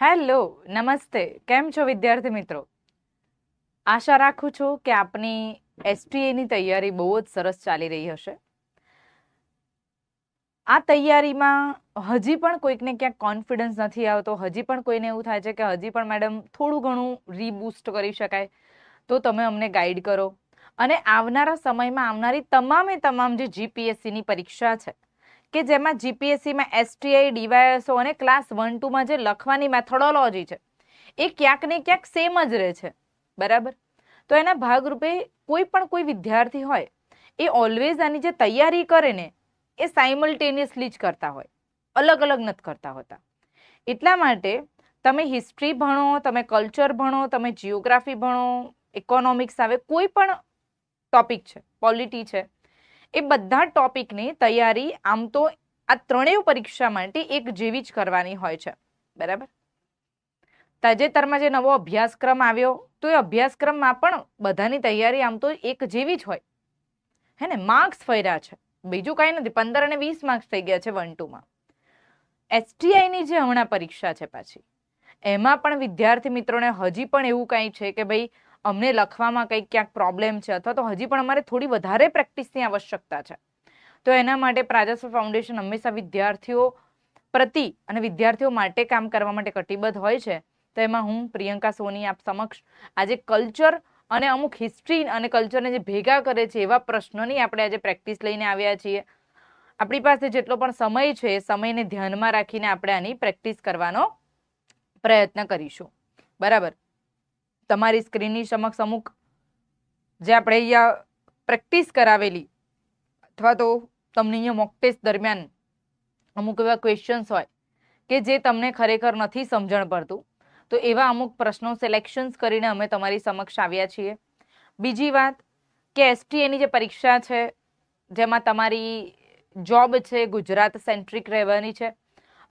Hello, નમસ્તે. કેમ છો વિદ્યાર્થી મિત્રો? આશા રાખું છું કે આપની એસટીએની તૈયારી બહુ જ સરસ ચાલી રહી હશે. આ તૈયારીમાં હજી પણ કોઈકને ક્યાંક કોન્ફિડન્સ નથી આવતો, હજી પણ કોઈને એવું થાય છે કે હજી પણ મેડમ થોડું ઘણું રીબૂસ્ટ કરી શકાય, તો તમે અમને ગાઈડ કરો. અને આવનારા સમયમાં આવનારી તમામ જે જીપીએસસીની પરીક્ષા છે કે જેમાં જીપીએસસીમાં એસટીઆઈ, ડીવાયએસઓ અને ક્લાસ 1-2માં જે લખવાની મેથોડોલોજી છે એ ક્યાંક ને ક્યાંક સેમ જ રહે છે, બરાબર? તો એના ભાગરૂપે કોઈ વિદ્યાર્થી હોય એ ઓલવેઝ આની જે તૈયારી કરે ને એ સાયમલ્ટેનિયસલી જ કરતા હોય, અલગ અલગ નથી કરતા હોતા. એટલા માટે તમે હિસ્ટ્રી ભણો, તમે કલ્ચર ભણો, તમે જિયોગ્રાફી ભણો, ઇકોનોમિક્સ આવે, કોઈ પણ ટોપિક છે, પોલિટી છે, એ બધા ટોપિકની તૈયારી આમ તો આ ત્રણેય પરીક્ષા માટે એક જેવી જ કરવાની હોય છે, બરાબર? તાજેતરમાં જે નવો અભ્યાસક્રમ આવ્યો તો એ અભ્યાસક્રમમાં પણ બધાની તૈયારી આમ તો એક જેવી જ હોય, હે ને? માર્ક્સ ફર્યા છે, બીજું કઈ નથી. 15 અને 20 માર્ક્સ થઈ ગયા છે 1-2માં. એસટીઆઈની જે હમણાં પરીક્ષા છે પાછી, એમાં પણ વિદ્યાર્થી મિત્રોને હજી પણ એવું કંઈ છે કે ભાઈ અમને લખવામાં કંઈક ક્યાંક પ્રોબ્લેમ છે, અથવા તો હજી પણ અમારે થોડી વધારે પ્રેક્ટિસની આવશ્યકતા છે. તો એના માટે પ્રાજસ્વ ફાઉન્ડેશન હંમેશા વિદ્યાર્થીઓ પ્રતિ અને વિદ્યાર્થીઓ માટે કામ કરવા માટે કટિબદ્ધ હોય છે. તો એમાં હું પ્રિયંકા સોની આપ સમક્ષ આજે કલ્ચર અને અમુક હિસ્ટ્રી અને કલ્ચરને જે ભેગા કરે છે એવા પ્રશ્નોની આપણે આજે પ્રેક્ટિસ લઈને આવ્યા છીએ. આપણી પાસે જેટલો પણ સમય છે એ સમયને ધ્યાનમાં રાખીને આપણે આની પ્રેક્ટિસ કરવાનો પ્રયત્ન કરીશું, બરાબર? તમારી સ્ક્રીનની સમક્ષ અમુક જે આપણે અહીંયા પ્રેક્ટિસ કરાવેલી અથવા તો તમને અહીંયા મોક ટેસ્ટ દરમિયાન અમુક એવા ક્વેશ્ચન્સ હોય કે જે તમને ખરેખર નથી સમજણ પડતું, તો એવા અમુક પ્રશ્નો સિલેક્શન્સ કરીને અમે તમારી સમક્ષ આવ્યા છીએ. બીજી વાત કે એસટીએની જે પરીક્ષા છે જેમાં તમારી જોબ છે ગુજરાત સેન્ટ્રિક રહેવાની છે,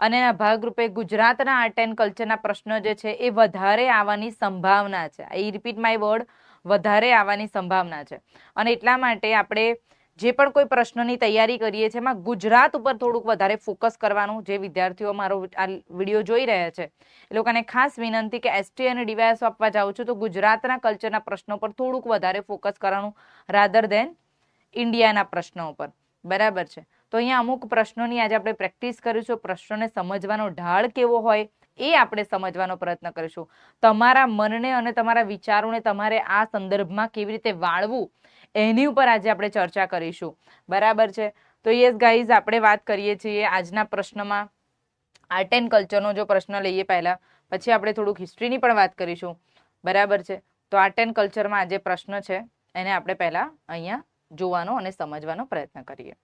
અને એના ભાગરૂપે ગુજરાતના આર્ટ એન્ડ કલ્ચરના પ્રશ્નો જે છે એ વધારે આવવાની સંભાવના છે. આઈ રિપીટ માય વર્ડ, વધારે આવવાની સંભાવના છે. અને એટલા માટે આપણે જે પણ કોઈ પ્રશ્નની તૈયારી કરીએ છીએ એમાં ગુજરાત ઉપર થોડુંક વધારે ફોકસ કરવાનું. જે વિદ્યાર્થીઓ મારો આ વિડીયો જોઈ રહ્યા છે એ લોકોને ખાસ વિનંતી કે એસટી અને ડીવાયએસ આપવા જાઉં છું તો ગુજરાતના કલ્ચરના પ્રશ્નો પર થોડુંક વધારે ફોકસ કરવાનું રાધર દેન ઇન્ડિયાના પ્રશ્નો ઉપર, બરાબર છે? તો અહીંયા અમુક પ્રશ્નોની આજે આપણે પ્રેક્ટિસ કરીશું. પ્રશ્નોને સમજવાનો ઢાળ કેવો હોય એ આપણે સમજવાનો પ્રયત્ન કરીશું. તમારા મનને અને તમારા વિચારોને તમારે આ સંદર્ભમાં કેવી રીતે વાળવું એની ઉપર આજે આપણે ચર્ચા કરીશું, બરાબર છે? તો યસ ગાઈઝ, આપણે વાત કરીએ છીએ આજના પ્રશ્નમાં આર્ટ એન્ડ કલ્ચરનો જો પ્રશ્ન લઈએ પહેલા, પછી આપણે થોડુંક હિસ્ટ્રીની પણ વાત કરીશું, બરાબર છે? તો આર્ટ એન્ડ કલ્ચરમાં આજે પ્રશ્ન છે એને આપણે પહેલા અહીંયા જોવાનો અને સમજવાનો પ્રયત્ન કરીએ.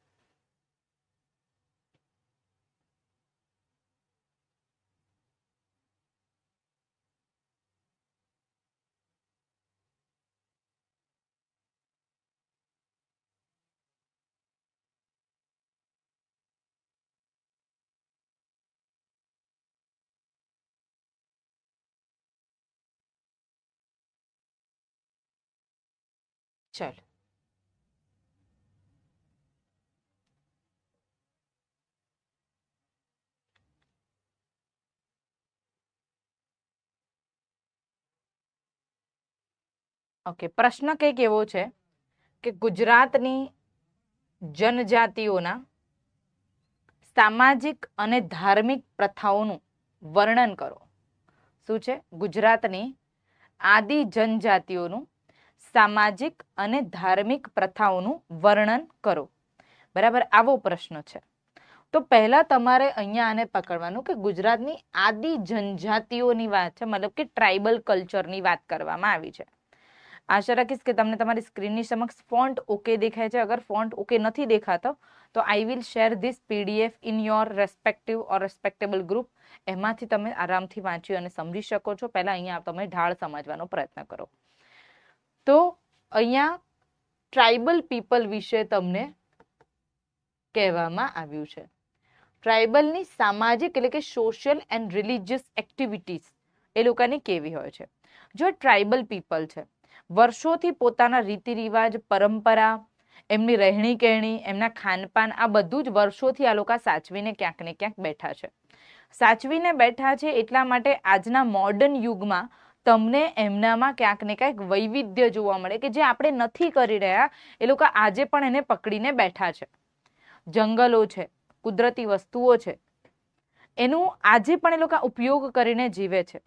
ચાલ, ઓકે. પ્રશ્ન કંઈક એવો છે કે ગુજરાતની જનજાતિઓના સામાજિક અને ધાર્મિક પ્રથાઓનું વર્ણન કરો. શું છે? ગુજરાતની આદિ જનજાતિઓનું સામાજિક અને ધાર્મિક પ્રથાઓનું વર્ણન કરો, બરાબર? આવો પ્રશ્ન છે. તો પહેલા તમારે અહીંયા આને પકડવાનું કે ગુજરાતની આદિ જનજાતિઓની વાત છે, મતલબ કે ટ્રાઇબલ કલ્ચરની વાત કરવામાં આવી છે. આશા રાખીશ કે તમને તમારી સ્ક્રીનની સમક્ષ ફોન્ટ ઓકે દેખાય છે. અગર ફોન્ટ ઓકે નથી દેખાતો તો I will share this PDF in your respective or respectable group. એમાંથી તમે આરામથી વાંચી અને સમજી શકો છો. પહેલા અહીંયા તમે ઢાળ સમજવાનો પ્રયત્ન કરો. તો અહીંયા ટ્રાઇબલ પીપલ વિશે તમને કહેવામાં આવ્યું છે. ટ્રાઇબલની સામાજિક એટલે કે સોશિયલ એન્ડ રિલિજિયસ એક્ટિવિટીઝ એ લોકોની કેવી હોય છે? જો ટ્રાઇબલ પીપલ છે, વર્ષોથી પોતાના રીતિ રિવાજ, પરંપરા, એમની રહેણી કહેણી, એમના ખાનપાન, આ બધું જ વર્ષોથી આ લોકો સાચવીને ક્યાંક ને ક્યાંક બેઠા છે. સાચવીને બેઠા છે એટલા માટે આજના મોડર્ન યુગમાં તમને એમનામાં ક્યાંક ને ક્યાંક વૈવિધ્ય જોવા મળે કે જે આપણે નથી કરી રહ્યા એ લોકો આજે પણ એને પકડીને બેઠા છે. જંગલો છે, કુદરતી વસ્તુઓ છે, એનું આજે પણ એ લોકો ઉપયોગ કરીને જીવે છે.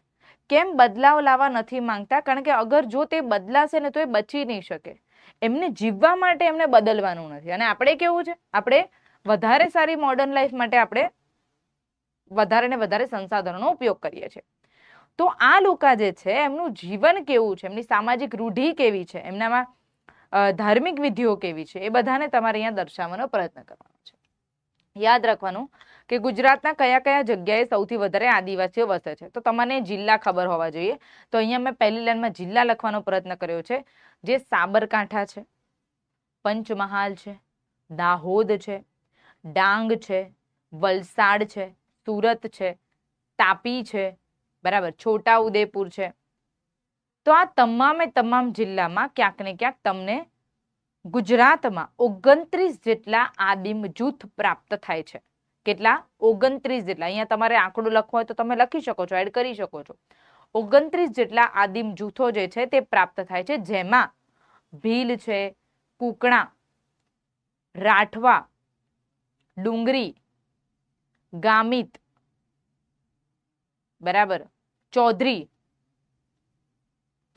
કેમ બદલાવ લાવવા નથી માંગતા? કારણ કે અગર જો તે બદલાશે ને તો એ બચી નહીં શકે. એમને જીવવા માટે એમને બદલવાનું નથી. અને આપણે કેવું છે, આપણે વધારે સારી મોડર્ન લાઈફ માટે આપણે વધારે ને વધારે સંસાધનોનો ઉપયોગ કરીએ છીએ. તો આ લોકો જે છે એમનું જીવન કેવું છે, એમની સામાજિક રૂઢિ કેવી છે, એમનામાં ધાર્મિક વિધિઓ કેવી છે, એ બધાને તમારે અહીંયા દર્શાવવાનો પ્રયત્ન કરવાનો છે. યાદ રાખવાનું કે ગુજરાતના કયા કયા જગ્યાએ સૌથી વધારે આદિવાસીઓ વસે છે. તો તમને જિલ્લા ખબર હોવા જોઈએ. તો અહીંયા મેં પહેલી લાઈનમાં જિલ્લા લખવાનો પ્રયત્ન કર્યો છે, જે સાબરકાંઠા છે, પંચમહાલ છે, દાહોદ છે, ડાંગ છે, વલસાડ છે, સુરત છે, તાપી છે, બરાબર, છોટા ઉદેપુર છે. તો આ તમામે તમામ જિલ્લામાં ક્યાંક ને ક્યાંક તમને ગુજરાતમાં 29 જેટલા આદિમ જૂથ પ્રાપ્ત થાય છે. કેટલા? 29 જેટલા. અહીંયા તમારે આંકડો લખવો હોય તો તમે લખી શકો છો, એડ કરી શકો છો. 29 જેટલા આદિમ જૂથો જે છે તે પ્રાપ્ત થાય છે, જેમાં ભીલ છે, કુકણા, રાઠવા, ડુંગરી, ગામિત, બરાબર, ચૌધરી,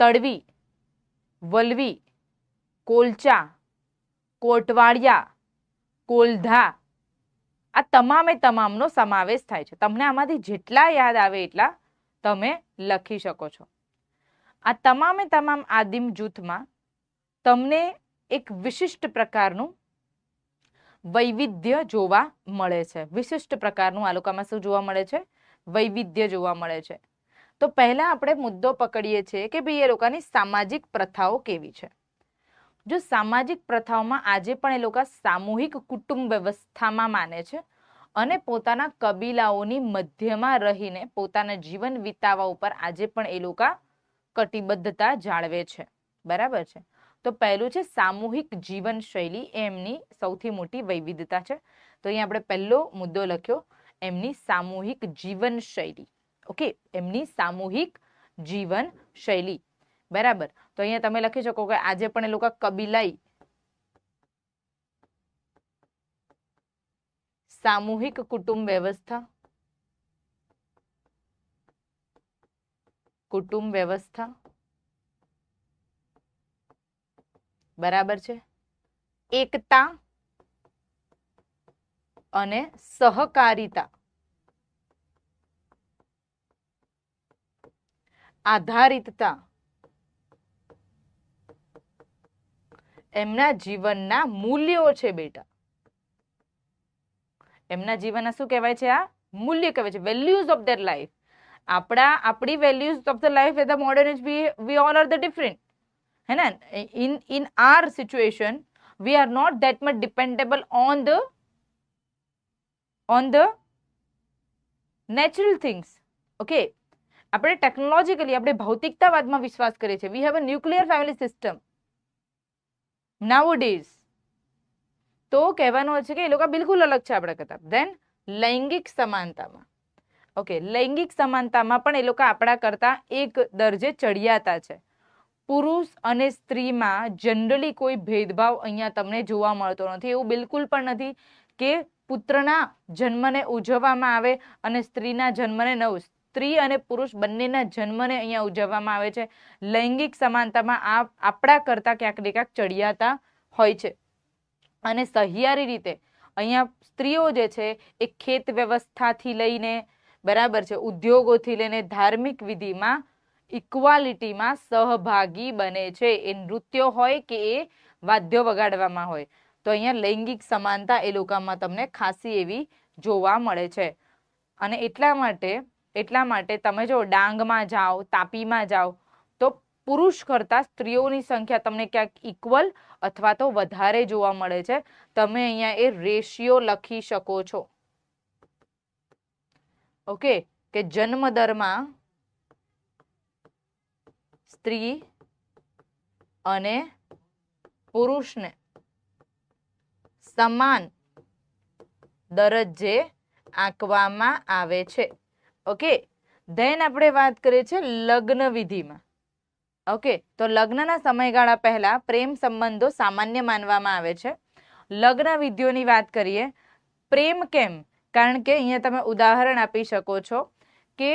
તડવી, વલવી, કોલચા, કોટવાડિયા, કોલધા, આ તમામે તમામનો સમાવેશ થાય છે. તમને આમાંથી જેટલા યાદ આવે એટલા તમે લખી શકો છો. આ તમામે તમામ આદિમ જૂથમાં તમને એક વિશિષ્ટ પ્રકારનું વૈવિધ્ય જોવા મળે છે. વિશિષ્ટ પ્રકારનું આ લોકોમાં શું જોવા મળે છે? વૈવિધ્ય જોવા મળે છે. તો પહેલા આપણે મુદ્દો પકડીએ છીએ કે ભાઈ એ લોકોની સામાજિક પ્રથાઓ કેવી છે. જો સામાજિક પ્રથાઓમાં આજે પણ એ લોકો સામૂહિક કુટુંબ વ્યવસ્થામાં માને છે અને પોતાના કબીલાઓની મધ્યમાં રહીને પોતાના જીવન વિતાવવા ઉપર આજે પણ એ લોકો કટિબદ્ધતા જાળવે છે. બરાબર છે. તો પહેલું છે સામૂહિક જીવન શૈલી, એમની સૌથી મોટી વૈવિધતા છે. તો અહીંયા આપણે પહેલો મુદ્દો લખ્યો, એમની સામૂહિક જીવન શૈલી. ઓકે, એમની સામૂહિક જીવન શૈલી. બરાબર. તો અહીંયા તમે લખી શકો કે આજે પણ એ લોકો કબીલાઈ સામૂહિક કુટુંબ વ્યવસ્થા, કુટુંબ વ્યવસ્થા, બરાબર છે, એકતા અને સહકારિતા આધારિતતા એમના જીવનના મૂલ્યો છે બેટા. એમના જીવનના શું કહેવાય છે? આ મૂલ્ય કહેવાય છે, વેલ્યુઝ ઓફ ધેર લાઈફ. આપણી values of the life as a modern is we all are the different, है ना. in our situation we are not that much dependable on the natural things. okay, આપણે technologically આપણે ભૌતિકતાવાદમાં વિશ્વાસ કરીએ છીએ. we have a nuclear family system nowadays. તો કહેવાનો છે કે એ લોકો બિલકુલ અલગ છે આપણા કરતા. ધેન લૈંગિક સમાનતામાં, ઓકે, લૈંગિક સમાનતામાં પણ એ લોકો આપણા કરતા એક દરજે ચડિયાતા છે. પુરુષ અને સ્ત્રીમાં જનરલી કોઈ ભેદભાવ અહીંયા તમને જોવા મળતો નથી. એવું બિલકુલ પણ નથી કે પુત્રના જન્મને ઉજવવામાં આવે અને સ્ત્રીના જન્મને ન. સ્ત્રી અને પુરુષ બંનેના જન્મને અહીંયા ઉજવવામાં આવે છે. લૈંગિક સમાનતામાં આપણા કરતા ક્યાંક ને ક્યાંક ચડિયાતા હોય છે. અને સહિયારી રીતે અહીંયા સ્ત્રીઓ જે છે એ ખેત વ્યવસ્થાથી લઈને, બરાબર છે, ઉદ્યોગોથી લઈને ધાર્મિક વિધિમાં ઇક્વાલિટીમાં સહભાગી બને છે. એ નૃત્યો હોય કે એ વાદ્યો વગાડવામાં હોય. તો અહીંયા લૈંગિક સમાનતા એ લોકોમાં તમને ખાસી એવી જોવા મળે છે. અને એટલા માટે તમે જો ડાંગમાં જાઓ, તાપીમાં જાઓ તો પુરુષ કરતા સ્ત્રીઓની સંખ્યા તમને ક્યાંક ઇક્વલ અથવા તો વધારે જોવા મળે છે. તમે અહીંયા એ રેશિયો લખી શકો છો. ઓકે, કે જન્મ દરમાં સ્ત્રી અને પુરુષને સમાન દરજ્જે આંકવામાં આવે છે. ઓકે, ધેન આપણે વાત કરીએ છીએ લગ્ન વિધિમાં. ઓકે, તો લગ્નના સમયગાળા પહેલા પ્રેમ સંબંધો સામાન્ય માનવામાં આવે છે. લગ્ન વિધિઓની વાત કરીએ. પ્રેમ કેમ? કારણ કે અહીંયા તમે ઉદાહરણ આપી શકો છો કે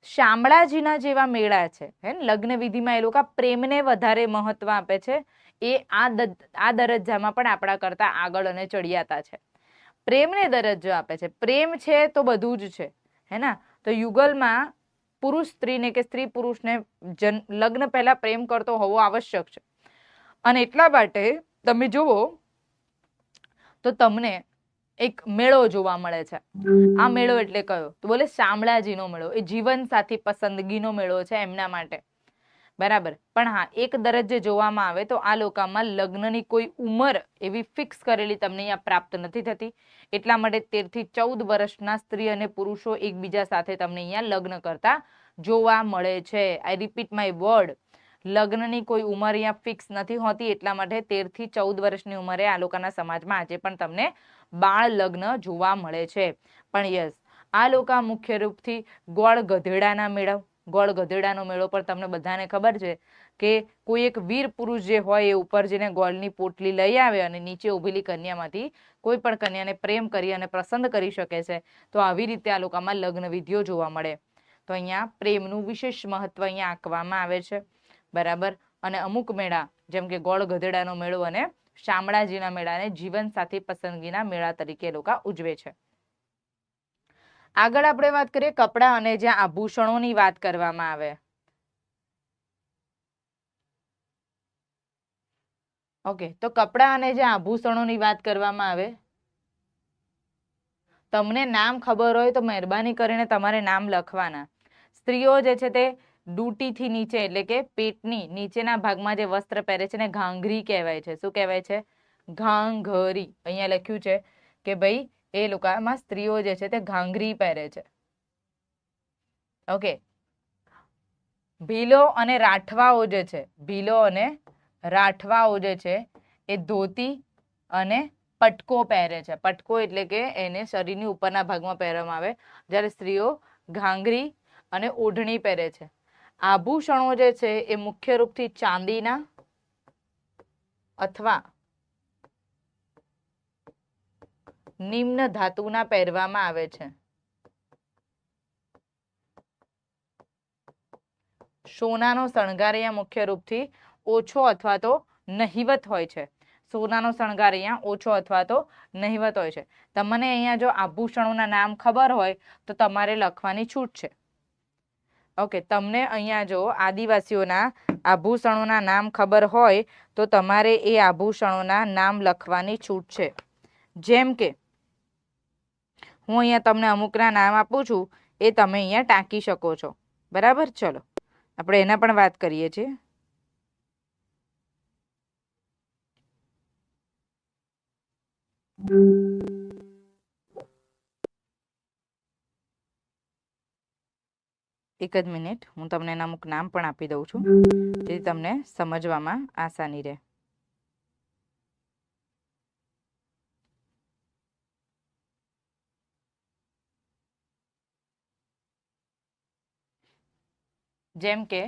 શામળાજીના જેવા મેળા છે, હે ને, લગ્ન વિધિમાં એ લોકો પ્રેમને વધારે મહત્વ આપે છે. એ આ દરજ્જામાં પણ આપણા કરતા આગળ અને ચડિયાતા છે. પ્રેમને દરજ્જો આપે છે. પ્રેમ છે તો બધું જ છે, હે ને. તો યુગલમાં પુરુષ સ્ત્રીને કે સ્ત્રી પુરુષને લગ્ન પહેલા પ્રેમ કરતો હોવો આવશ્યક છે. અને એટલા માટે તમે જુઓ તો તમને એક મેળો જોવા મળે છે. આ મેળો એટલે કયો? તો બોલે શામળાજીનો મેળો. એ જીવન સાથી પસંદગીનો મેળો છે એમના માટે, બરાબર. પણ હા, એક દરજ્જે જોવામાં આવે તો આ લોકોમાં લગ્નની કોઈ ઉંમર એવી ફિક્સ કરેલી તમને અહીંયા પ્રાપ્ત નથી થતી. એટલા માટે 13 થી 14 વર્ષના સ્ત્રી અને પુરુષો એકબીજા સાથે તમને અહીંયા લગ્ન કરતા જોવા મળે છે. આઈ રિપીટ માય વર્ડ, લગ્નની કોઈ ઉંમર અહીંયા ફિક્સ નથી હોતી. એટલા માટે 13 થી 14 વર્ષની ઉંમરે આ લોકોના સમાજમાં આજે પણ તમને બાળ લગ્ન જોવા મળે છે. પણ યસ, આ લોકો મુખ્ય રૂપથી ગોળ ગધેડાના મેળો, ગોળ ગધેડાનો મેળો પર તમને બધાને ખબર છે કે કોઈ એક વીર પુરુષ જે હોય એ ઉપર જઈને ગોળની પોટલી લઈ આવે અને નીચે ઉભેલી કન્યામાંથી કોઈ પણ કન્યાને પ્રેમ કરી અને પસંદ કરી શકે છે. તો આવી રીતે આ લોકોમાં લગ્ન વિધિઓ જોવા મળે. તો અહીંયા પ્રેમનું વિશેષ મહત્વ અહીંયા આંકવામાં આવે છે, બરાબર. અને અમુક મેળા જેમ કે ગોળ ગધેડાનો મેળો અને શામળાજીના મેળાને જીવન સાથી પસંદગીના મેળા તરીકે લોકો ઉજવે છે. આગળ આપણે વાત કરીએ કપડાં અને જ્યાં આભૂષણોની વાત કરવામાં આવે. ઓકે, તો કપડાં અને જ્યાં આભૂષણોની વાત કરવામાં આવે, તમને નામ ખબર હોય તો મહેરબાની કરીને તમારે નામ લખવાના. સ્ત્રીઓ જે છે તે ડૂટીથી નીચે એટલે કે પેટની નીચેના ભાગમાં જે વસ્ત્ર પહેરે છે ને ઘાંઘરી કહેવાય છે. શું કહેવાય છે? ઘાંઘરી. અહીંયા લખ્યું છે કે ભાઈ એ લોકોમાં સ્ત્રીઓ જે છે તે ઘાંઘરી પહેરે છે. ઓકે, ભીલો અને રાઠવાઓ જે છે, ભીલો અને રાઠવાઓ જે છે એ ધોતી અને પટકો પહેરે છે. પટકો એટલે કે એને શરીરની ઉપરના ભાગમાં પહેરવામાં આવે, જ્યારે સ્ત્રીઓ ઘાંઘરી અને ઓઢણી પહેરે છે. આભૂષણો જે છે એ મુખ્ય રૂપથી ચાંદીના અથવા નિમ્ન ધાતુના પહેરવામાં આવે છે. સોનાનો શણગાર અહીંયા મુખ્ય રૂપથી ઓછો અથવા તો નહિવત હોય છે. સોનાનો શણગાર અહીંયા ઓછો અથવા તો નહિવત હોય છે. તમને અહીંયા જો આભૂષણોના નામ ખબર હોય તો તમારે લખવાની છૂટ છે. ઓકે, તમને અહીંયા જો આદિવાસીઓના આભૂષણોના નામ ખબર હોય તો તમારે એ આભૂષણોના નામ લખવાની છૂટ છે. જેમ કે હું અહીંયા તમને અમુકના નામ આપું છું, એ તમે અહીંયા ટાંકી શકો છો, બરાબર. ચલો આપણે એના પણ વાત કરીએ છીએ. એક જ મિનિટ, હું તમને એના અમુક નામ પણ આપી દઉં છું જેથી તમને સમજવામાં આસાની રહે. જેમ કે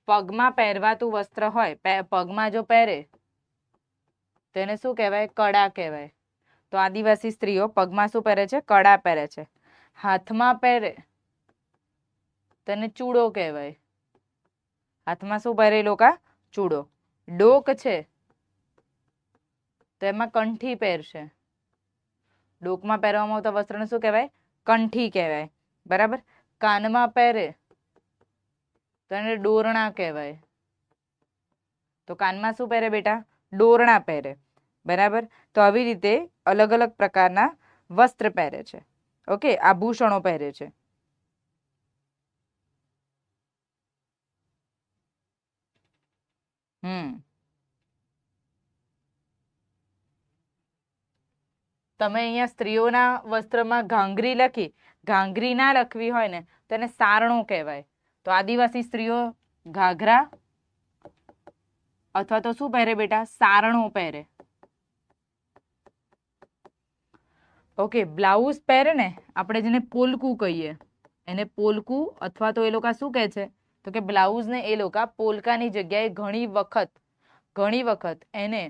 પગમાં પહેરવાતું વસ્ત્ર હોય, પગમાં જો પહેરે તો એને શું કહેવાય? કડા કહેવાય. તો આદિવાસી સ્ત્રીઓ પગમાં શું પહેરે છે? કડા પહેરે છે. હાથમાં પહેરે તેને ચૂડો કહેવાય. હાથમાં શું પહેરે લોકો? ચૂડો. ડોક છે તો એમાં કંઠી પહેરશે. ડોકમાં પહેરવામાં આવતા વસ્ત્રને શું કહેવાય? કંઠી કહેવાય, બરાબર. કાનમાં પહેરે તો એને ડોરણા કહેવાય. તો કાનમાં શું પહેરે બેટા? ડોરણા પહેરે, બરાબર. તો આવી રીતે અલગ અલગ પ્રકારના વસ્ત્ર પહેરે છે. ઓકે, આભૂષણો પહેરે છે. તમે અહીંયા સ્ત્રીઓના વસ્ત્રમાં ઘાંઘરી લખી, ઘાંઘરી ના લખવી હોય ને તો એને સારણો કહેવાય. તો આદિવાસી સ્ત્રીઓ ઘાઘરા અથવા તો શું પહેરે બેટા? સારણો પહેરે. ઓકે, બ્લાઉઝ પહેરે ને આપણે જેને પોલકું કહીએ, એને પોલકું અથવા તો એ લોકો શું કહે છે તો કે બ્લાઉઝ ને એ લોકો પોલકાની જગ્યાએ ઘણી વખત એને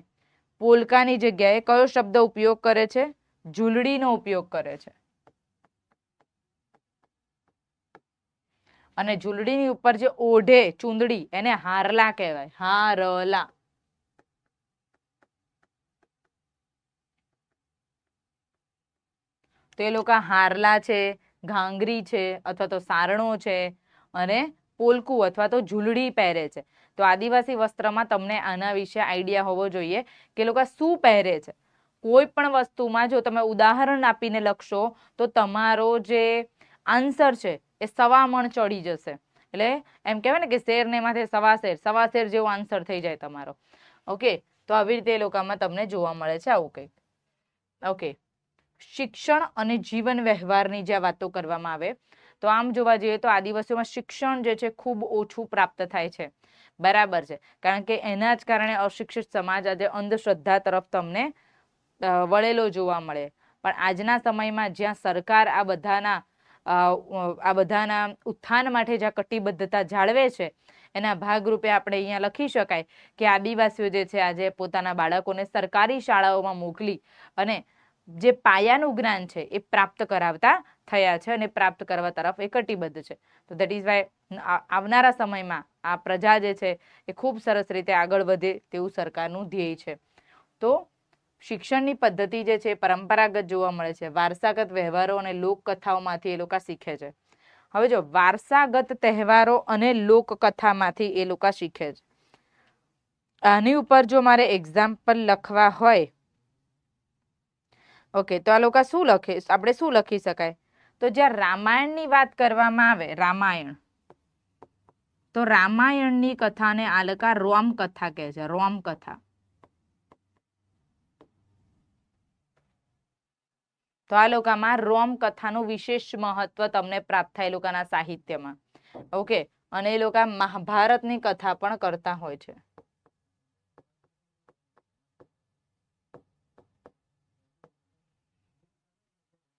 પોલકાની જગ્યાએ કયો શબ્દ ઉપયોગ કરે છે? ઝૂલડીનો ઉપયોગ કરે છે. અને ઝૂલડીની ઉપર જે ઓઢે ચૂંદડી એને હારલા કહેવાય. હારલા. તો એ લોકો હારલા છે, ઘાંગરી છે અથવા તો સારણો છે અને પોલકું અથવા તો ઝૂલડી પહેરે છે. તો આદિવાસી વસ્ત્રમાં તમને આના વિશે આઈડિયા હોવો જોઈએ કે લોકો શું પહેરે છે. કોઈ પણ વસ્તુમાં જો તમે ઉદાહરણ આપીને લખશો તો તમારો જે આન્સર છે એ સવામણ ચડી જશે. એટલે એમ કહેવાય ને કે શેર ને માથે સવા શેર જેવો આન્સર થઈ જાય તમારો. ઓકે, તો આવી રીતે એ લોકોમાં તમને જોવા મળે છે આવું કંઈક. ઓકે, શિક્ષણ અને જીવન વ્યવહારની જે વાતો કરવામાં આવે તો આમ જોવા જઈએ તો આદિવાસીઓમાં શિક્ષણ જે છે ખૂબ ઓછું પ્રાપ્ત થાય છે. બરાબર છે, કારણ કે એના જ કારણે અશિક્ષિત સમાજ આજે અંધશ્રદ્ધા તરફ તમને વળેલો જોવા મળે. પણ આજના સમયમાં જ્યાં સરકાર આ બધાના ઉત્થાન માટે જ્યાં કટિબદ્ધતા જાળવે છે એના ભાગરૂપે આપણે અહીંયા લખી શકાય કે આદિવાસીઓ જે છે આજે પોતાના બાળકોને સરકારી શાળાઓમાં મોકલી અને જે પાયાનું જ્ઞાન છે એ પ્રાપ્ત કરાવતા થયા છે અને પ્રાપ્ત કરવા તરફ એ કટિબદ્ધ છે. તો દેટ ઇઝ વાય આવનારા સમયમાં આ પ્રજા જે છે એ ખૂબ સરસ રીતે આગળ વધે તેવું સરકારનું ધ્યેય છે. તો શિક્ષણની પદ્ધતિ જે છે પરંપરાગત જોવા મળે છે. વારસાગત વ્યવહારો અને લોકકથાઓમાંથી એ લોકો શીખે છે. હવે જો વારસાગત તહેવારો અને લોકકથામાંથી એ લોકો શીખે છે. આની ઉપર જો મારે એક્ઝામ્પલ લખવા હોય ઓકે, તો આ લોકો આપણે શું લખી શકાય? તો જ્યાં રામાયણની વાત કરવામાં આવે રામાયણ, તો રામાયણની કથાને આ લોકો રોમ કથા કહે છે. રોમ કથા. તો આ લોકોમાં રોમ કથાનું વિશેષ મહત્વ તમને પ્રાપ્ત થાય એ લોકોના સાહિત્યમાં. ઓકે, અને એ લોકો મહાભારતની કથા પણ કરતા હોય છે.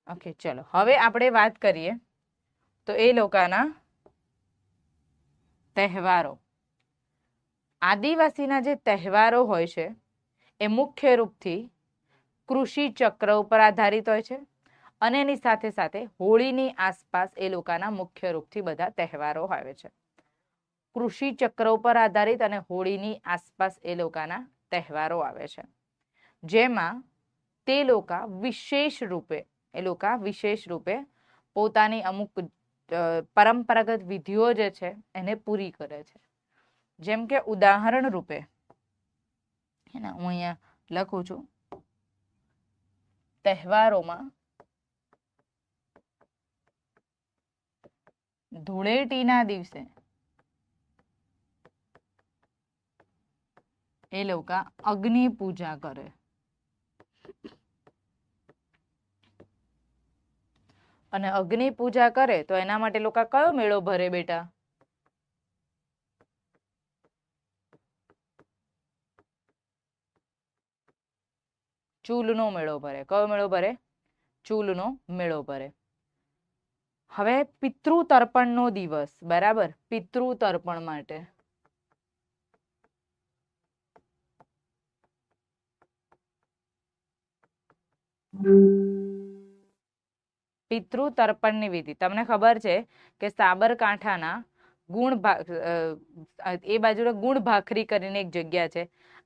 ઓકે, ચલો હવે આપણે વાત કરીએ તો એ લોકોના તહેવારો. આદિવાસીના જે તહેવારો હોય છે એ મુખ્ય રૂપથી કૃષિ ચક્ર ઉપર આધારિત હોય છે અને એની સાથે સાથે હોળીની આસપાસ એ લોકોના મુખ્ય રૂપથી બધા તહેવારો આવે છે. કૃષિ ચક્ર ઉપર આધારિત અને હોળીની આસપાસ એ લોકોના તહેવારો આવે છે, જેમાં તે લોકો વિશેષ રૂપે પોતાની અમુક પરંપરાગત વિધિઓ જે છે એને પૂરી કરે છે. જેમ કે ઉદાહરણ રૂપે હું અહીંયા લખું છું, તહેવારોમાં ધૂળેટીના દિવસે એ લોકો અગ્નિ પૂજા કરે. અને અગ્નિ પૂજા કરે તો એના માટે લોકો કયો મેળો ભરે બેટા? ચૂલનો મેળો ભરે. કયો મેળો ભરે? ચૂલનો મેળો ભરે. હવે પિતૃ તર્પણનો દિવસ, બરાબર, પિતૃ તર્પણ માટે પિતૃ તર્પણની વિધિ તમને ખબર છે કે સાબરકાંઠાના એ બાજુના ગુણ ભાખરી કરીને એક જગ્યા છે.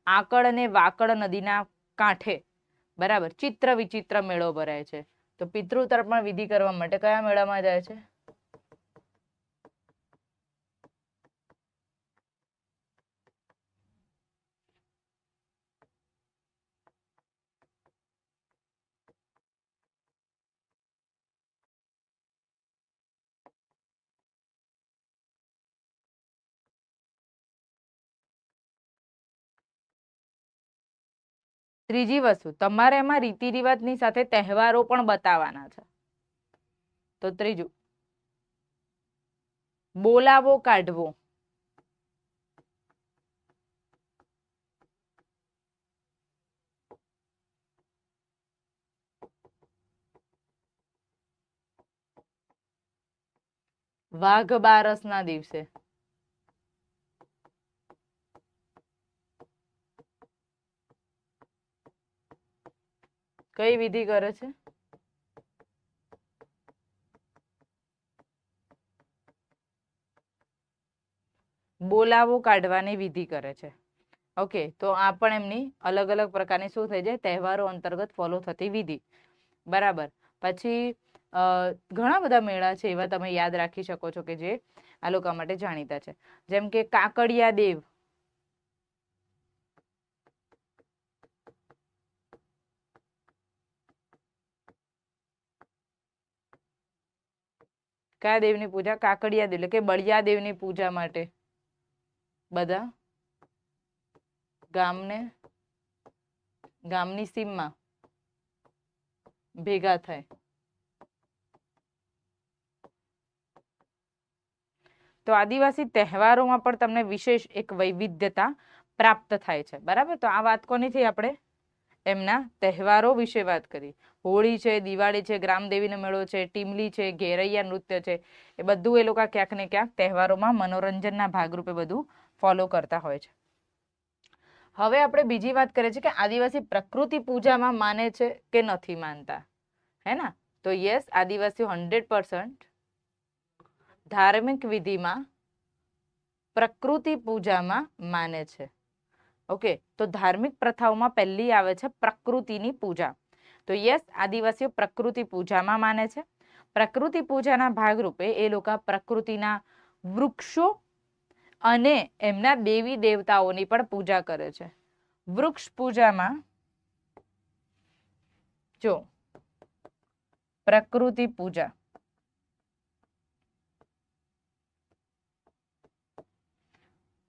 આકળ અને વાકડ નદીના કાંઠે બરાબર ચિત્ર વિચિત્ર મેળો ભરાય છે. તો પિતૃ તર્પણ વિધિ કરવા માટે કયા મેળામાં જાય છે? ત્રીજી વસ્તુ તમારે એમાં રીતિ રિવાજની સાથે તહેવારો પણ બતાવવાના છે. તો ત્રીજું બોલાવો કાઢવો. વાઘ બારસના દિવસે. કઈ વિધિ કરે છે? બોલાવો કાઢવાની વિધિ કરે છે. ઓકે, તો આ પણ એમની અલગ અલગ પ્રકારની શું થઈ જાય, તહેવારો અંતર્ગત ફોલો થતી વિધિ. બરાબર. પછી ઘણા બધા મેળા છે એવા તમે યાદ રાખી શકો છો કે જે આ લોકો માટે જાણીતા છે. જેમ કે કાકડિયા દેવ. કયા દેવની પૂજા? કાકડિયા દેવ એટલે કે બળિયા દેવની પૂજા માટે બધા ગામની સીમમાં ભેગા થાય. તો આદિવાસી તહેવારોમાં પણ તમને વિશેષ એક વૈવિધ્યતા પ્રાપ્ત થાય છે. બરાબર. તો આ વાત કોની થઈ? આપણે એમના તહેવારો વિશે વાત કરી. હોળી છે, દિવાળી છે, ગ્રામદેવીનો મેળો છે, ટીમલી છે, ઘેરૈયા નૃત્ય છે, એ બધું એ લોકો ક્યાંક ને ક્યાંક તહેવારોમાં મનોરંજનના ભાગરૂપે બધું ફોલો કરતા હોય છે. હવે આપણે બીજી વાત કરીએ છીએ કે આદિવાસી પ્રકૃતિ પૂજામાં માને છે કે નથી માનતા, હે ને? તો યસ, આદિવાસીઓ 100% ધાર્મિક વિધિમાં પ્રકૃતિ પૂજામાં માને છે. ઓકે, તો ધાર્મિક પ્રથાઓમાં પહેલી આવે છે પ્રકૃતિની પૂજા. તો યસ, આદિવાસીઓ પ્રકૃતિ પૂજામાં માને છે. પ્રકૃતિ પૂજાના ભાગરૂપે એ લોકો પ્રકૃતિના વૃક્ષો અને એમના દેવી દેવતાઓની પણ પૂજા કરે છે. વૃક્ષ પૂજામાં જો પ્રકૃતિ પૂજા,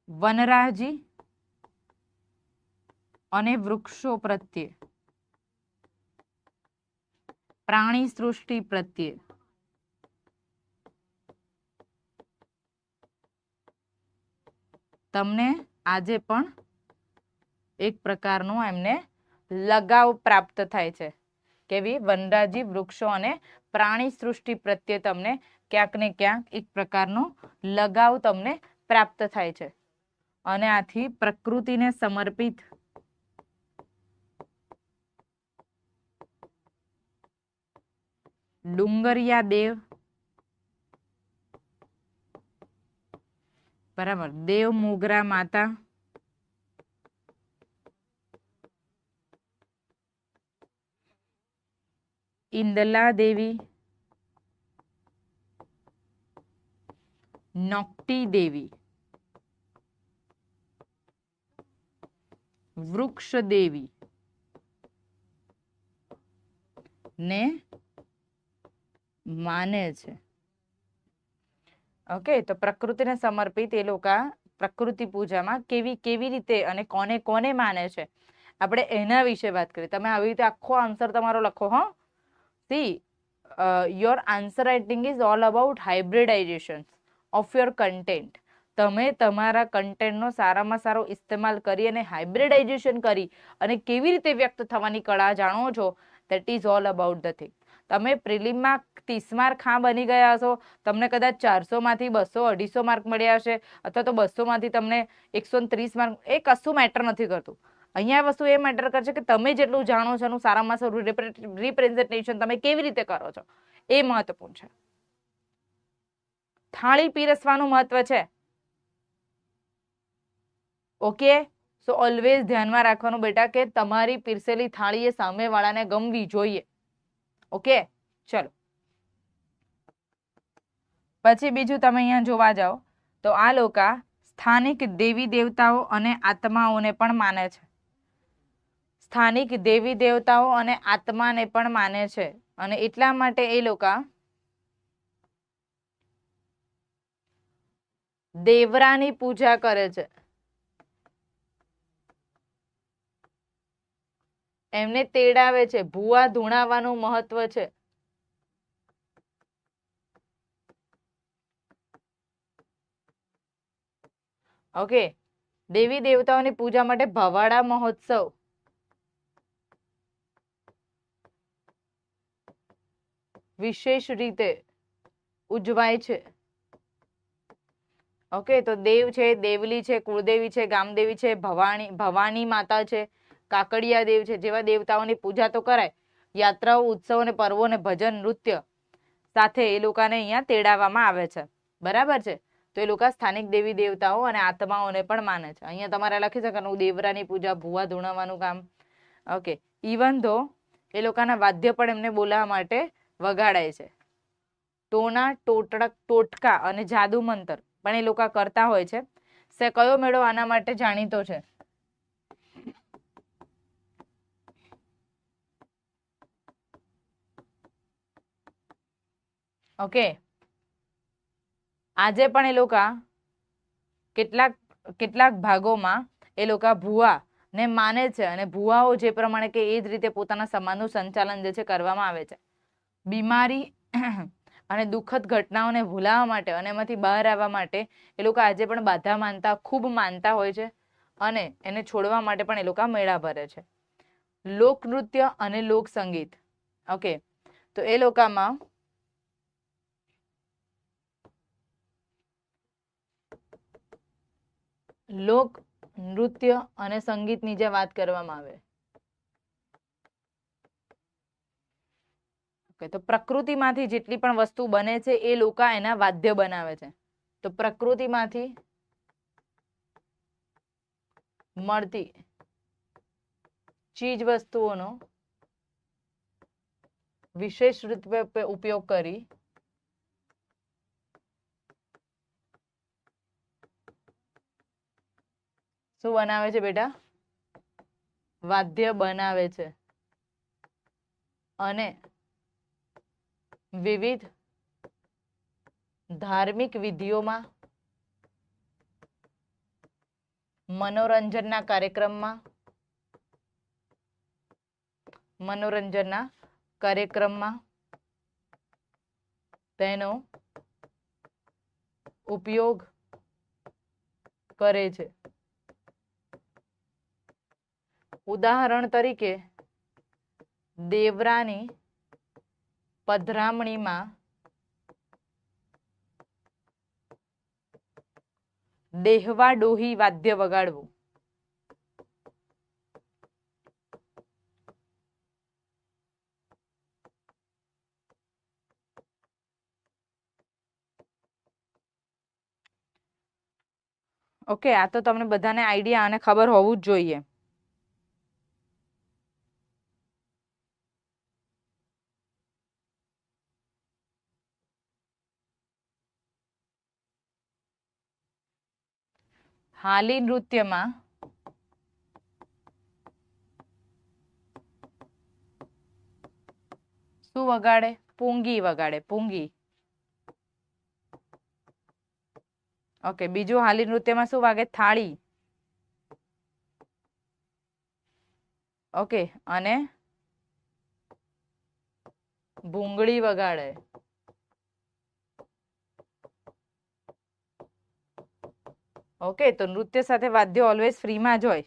વનરાજી અને વૃક્ષો પ્રત્યે, પ્રાણી સૃષ્ટિ પ્રત્યે તમને આજે પણ એક પ્રકારનો એમને લગાવ પ્રાપ્ત થાય છે. કેવી? વનરાજી, વૃક્ષો અને પ્રાણી સૃષ્ટિ પ્રત્યે તમને ક્યાંક ને ક્યાંક એક પ્રકારનો લગાવ તમને પ્રાપ્ત થાય છે. અને આથી પ્રકૃતિને સમર્પિત ડુંગરિયા દેવ, બરાબર, દેવ મોગરા માતા, ઇંદલા દેવી, નોકટી દેવી, વૃક્ષ દેવી ને માને છે. ઓકે, તો પ્રકૃતિને સમર્પિત એ લોકો પ્રકૃતિ પૂજામાં કેવી રીતે અને કોને કોને માને છે, આપણે એના વિશે વાત કરીએ. તમે આવી રીતે આખો આન્સર તમારો લખો. હો, C your answer writing is all about hybridisation of your content. તમે તમારા કન્ટેન્ટનો સારામાં સારો ઇસ્તેમાલ કરી અને હાઇબ્રિડાઇઝેશન કરી અને કેવી રીતે વ્યક્ત થવાની કળા જાણો છો, that is all about the thing. તમે પ્રિલિમમાં 30 માર્ક ખાં બની ગયા હશો, તમને કદાચ 400 માંથી 200 250 માર્ક મળ્યા હશે, અથવા તો 200 માંથી તમને 130 માર્ક, એ કશું મેટર નથી કરતું. અહીંયા વસ્તુ એ મેટર કરશે કે તમે જેટલું જાણો છો એનું સારામાં સારું રિપ્રેઝન્ટેશન તમે કેવી રીતે કરો છો, એ મહત્વપૂર્ણ છે. થાળી પીરસવાનું મહત્વ છે. ઓકે, સો ઓલવેઝ ધ્યાનમાં રાખવાનું બેટા કે તમારી પીરસેલી થાળી એ સામેવાળાને ગમવી જોઈએ. ઓકે, ચલો પછી બીજું તમે અહીંયા જોવા જાઓ તો આ લોકો સ્થાનિક દેવી દેવતાઓ અને આત્માઓને પણ માને છે. સ્થાનિક દેવી દેવતાઓ અને આત્માને પણ માને છે, અને એટલા માટે એ લોકો દેવરાની પૂજા કરે છે. એમને તેડાવે છે. ભૂવા ધૂણાવાનું મહત્વ છે. ઓકે, દેવી દેવતાઓની પૂજા માટે ભવાડા મહોત્સવ, વિશેષ રીતે ઉજવાય છે. ઓકે, તો દેવ છે, દેવલી છે, કુળદેવી છે, ગામદેવી છે, ભવાની માતા છે, કાકડિયા દેવ છે, જેવા દેવતાઓની પૂજા તો કરાય. યાત્રાઓ, ઉત્સવ અને પર્વો અને ભજન નૃત્ય સાથે એ લોકોને અહીંયા તેડાવવામાં આવે છે. બરાબર છે. તો એ લોકો સ્થાનિક દેવી દેવતાઓ અને આત્માઓને પણ માને છે. અહીંયા તમારે લખી શકાય દેવરાની પૂજા, ભૂવા ધૂણવાનું કામ. ઓકે, ઇવન ધો એ લોકોના વાદ્ય પણ એમને બોલાવવા માટે વગાડાય છે. ટોના, ટોટકા અને જાદુ મંતર પણ એ લોકો કરતા હોય છે. કયો મેળો આના માટે જાણીતો છે? ઓકે, આજે પણ એ લોકો કેટલાક ભાગોમાં એ લોકો ભૂવા ને માને છે અને ભૂવાઓ જે પ્રમાણે કે એ જ રીતે પોતાના સમાજનું સંચાલન જે છે કરવામાં આવે છે. બીમારી અને દુઃખદ ઘટનાઓને ભૂલાવવા માટે અને એમાંથી બહાર આવવા માટે એ લોકો આજે પણ બાધા માનતા, ખૂબ માનતા હોય છે અને એને છોડવા માટે પણ એ લોકો મેળા ભરે છે. લોકનૃત્ય અને લોક સંગીત. ઓકે, તો એ લોકોમાં લોક નૃત્ય અને સંગીતની જે વાત કરવામાં આવે, તો પ્રકૃતિમાંથી જેટલી પણ વસ્તુ બને છે એ લોકો એના વાદ્ય બનાવે છે. તો પ્રકૃતિમાંથી મળતી ચીજ વસ્તુઓનો વિશેષ રૂપે ઉપયોગ કરી શું બનાવે છે બેટા? વાદ્ય બનાવે છે. અને વિવિધ ધાર્મિક વિધિઓમાં, મનોરંજનના કાર્યક્રમમાં તેનો ઉપયોગ કરે છે. ઉદાહરણ તરીકે દેવરાની પધરામણીમાં દેહવા ડોહી વાદ્ય વગાડવું. ઓકે, આ તો તમને બધાને આઈડિયા અને ખબર હોવું જ જોઈએ. હાલી નૃત્યમાં શું વગાડે? પૂંગી વગાડે, પૂંગી. ઓકે, બીજું હાલી નૃત્યમાં શું વાગે? થાળી. ઓકે, અને ભૂંગળી વગાડે. ઓકે, તો નૃત્ય સાથે વાદ્ય ઓલવેઝ ફ્રીમાં જ હોય.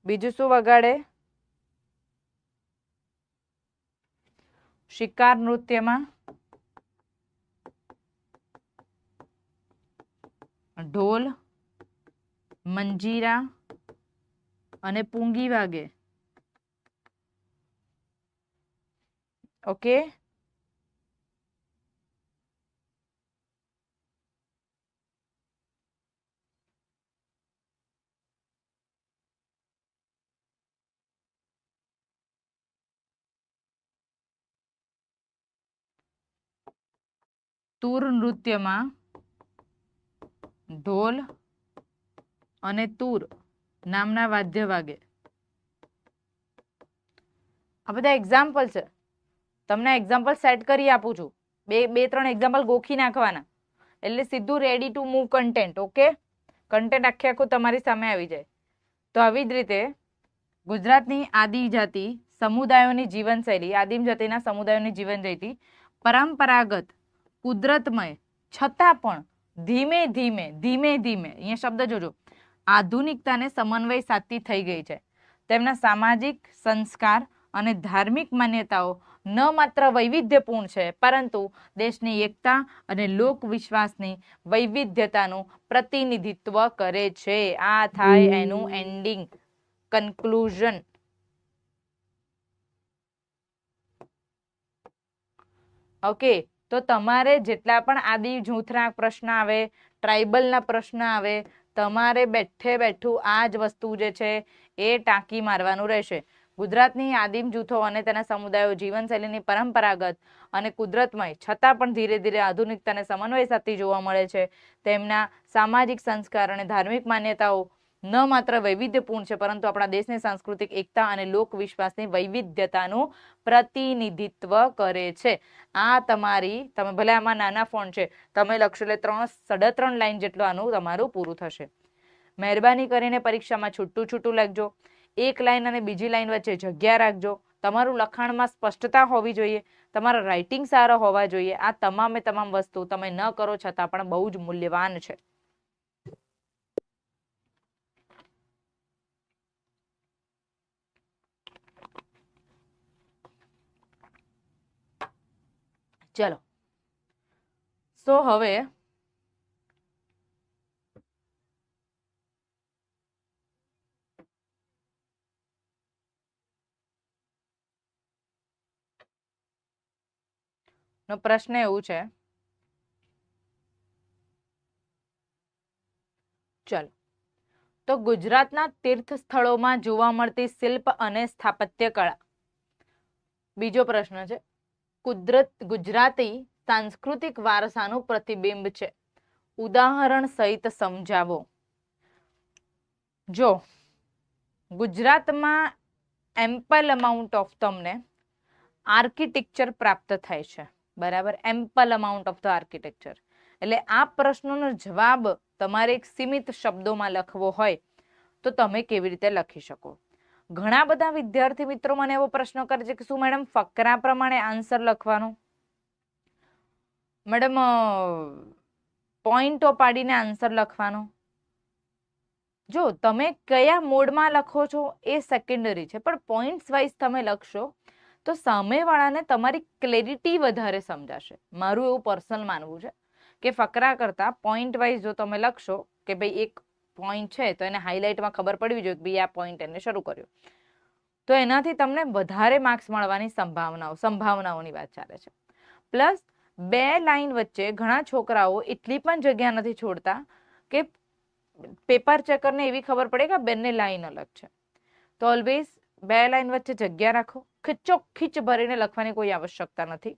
બીજું શું વગાડે? શિકાર નૃત્યમાં ઢોલ, મંજીરા અને પૂંગી વાગે. ઓકે, તુર નૃત્યમાં ઢોલ અને તુર નામના વાદ્ય વાગે. આ બધા એક્ઝામ્પલ છે. તમને એક્ઝામ્પલ સેટ કરી આપું છું. બે ત્રણ એક્ઝામ્પલ ગોખી નાખવાના એટલે સીધું ready to move content. Okay, content આખું તમારી સામે આવી જાય. તો આવી જ રીતે ગુજરાતની આદિજાતિ સમુદાયોની જીવનશૈલી, આદિમ જાતિના સમુદાયોની જીવનશૈલી પરંપરાગત, કુદરતમય છતાં પણ ધીમે ધીમે અહીંયા શબ્દ જોજો, આધુનિકતાને સમન્વય સાધતી થઈ ગઈ છે. તેમના સામાજિક સંસ્કાર અને ધાર્મિક માન્યતાઓ ન માત્ર વૈવિધ્યપૂર્ણ છે પરંતુ દેશની એકતા અને લોક વિશ્વાસની વૈવિધ્યતાનું પ્રતિનિધિત્વ કરે છે. આ થાય એનું એન્ડિંગ, કન્ક્લુઝન. ઓકે, તો તમારે જેટલા પણ આદિ જૂથના પ્રશ્ન આવે, ટ્રાઇબલના પ્રશ્ન આવે, તમારે બેઠું આ જ વસ્તુ જે છે એ ટાંકી મારવાનું રહેશે. ગુજરાતની આદિમ જૂથો અને તેના સમુદાયો જીવનશૈલીની પરંપરાગત અને કુદરતમય છતાં પણ ધીરે ધીરે આધુનિકતાને સમન્વય સાથે જોવા મળે છે. તેમના સામાજિક સંસ્કાર અને ધાર્મિક માન્યતાઓ ન માત્ર વૈવિધ્યપૂર્ણ છે પરંતુ આપણા દેશની સાંસ્કૃતિક એકતા અને લોક વિશ્વાસની વૈવિધ્યતાનું પ્રતિનિધિત્વ કરે છે. આ તમારી, તમે ભલે આમાં નાના ફોન્ટ છે, તમે લખશો એટલે 3.5 લાઈન જેટલું આનું તમારું પૂરું થશે. મહેરબાની કરીને પરીક્ષામાં છૂટું લખજો. એક લાઈન અને બીજી લાઈન વચ્ચે જગ્યા રાખજો. તમારું લખાણમાં સ્પષ્ટતા હોવી જોઈએ, તમારા રાઇટિંગ સારા હોવા જોઈએ. આ તમામ વસ્તુ તમે ન કરો છતાં પણ બહુ જ મૂલ્યવાન છે. ચલો, સો હવે નો પ્રશ્ન એવું છે, ચલો, તો ગુજરાતના તીર્થ સ્થળોમાં જોવા મળતી શિલ્પ અને સ્થાપત્ય કળા. બીજો પ્રશ્ન છે, ગુજરાતી સાંસ્કૃતિક વારસાનું પ્રતિબિંબ છે. ઉદાહરણ સહિત સમજાવો. જો ગુજરાતમાં એમ્પલ અમાઉન્ટ ઓફ તમને આર્કિટેક્ચર પ્રાપ્ત થાય છે, બરાબર, ample amount of the architecture. એટલે આ પ્રશ્નનો જવાબ તમારે એક સીમિત શબ્દોમાં લખવો હોય તો તમે કેવી રીતે લખી શકો. ઘણા બધા વિદ્યાર્થી મિત્રો મને એવો પ્રશ્ન કરે છે કે શું મેડમ ફકરા પ્રમાણે આન્સર લખવાનો? મેડમ પોઈન્ટો પાડીને આન્સર લખવાનો? જો તમે કયા મોડમાં લખો છો એ સેકન્ડરી છે, પણ પોઈન્ટ્સ વાઇઝ તમે લખશો તો સામેવાળાને તમારી ક્લેરિટી વધારે સમજાશે. મારું એવું પર્સનલ માનવું છે કે ફકરા કરતા પોઈન્ટ વાઇઝ જો તમે લખશો કે ભાઈ એક પોઈન્ટ છે તો એને હાઇલાઇટમાં ખબર પડવી જોઈએ કે ભાઈ આ પોઈન્ટ એને શરૂ કર્યો, તો એનાથી તમને વધારે માર્ક્સ મળવાની સંભાવનાઓની વાત ચાલે છે. પ્લસ 2 લાઈન વચ્ચે ઘણા છોકરાઓ એટલી પણ જગ્યા નથી છોડતા કે પેપર ચેકરને એવી ખબર પડે કે બંને લાઈન અલગ છે. તો ઓલવેઝ 2 લાઈન વચ્ચે જગ્યા રાખો. ખીચોખીચ ભરીને લખવાની કોઈ આવશ્યકતા નથી.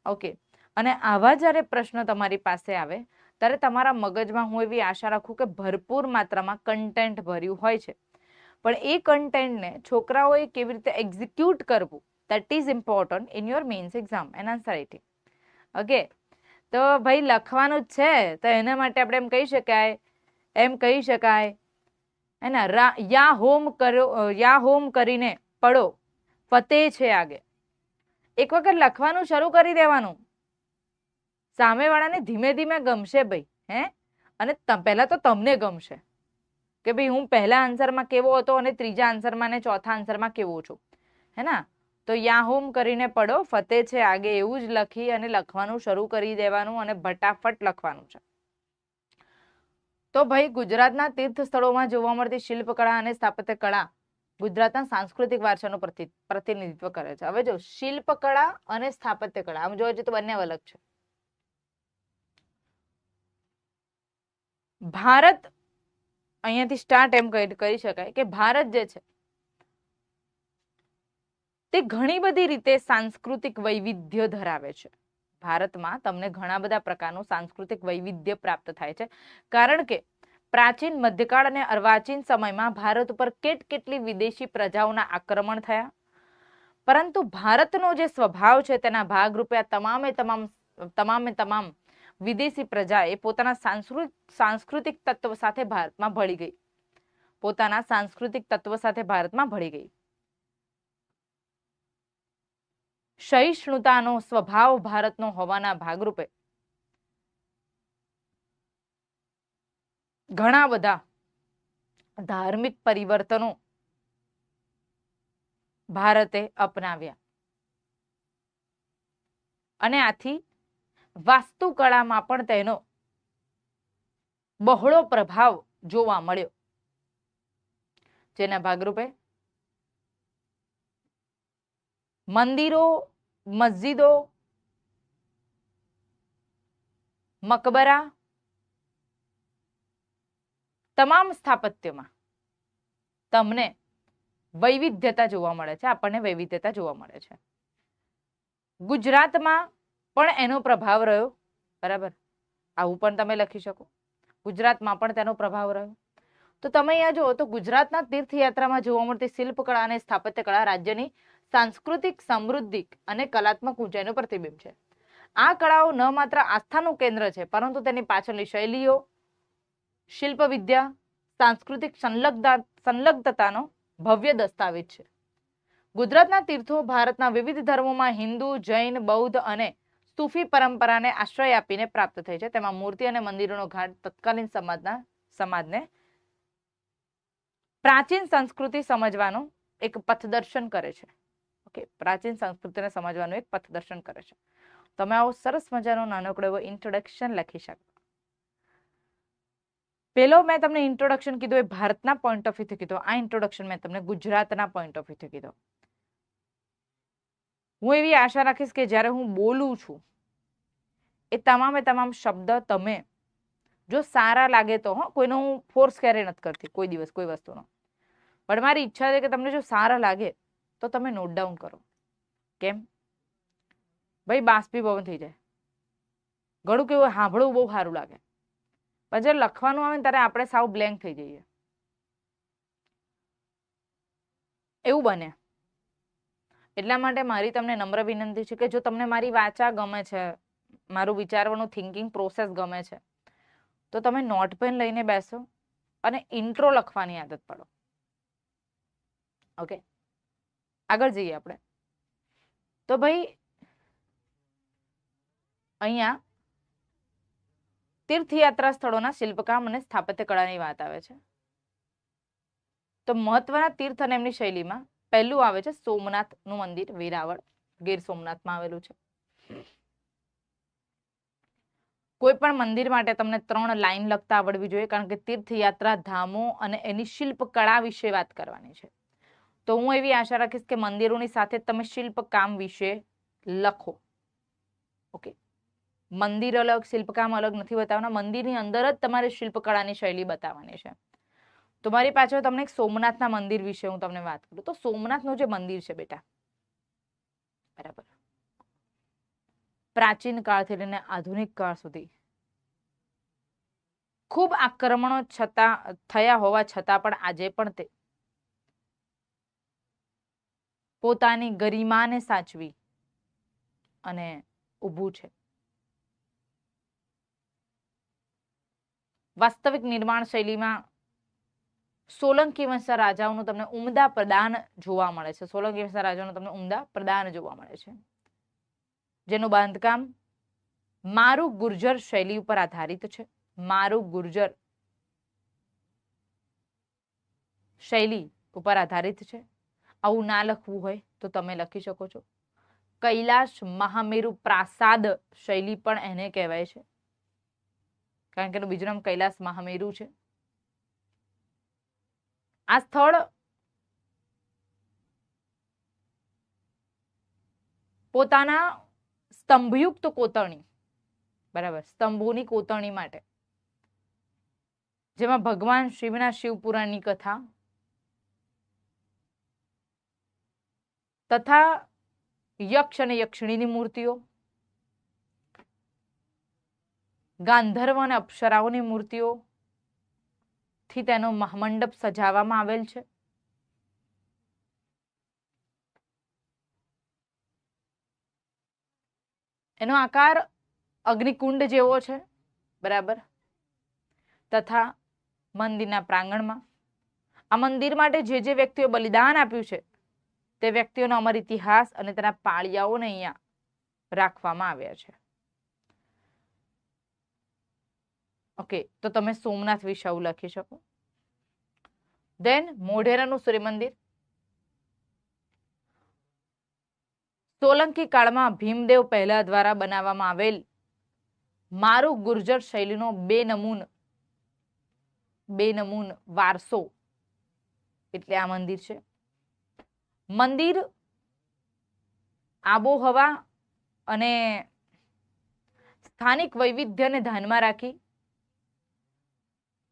ઓકે, અને આવા જ્યારે પ્રશ્ન તમારી પાસે આવે ત્યારે તમારા મગજમાં હું એવી આશા રાખું કે ભરપૂર માત્રામાં કન્ટેન્ટ ભર્યું હોય છે, પણ એ કન્ટેન્ટને છોકરાઓએ કેવી રીતે એક્ઝિક્યુટ કરવું, that is important in your mains exam and answer writing. Okay, તો ભાઈ લખવાનું જ છે તો એના માટે આપણે એમ કહી શકાય એના યા હોમ કરીને પડો ફતેહ છે આગે. એક વખત લખવાનું શરૂ કરી દેવાનું, સામેવાળાને ધીમે ધીમે ગમશે ભાઈ, હે, અને પહેલા તો તમને ગમશે કે ભાઈ હું પહેલા આન્સરમાં કેવો હતો અને ત્રીજા આન્સરમાં અને ચોથા આન્સરમાં કેવો છું, હે ના? તો યા હોમ કરીને પડો ફતેહ છે આગે એવું જ લખી અને લખવાનું શરૂ કરી દેવાનું અને ફટાફટ લખવાનું છે. તો ભાઈ ગુજરાતના તીર્થ સ્થળોમાં જોવા મળતી શિલ્પકળા અને સ્થાપત્ય કળા ગુજરાતના સાંસ્કૃતિક વારસાનું પ્રતિનિધિત્વ કરે છે. હવે જો શિલ્પકળા અને સ્થાપત્ય કળા આમ જોવા જઈએ તો બંને અલગ છે. ભારત, અહીંયાથી સ્ટાર્ટ એમ કરી શકાય કે ભારત જે છે તે ઘણી બધી રીતે સાંસ્કૃતિક વૈવિધ્ય ધરાવે છે. ભારતમાં તમને ઘણા બધા પ્રકારનું સાંસ્કૃતિક વૈવિધ્ય પ્રાપ્ત થાય છે, કારણ કે પ્રાચીન, મધ્યકાળ અને અર્વાચીન સમયમાં ભારત ઉપર કેટલી વિદેશી પ્રજાઓના આક્રમણ થયા, પરંતુ ભારતનો જે સ્વભાવ છે તેના ભાગરૂપે આ તમામ વિદેશી પ્રજા એ પોતાના સાંસ્કૃતિક તત્વ સાથે ભારતમાં ભળી ગઈ, સહિષ્ણુતાનો સ્વભાવ ભારતનો હોવાના ભાગરૂપે ઘણા બધા ધાર્મિક પરિવર્તનો ભારતે અપનાવ્યા. અને આથી વાસ્તુકળામાં પણ તેનો બહોળો પ્રભાવ જોવા મળ્યો, જેના ભાગરૂપે મંદિરો, મસ્જિદો, મકબરા, તમામ સ્થાપત્યમાં તમને વૈવિધ્યતા જોવા મળે છે, આપણને વૈવિધ્યતા જોવા મળે છે. ગુજરાતમાં પણ એનો પ્રભાવ રહ્યો, બરાબર, આવું પણ તમે લખી શકો, ગુજરાતમાં પણ તેનો પ્રભાવ રહ્યો. તો તમે અહીંયા જુઓ તો ગુજરાતના તીર્થયાત્રામાં જોવા મળતી શિલ્પકળા અને સ્થાપત્ય કળા રાજ્યની સાંસ્કૃતિક, સમૃદ્ધિ અને કલાત્મક ઊંચાઈનું પ્રતિબિંબ છે. આ કળાઓ ન માત્ર આસ્થાનું કેન્દ્ર છે, પરંતુ તેની પાછળની શૈલીઓ, શિલ્પ વિદ્યા, સાંસ્કૃતિક સંલગ્નતાનો ભવ્ય દસ્તાવેજ છે. ગુજરાતના તીર્થો ભારતના વિવિધ ધર્મોમાં હિન્દુ, જૈન, બૌદ્ધ અને સૂફી પરંપરાને આશ્રય આપીને પ્રાપ્ત થઈ છે. તેમાં મૂર્તિ અને મંદિરોનો ઘાટ તત્કાલીન સમાજને પ્રાચીન સંસ્કૃતિ સમજવાનું એક પથદર્શન કરે છે. ઓકે, પ્રાચીન સંસ્કૃતિને સમજવાનું એક પથદર્શન કરે છે. તમે આવો સરસ મજાનો નાનકડો એવો ઇન્ટ્રોડક્શન લખી શકો. પેલો મેં તમને ઇન્ટ્રોડક્શન કીધું એ ભારતના પોઈન્ટ ઓફ વ્યૂથી કીધું, આ ઇન્ટ્રોડક્શન મેં તમને ગુજરાતના પોઈન્ટ ઓફ વ્યૂથી કીધું. હું એવી આશા રાખીશ કે જ્યારે હું બોલું છું એ તમામ શબ્દ તમે જો સારા લાગે તો, કોઈનો હું ફોર્સ ક્યારેય નથી કરતી કોઈ દિવસ કોઈ વસ્તુનો, પણ મારી ઈચ્છા છે કે તમને જો સારા લાગે તો તમે નોટ ડાઉન કરો. કેમ ભાઈ, બાષ્પીભવન થઈ જાય, ઘણું કેવું સાંભળવું બહુ સારું લાગે, પણ જ્યારે લખવાનું આવે ને ત્યારે આપણે સાવ બ્લેન્ક થઈ જઈએ, એવું બને. એટલા માટે મારી તમને નમ્ર વિનંતી છે કે જો તમને મારી વાચા ગમે છે, મારું વિચારવાનું થિંકિંગ પ્રોસેસ ગમે છે, તો તમે નોટ પેન લઈને બેસો અને ઇન્ટ્રો લખવાની આદત પાડો. ઓકે, આગળ જઈએ આપણે. તો ભાઈ અહીંયા તીર્થયાત્રા સ્થળોના શિલ્પકામ અને સ્થાપત્ય કળાની વાત આવે છે. તો મહત્વના તીર્થ અને એમની શૈલીમાં પહેલું આવે છે સોમનાથનું મંદિર, વેરાવળ, ગીર સોમનાથમાં આવેલું છે. કોઈ પણ મંદિર માટે તમને 3 લાઈન લખતા આવડવી જોઈએ, કારણ કે તીર્થયાત્રા ધામો અને એની શિલ્પકળા વિશે વાત કરવાની છે. તો હું એવી આશા રાખીશ કે મંદિરોની સાથે તમે શિલ્પકામ વિશે લખો. ઓકે, મંદિર અલગ, શિલ્પકામ અલગ નથી બતાવવાના, મંદિરની અંદર જ તમારે શિલ્પકળાની શૈલી બતાવવાની છે. તો મારી પાછળ તમને એક સોમનાથના મંદિર વિશે હું તમને વાત કરું. તો સોમનાથનું જે મંદિર છે બેટા, બરાબર, પ્રાચીન કાળથી લઈને આધુનિક કાળ સુધી ખૂબ આક્રમણો થયા હોવા છતાં પણ આજે પણ તે પોતાની ગરિમાને સાચવી અને ઊભું છે. વાસ્તવિક નિર્માણ શૈલીમાં સોલંકી વંશના રાજાઓનું તમને ઉમદા પ્રદાન જોવા મળે છે. સોલંકી વંશના રાજાઓનું તમને ઉમદા પ્રદાન જોવા મળે છે, જેનું બાંધકામ મારુ ગુર્જર શૈલી ઉપર આધારિત છે. મારુ ગુર્જર શૈલી ઉપર આધારિત છે. આવું ના લખવું હોય તો તમે લખી શકો છો કૈલાશ મહામેરુ પ્રાસાદ શૈલી પણ એને કહેવાય છે, કારણ કે એનું બીજું નામ કૈલાશ મહામેરુ છે. આ સ્થળ પોતાના સ્તંભયુક્ત કોતરણી, બરાબર, સ્તંભોની કોતરણી માટે, જેમાં ભગવાન શિવના શિવપુરાણની કથા તથા યક્ષ અને યક્ષિણીની મૂર્તિઓ, ગાંધર્વ અને અપ્સરાઓની મૂર્તિઓ થી તેનો મહામંડપ સજાવવામાં આવેલ છે. એનો આકાર અગ્નિકુંડ જેવો છે, બરાબર, તથા મંદિરના પ્રાંગણમાં આ મંદિર માટે જે વ્યક્તિઓ બલિદાન આપ્યું છે તે વ્યક્તિઓનો અમર ઇતિહાસ અને તેના પાળિયાઓને અહીંયા રાખવામાં આવ્યા છે. ઓકે, તો તમે સોમનાથ વિશે આવું લખી શકો. દેન મોઢેરાનું સૂર્ય મંદિર. સોલંકી કાળમાં ભીમદેવ પહેલા દ્વારા બનાવવામાં આવેલ મારું ગુર્જર શૈલીનો બેનમૂન વારસો એટલે આ મંદિર છે. મંદિર આબોહવા અને સ્થાનિક વૈવિધ્યને ધ્યાનમાં રાખી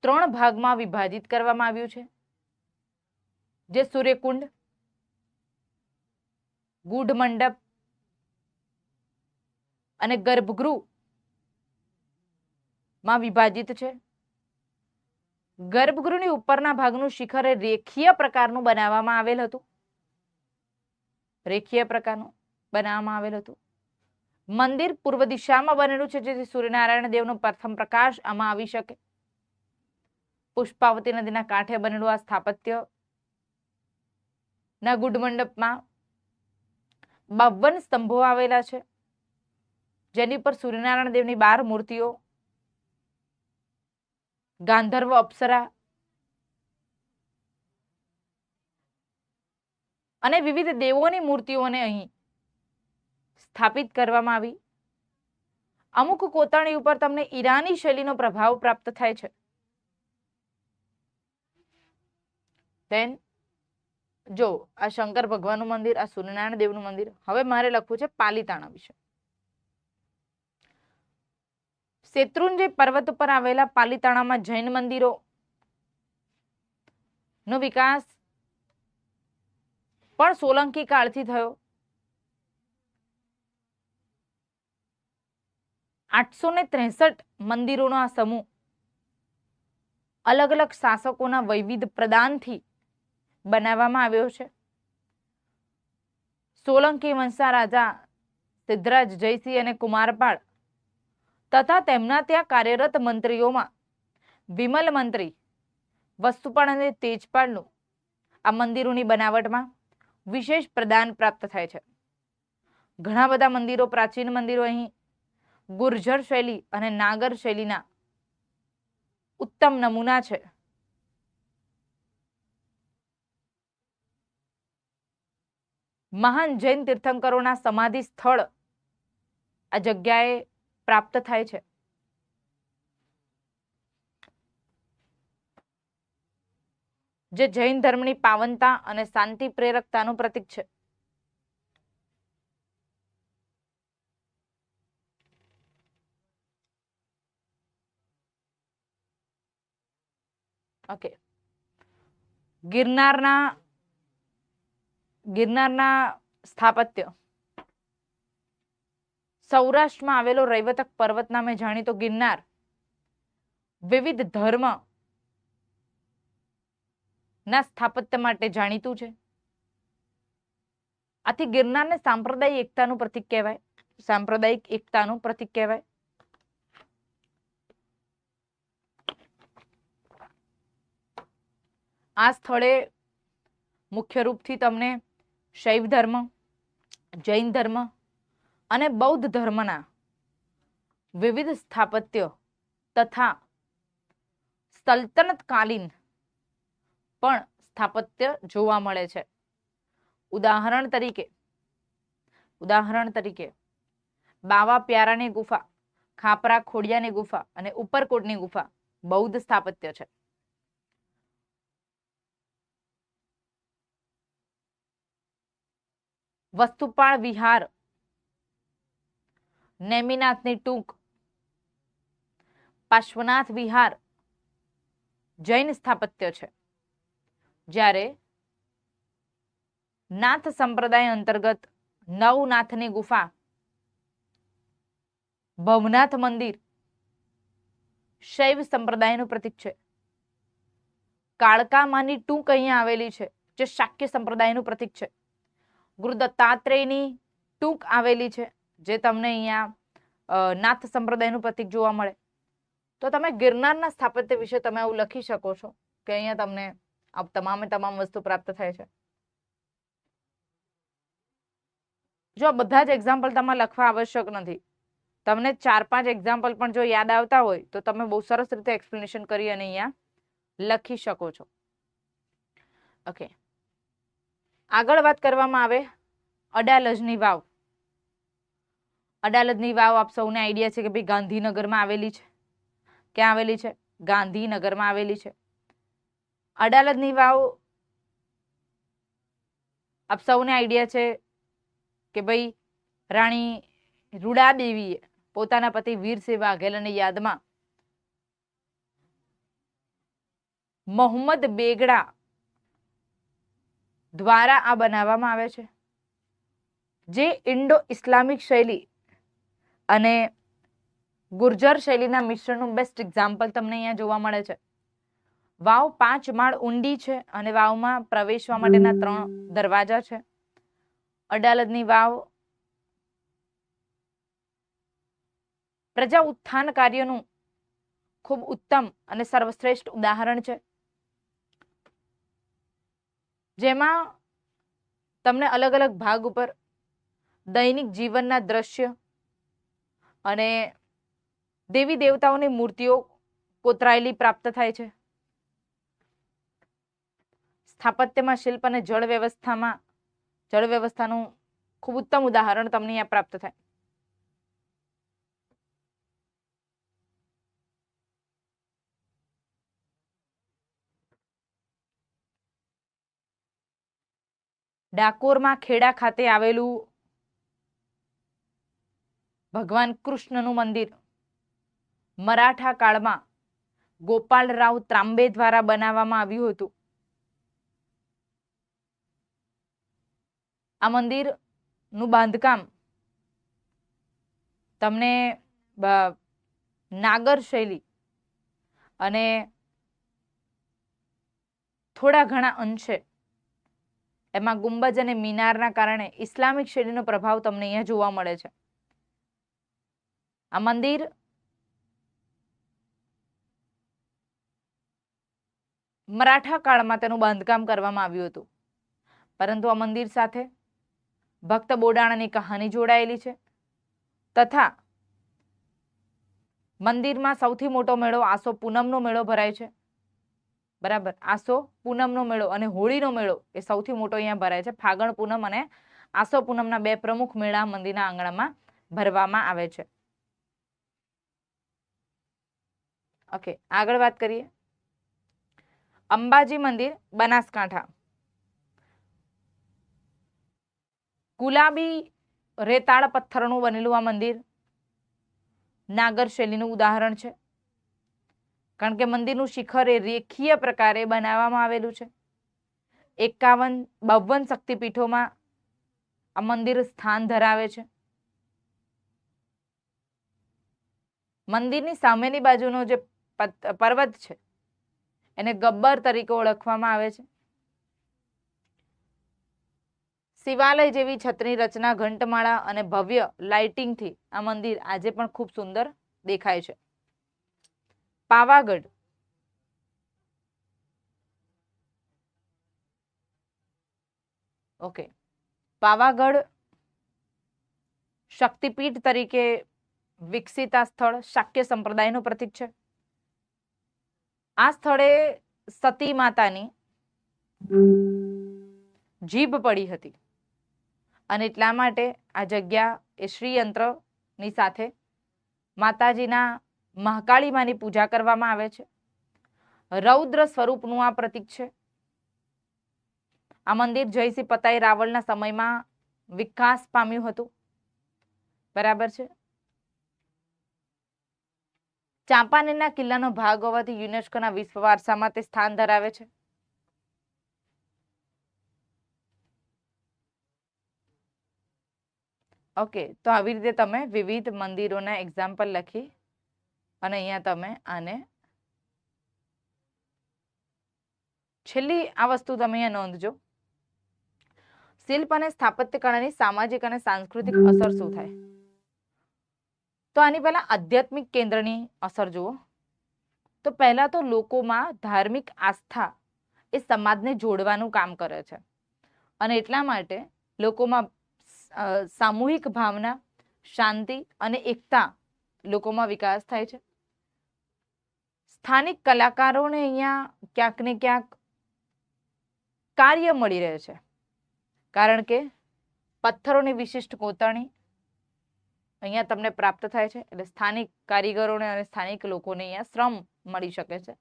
3 ભાગમાં વિભાજિત કરવામાં આવ્યું છે, જે સૂર્યકુંડ, ગૂઢ મંડપ અને ગર્ભગૃહ માં વિભાજિત છે. ગર્ભગૃહની ઉપરના ભાગનું શિખર રેખીય પ્રકારનું બનાવવામાં આવેલ હતું. મંદિર પૂર્વ દિશામાં બનેલું છે, જેથી સૂર્યનારાયણ દેવનો પ્રથમ પ્રકાશ આમાં આવી શકે. પુષ્પાવતી નદીના કાંઠે બનેલું આ સ્થાપત્ય ના ગુડ મંડપમાં 52 સ્તંભો આવેલા છે, જેની પર સૂર્યનારાયણ દેવની 12 મૂર્તિઓ, ગાંધર્વ અપ્સરા અને વિવિધ દેવોની મૂર્તિઓને અહીં સ્થાપિત કરવામાં આવી. અમુક કોતરણી ઉપર તમને ઈરાની શૈલીનો પ્રભાવ પ્રાપ્ત થાય છે. દેન જો આ શંકર ભગવાનનું મંદિર, આ સૂર્યનારાયણ દેવનું મંદિર. હવે મારે લખવું છે પાલીતાણા વિશે. શેત્રુંજય પર્વત પર આવેલા પાલીતાણામાં જૈન મંદિરો નો વિકાસ પણ સોલંકી કાળથી થયો. 863 મંદિરોનો આ સમૂહ અલગ અલગ શાસકોના વૈવિધ પ્રદાનથી બનાવવામાં આવ્યો છે. સોલંકી વંશના રાજા સિદ્ધરાજ જયસિંહ અને કુમારપાળ તથા તેમના ત્યાં કાર્યરત મંત્રીઓમાં વિમલ મંત્રી, વસ્તુપાળ અને તેજપાળનું આ મંદિરોની બનાવટમાં વિશેષ પ્રદાન પ્રાપ્ત થાય છે. ઘણા બધા મંદિરો, પ્રાચીન મંદિરો અહીં ગુર્જર શૈલી અને નાગર શૈલીના ઉત્તમ નમૂના છે. મહાન જૈન તીર્થંકરોના સમાધિ સ્થળ આ જગ્યાએ પ્રાપ્ત થાય છે. જે જૈન ધર્મની પાવનતા અને શાંતિ પ્રેરકતાનું પ્રતીક છે. ઓકે, ગિરનારના સ્થાપત્ય. સૌરાષ્ટ્રમાં આવેલો રૈવતક પર્વત નામે જાણીતો ગિરનાર વિવિધ ધર્મ ના સ્થાપત્ય માટે જાણીતું છે. આથી ગિરનારને સાંપ્રદાયિક એકતાનું પ્રતીક કહેવાય. આ સ્થળે મુખ્ય રૂપથી તમને શૈવ ધર્મ, જૈન ધર્મ અને બૌદ્ધ ધર્મના વિવિધ સ્થાપત્ય તથા સલ્તનતકાલીન પણ સ્થાપત્ય જોવા મળે છે. ઉદાહરણ તરીકે બાવા પ્યારાની ગુફા, ખાપરા ખોડિયાની ગુફા અને ઉપરકોટની ગુફા બૌદ્ધ સ્થાપત્ય છે. વસ્તુપાળ વિહાર, નેમિનાથની ટૂંક, પાર્શ્વનાથ વિહાર જૈન સ્થાપત્ય છે. જ્યારે નાથ સંપ્રદાય અંતર્ગત નવનાથની ગુફા, ભવનાથ મંદિર શૈવ સંપ્રદાયનું પ્રતીક છે. કાળકામાની ટૂંક અહીંયા આવેલી છે, જે શાક્ય સંપ્રદાયનું પ્રતીક છે. ગુરુ દત્તાત્રેયની ટૂંક આવેલી છે, જે તમને અહીંયા નાથ સંપ્રદાયનું પ્રતીક જોવા મળે. તો તમે ગિરનારના સ્થાપત્ય વિશે તમે આવું લખી શકો છો કે અહીંયા તમને આ તમામ વસ્તુ પ્રાપ્ત થાય છે. જો આ બધા જ એક્ઝામ્પલ તમારે લખવા આવશ્યક નથી. તમને 4-5 એક્ઝામ્પલ પણ જો યાદ આવતા હોય તો તમે બહુ સરસ રીતે એક્સપ્લેનેશન કરી અને અહીંયા લખી શકો છો. ઓકે, આગળ વાત કરવામાં આવે અડાલજની વાવ. અડાલજની વાવ આપ સૌને આઈડિયા છે કે ભાઈ ગાંધીનગરમાં આવેલી છે. ક્યાં આવેલી છે? ગાંધીનગરમાં આવેલી છે. અડાલજની વાવ આપ સૌને આઈડિયા છે કે ભાઈ રાણી રૂડાદેવીએ પોતાના પતિ વીરસિંહ વાઘેલાની યાદમાં મોહમ્મદ બેગડા દ્વારા આ બનાવવામાં આવે છે, જે ઇન્ડો ઇસ્લામિક શૈલી અને ગુર્જર શૈલીના મિશ્રણનું બેસ્ટ એક્ઝામ્પલ તમને અહીંયા જોવા મળે છે. વાવ 5 માળ ઊંડી છે અને વાવમાં પ્રવેશવા માટેના 3 દરવાજા છે. અડાલજની વાવ પ્રજા ઉત્થાન કાર્યનું ખૂબ ઉત્તમ અને સર્વશ્રેષ્ઠ ઉદાહરણ છે, જેમાં તમને અલગ અલગ ભાગ ઉપર દૈનિક જીવનના દ્રશ્ય અને દેવી દેવતાઓની મૂર્તિઓ કોતરાયેલી પ્રાપ્ત થાય છે. સ્થાપત્યમાં શિલ્પ અને જળ વ્યવસ્થાનું ખૂબ ઉત્તમ ઉદાહરણ તમને અહીંયા પ્રાપ્ત થાય. ડાકોરમાં ખેડા ખાતે આવેલું ભગવાન કૃષ્ણનું મંદિર મરાઠા કાળમાં ગોપાલરાવ ત્રાંબે દ્વારા બનાવવામાં આવ્યું હતું. આ મંદિરનું બાંધકામ તમને નાગર શૈલી અને થોડા ઘણા અંશે એમાં ગુંબજ અને મિનારના કારણે ઇસ્લામિક શૈલીનો પ્રભાવ તમને અહીંયા જોવા મળે છે. આ મંદિર મરાઠા કાળમાં તેનું બાંધકામ કરવામાં આવ્યું હતું, પરંતુ આ મંદિર સાથે ભક્ત બોડાણાની કહાની જોડાયેલી છે તથા મંદિરમાં સૌથી મોટો મેળો આસો પૂનમનો મેળો ભરાય છે. બરાબર, આસો પૂનમનો મેળો અને હોળીનો મેળો એ સૌથી મોટો અહીંયા ભરાય છે. ફાગણ પૂનમ અને આસો પૂનમના 2 પ્રમુખ મેળા મંદિરના આંગણામાં ભરવામાં આવે છે. ઓકે, આગળ વાત કરીએ. અંબાજી મંદિર બનાસકાંઠા. ગુલાબી રેતાળ પથ્થરનું બનેલું આ મંદિર નાગર શૈલીનું ઉદાહરણ છે, કારણ કે મંદિરનું શિખર એ રેખીય પ્રકારે બનાવવામાં આવેલું છે. 52 શક્તિપીઠોમાં આ મંદિર સ્થાન ધરાવે છે. મંદિરની સામેની બાજુનો જે પર્વત છે એને ગબ્બર તરીકે ઓળખવામાં આવે છે. શિવાલય જેવી છતની રચના, ઘંટમાળા અને ભવ્ય લાઇટિંગથી આ મંદિર આજે પણ ખૂબ સુંદર દેખાય છે. પાવાગઢ. ઓકે, પાવાગઢ શક્તિપીઠ તરીકે વિકસિત આ સ્થળ શાક્ય સંપ્રદાયનું પ્રતીક છે. આ સ્થળે સતી માતાની જીભ પડી હતી અને એટલા માટે આ જગ્યા એ શ્રીયંત્રની સાથે માતાજીના મહાકાળી માની પૂજા કરવામાં આવે છે. રૌદ્ર સ્વરૂપનું આ પ્રતીક છે. આ મંદિર જયસિંહ પતાઈ રાવળના સમયમાં વિકાસ પામ્યું હતું. બરાબર છે. ચાંપાનેરના કિલ્લાનો ભાગ હોવાથી યુનેસ્કોના વિશ્વ વારસામાં તે સ્થાન ધરાવે છે. ઓકે, તો આવી રીતે તમે વિવિધ મંદિરોના એક્ઝામ્પલ લખી અને અહીંયા તમે આને છેલ્લી આ વસ્તુ તમે અહીંયા નોંધજો. શિલ્પ અને સ્થાપત્ય કળાની સામાજિક અને સાંસ્કૃતિક અસર શું થાય? તો આની પહેલા આધ્યાત્મિક કેન્દ્રની અસર જુઓ. તો પહેલા તો લોકોમાં ધાર્મિક આસ્થા એ સમાજને જોડવાનું કામ કરે છે અને એટલા માટે લોકોમાં સામૂહિક ભાવના, શાંતિ અને એકતા લોકોમાં વિકાસ થાય છે. સ્થાનિક કલાકારોને અહીંયા ક્યાંક ને ક્યાંક કાર્ય મળી રહે છે, કારણ કે પથ્થરોની વિશિષ્ટ કોતરણી, અહીંયા તમને પ્રાપ્ત થાય છે. એટલે સ્થાનિક કારીગરોને અને સ્થાનિક લોકોને અહીંયા શ્રમ મળી શકે છે.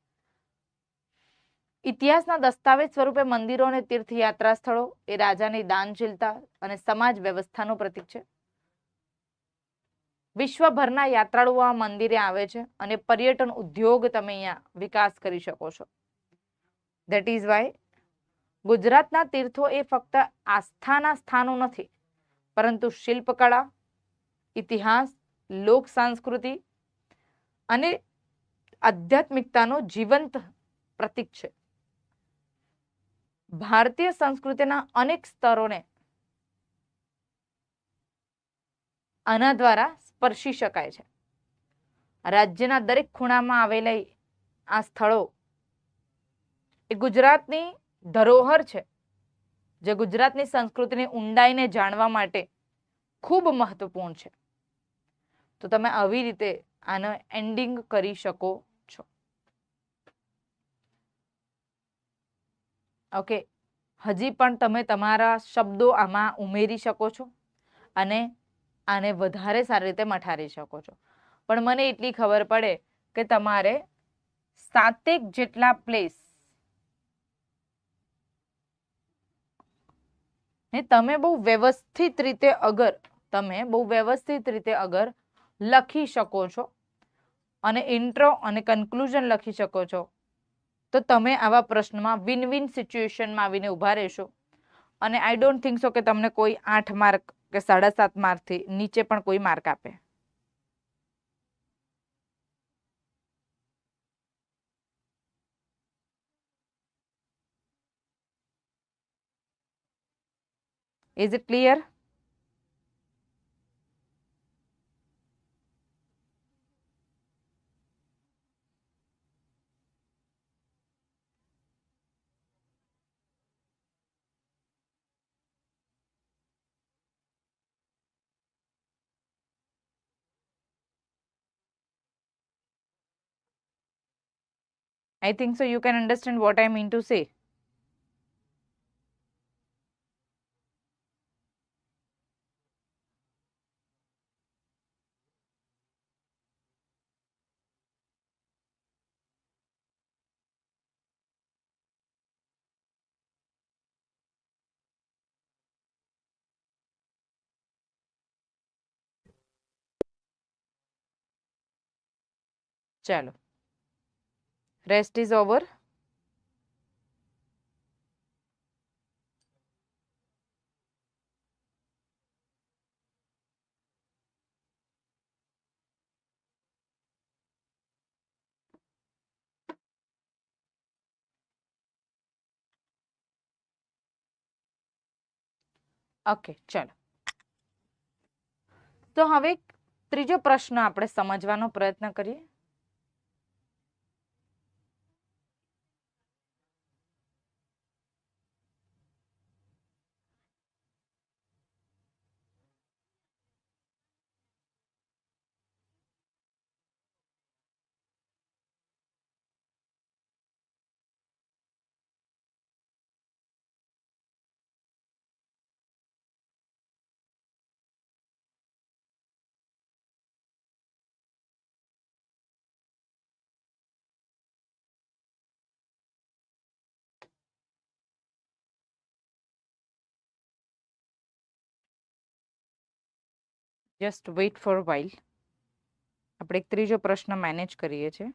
ઇતિહાસના દસ્તાવેજ સ્વરૂપે મંદિરો અને તીર્થયાત્રા સ્થળો એ રાજાની દાનશીલતા અને સમાજ વ્યવસ્થાનું પ્રતીક છે. વિશ્વભરના યાત્રાળુઓ આ મંદિરે આવે છે અને પર્યટન ઉદ્યોગ તમે અહીંયા વિકાસ કરી શકો છો. ધેટ ઇઝ વાય ગુજરાતના તીર્થો એ ફક્ત આસ્થાના સ્થાનો નથી, પરંતુ શિલ્પકળા, ઇતિહાસ, લોક સંસ્કૃતિ અને આધ્યાત્મિકતાનું જીવંત પ્રતીક છે. ભારતીય સંસ્કૃતિના અનેક સ્તરોને આના દ્વારા સ્પર્શી શકાય છે. રાજ્યના દરેક ખૂણામાં આવેલા આ સ્થળો એ ગુજરાતની ધરોહર છે, જે ગુજરાતની સંસ્કૃતિની ઊંડાઈને જાણવા માટે ખૂબ મહત્વપૂર્ણ છે. તો તમે આવી રીતે આનો એન્ડિંગ કરી શકો છો. ઓકે, હજી પણ તમે તમારા શબ્દો આમાં ઉમેરી શકો છો અને આને વધારે સારી રીતે મઠારી શકો છો. પણ મને એટલી ખબર પડે કે તમારે 7 જેટલા પ્લેસ ને તમે બહુ વ્યવસ્થિત રીતે અગર લખી શકો છો અને ઇન્ટ્રો અને કન્ક્લુઝન લખી શકો છો, તો તમે આવા પ્રશ્નમાં વિન વિન સિચ્યુએશનમાં આવીને ઊભા રહેશો. અને આઈ ડોન્ટ થિંક સો કે તમને કોઈ 8 માર્ક કે 7.5 માર્કથી નીચે પણ કોઈ માર્ક આપે. Is it clear? I think so you can understand what I mean to say. ચાલો, rest is over. ઓકે, ચાલો. તો હવે ત્રીજો પ્રશ્ન આપણે સમજવાનો પ્રયત્ન કરીએ. Just weight four while. આપણે એક ત્રીજો પ્રશ્ન મેનેજ કરીએ છીએ.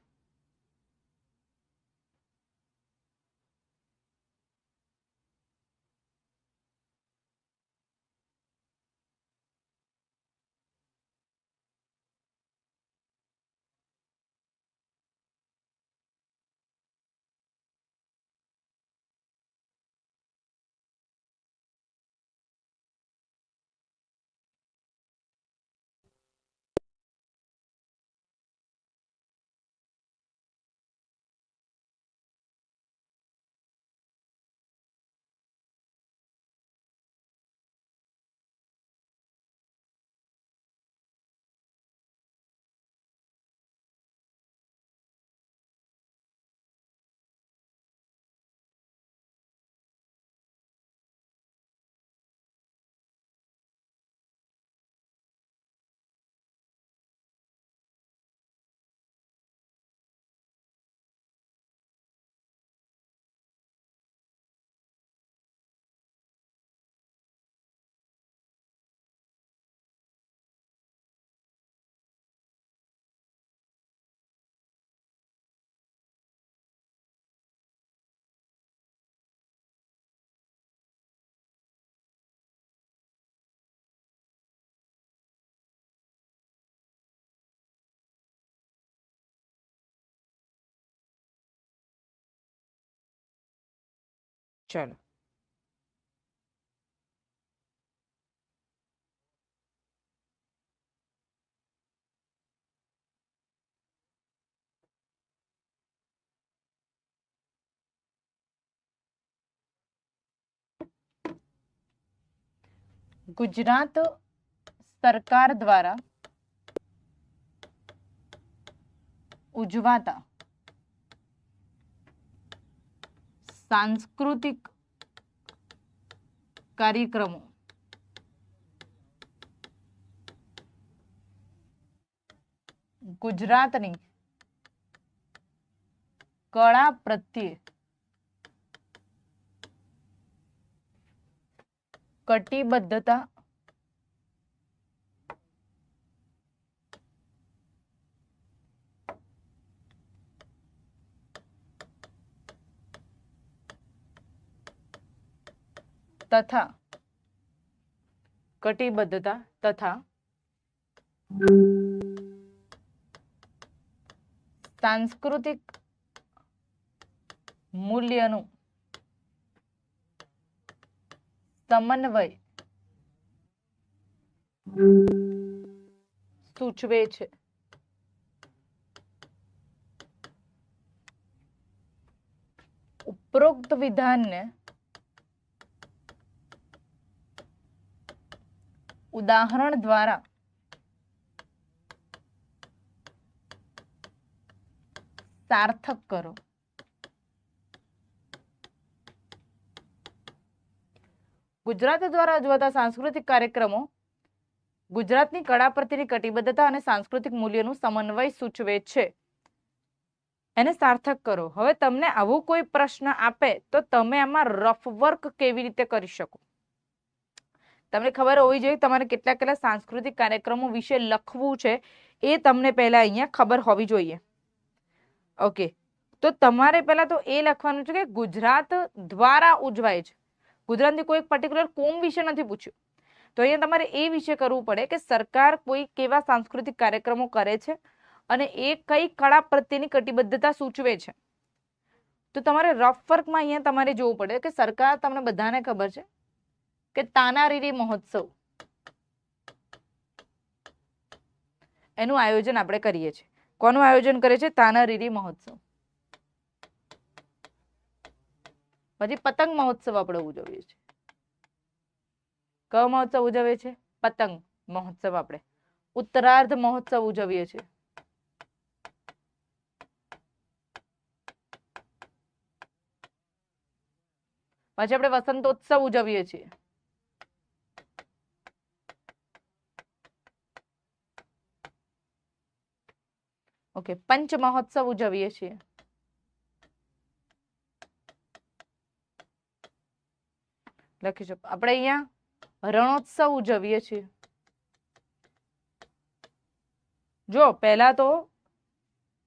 ચલો, ગુજરાત સરકાર દ્વારા ઉજવાતા સાંસ્કૃતિક કાર્યક્રમો ગુજરાતની કળા પ્રત્યે કટિબદ્ધતા તથા સાંસ્કૃતિક મૂલ્યનું સમન્વય સૂચવે છે. ઉપરોક્ત વિધાનને ઉદાહરણ દ્વારા સાર્થક કરો. ગુજરાત દ્વારા ઉજવાતા સાંસ્કૃતિક કાર્યક્રમો ગુજરાતની કળા પ્રત્યેની કટિબદ્ધતા અને સાંસ્કૃતિક મૂલ્યોનું સમન્વય સૂચવે છે. એને સાર્થક કરો. હવે તમને આવું કોઈ પ્રશ્ન આપે તો તમે આમાં રફ વર્ક કેવી રીતે કરી શકો? તમને ખબર હોવી જોઈએ તમારે કેટલા કેટલા સાંસ્કૃતિક કાર્યક્રમો વિશે લખવું છે એ તમને પહેલા અહીંયા ખબર હોવી જોઈએ. ઓકે, તો તમારે પહેલા તો એ લખવાનું છે કે ગુજરાત દ્વારા ઉજવાય છે. ગુજરાતની કોઈ પર્ટિક્યુલર કોમ વિશે નથી પૂછ્યું, તો અહીંયા તમારે એ વિશે કરવું પડે કે સરકાર કોઈ કેવા સાંસ્કૃતિક કાર્યક્રમો કરે છે અને એ કઈ કળા પ્રત્યેની કટિબદ્ધતા સૂચવે છે. તો તમારે રફ વર્કમાં અહીંયા તમારે જોવું પડે કે સરકાર, તમને બધાને ખબર છે કે તાનારીરી મહોત્સવ એનું આયોજન આપણે કરીએ છીએ. કોનું આયોજન કરે છે? તાનારીરી મહોત્સવ. પછી પતંગ મહોત્સવ આપણે ઉજવીએ છીએ. કયો મહોત્સવ ઉજવીએ છીએ? પતંગ મહોત્સવ. આપણે ઉત્તરાર્ધ મહોત્સવ ઉજવીએ છીએ. પછી આપણે વસંતોત્સવ ઉજવીએ છીએ. ઓકે, પંચ મહોત્સવ ઉજવીએ છીએ. લખી શકો. આપણે અહીંયા રણોત્સવ ઉજવીએ છીએ. જો પહેલા તો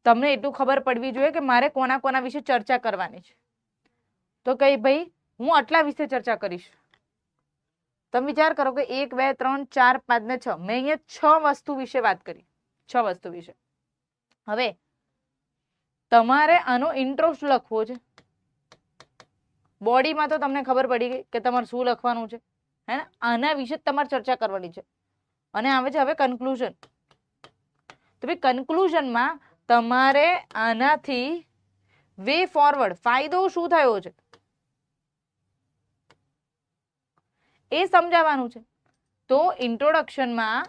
તમને એટલું ખબર પડવી જોઈએ કે મારે કોના કોના વિશે ચર્ચા કરવાની છે. તો કઈ ભાઈ હું આટલા વિશે ચર્ચા કરીશ. તમે વિચાર કરો કે 1 2 3 4 5 ને 6, મેં અહીંયા 6 વસ્તુ વિશે વાત કરી. 6 વસ્તુ વિશે. હવે તમારે આનો ઇન્ટ્રો લખવો છે. બોડીમાં તો તમને ખબર પડી ગઈ કે તમારે શું લખવાનું છે, હે ને? આના વિશે તમારે ચર્ચા કરવાની છે. અને આવે છે હવે કન્ક્લુઝન. તો ભાઈ કન્ક્લુઝનમાં તમારે આનાથી વે ફોરવર્ડ, ફાયદો શું થયો છે એ સમજાવવાનું છે. તો ઇન્ટ્રોડક્શનમાં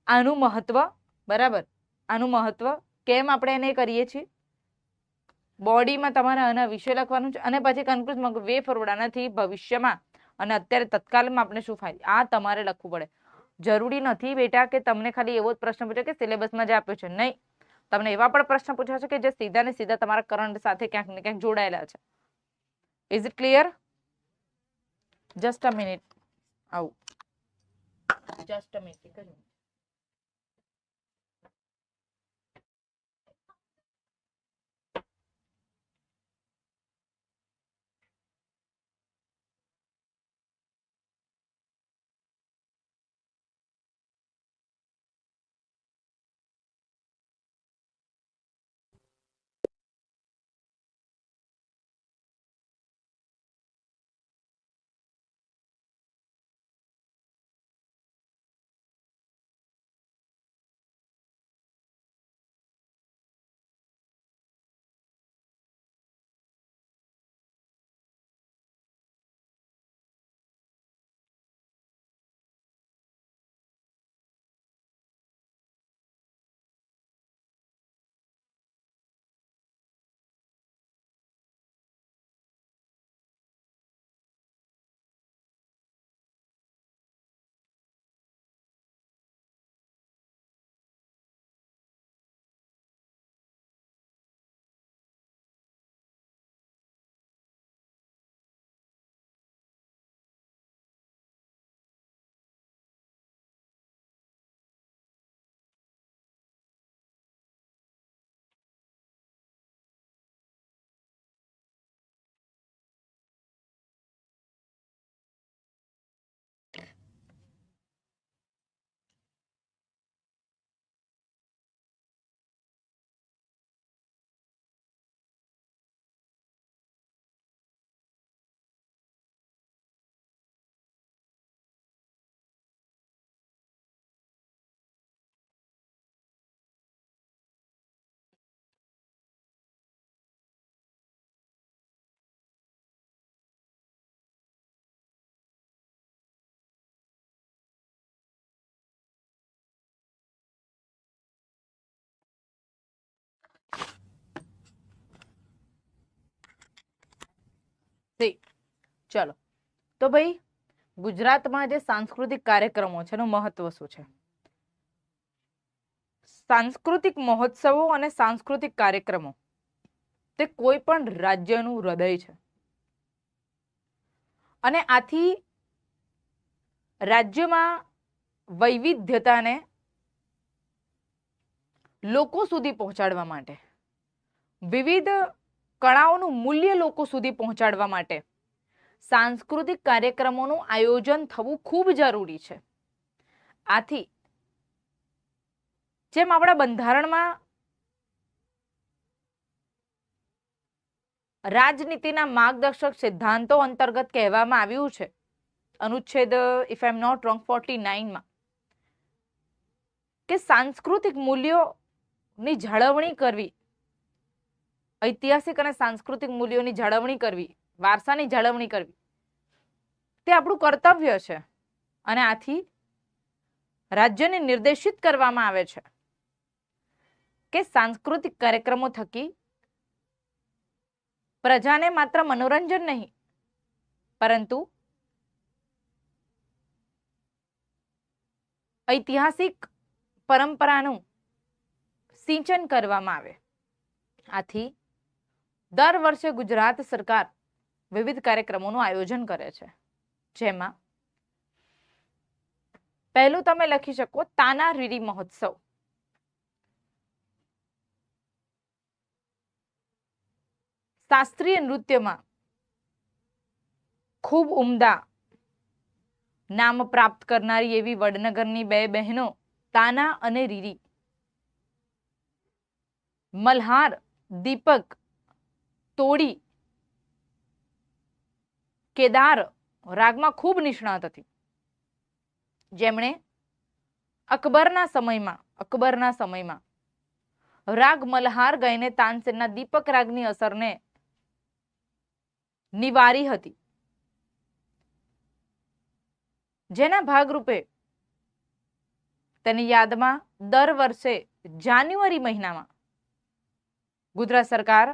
આનું મહત્વ, બરાબર, આનું મહત્વ કેમ આપણે એને કરીએ છીએ, બોડીમાં તમારે આના વિશે લખવાનું છે, અને પછી કન્ક્લુઝનમાં વે ફોરવર્ડ, આનાથી ભવિષ્યમાં અને અત્યારે તત્કાલમાં આપણે શું ફાયદો, આ તમારે લખવું પડે. જરૂરી નથી બેટા કે તમને ખાલી એવો જ પ્રશ્ન પૂછે કે સિલેબસમાં જે આપ્યો છે. નહીં, તમને એવા પણ પ્રશ્ન પૂછ્યા છે કે જે સીધા ને સીધા તમારા કરંટ સાથે ક્યાંક ને ક્યાંક જોડાયેલા છે. Is it clear? Just a minute, આવું જસ્ટ અ મિનિટ. સી. ચલો, તો ભાઈ ગુજરાતમાં જે સાંસ્કૃતિક કાર્યક્રમો છે એનું મહત્વ શું છે? સાંસ્કૃતિક મહોત્સવો અને સાંસ્કૃતિક કાર્યક્રમો તે કોઈ પણ રાજ્યનું હૃદય છે અને આથી રાજ્યમાં વૈવિધ્યતાને લોકો સુધી પહોંચાડવા માટે, વિવિધ કળાઓનું મૂલ્ય લોકો સુધી પહોંચાડવા માટે સાંસ્કૃતિક કાર્યક્રમોનું આયોજન થવું ખૂબ જરૂરી છે. આથી જેમ આપણા બંધારણમાં રાજનીતિના માર્ગદર્શક સિદ્ધાંતો અંતર્ગત કહેવામાં આવ્યું છે, અનુચ્છેદ if I am not wrong 49 કે સાંસ્કૃતિક મૂલ્યોની જાળવણી કરવી, ઐતિહાસિક અને સાંસ્કૃતિક મૂલ્યોની જાળવણી કરવી, વારસાની જાળવણી કરવી તે આપણું કર્તવ્ય છે અને આથી રાજ્યને નિર્દેશિત કરવામાં આવે છે કે સાંસ્કૃતિક કાર્યક્રમો થકી પ્રજાને માત્ર મનોરંજન નહીં પરંતુ ઐતિહાસિક પરંપરાનું સિંચન કરવામાં આવે. આથી દર વર્ષે ગુજરાત સરકાર વિવિધ કાર્યક્રમોનું આયોજન કરે છે, જેમાં પહેલું તમે લખી શકો તાના રીરી મહોત્સવ. શાસ્ત્રીય નૃત્યમાં ખૂબ ઉમદા નામ પ્રાપ્ત કરનારી એવી વડનગરની બે બહેનો તાના અને રીરી મલ્હાર, દીપક, તોડી, કેદાર રાગમાં ખૂબ નિષ્ણાત હતી, જેમણે અકબરના સમયમાં રાગ મલ્હાર ગાઈને તાનસેનના દીપક રાગની અસરને નિવારી હતી, જેના ભાગરૂપે તેની યાદમાં દર વર્ષે જાન્યુઆરી મહિનામાં ગુજરાત સરકાર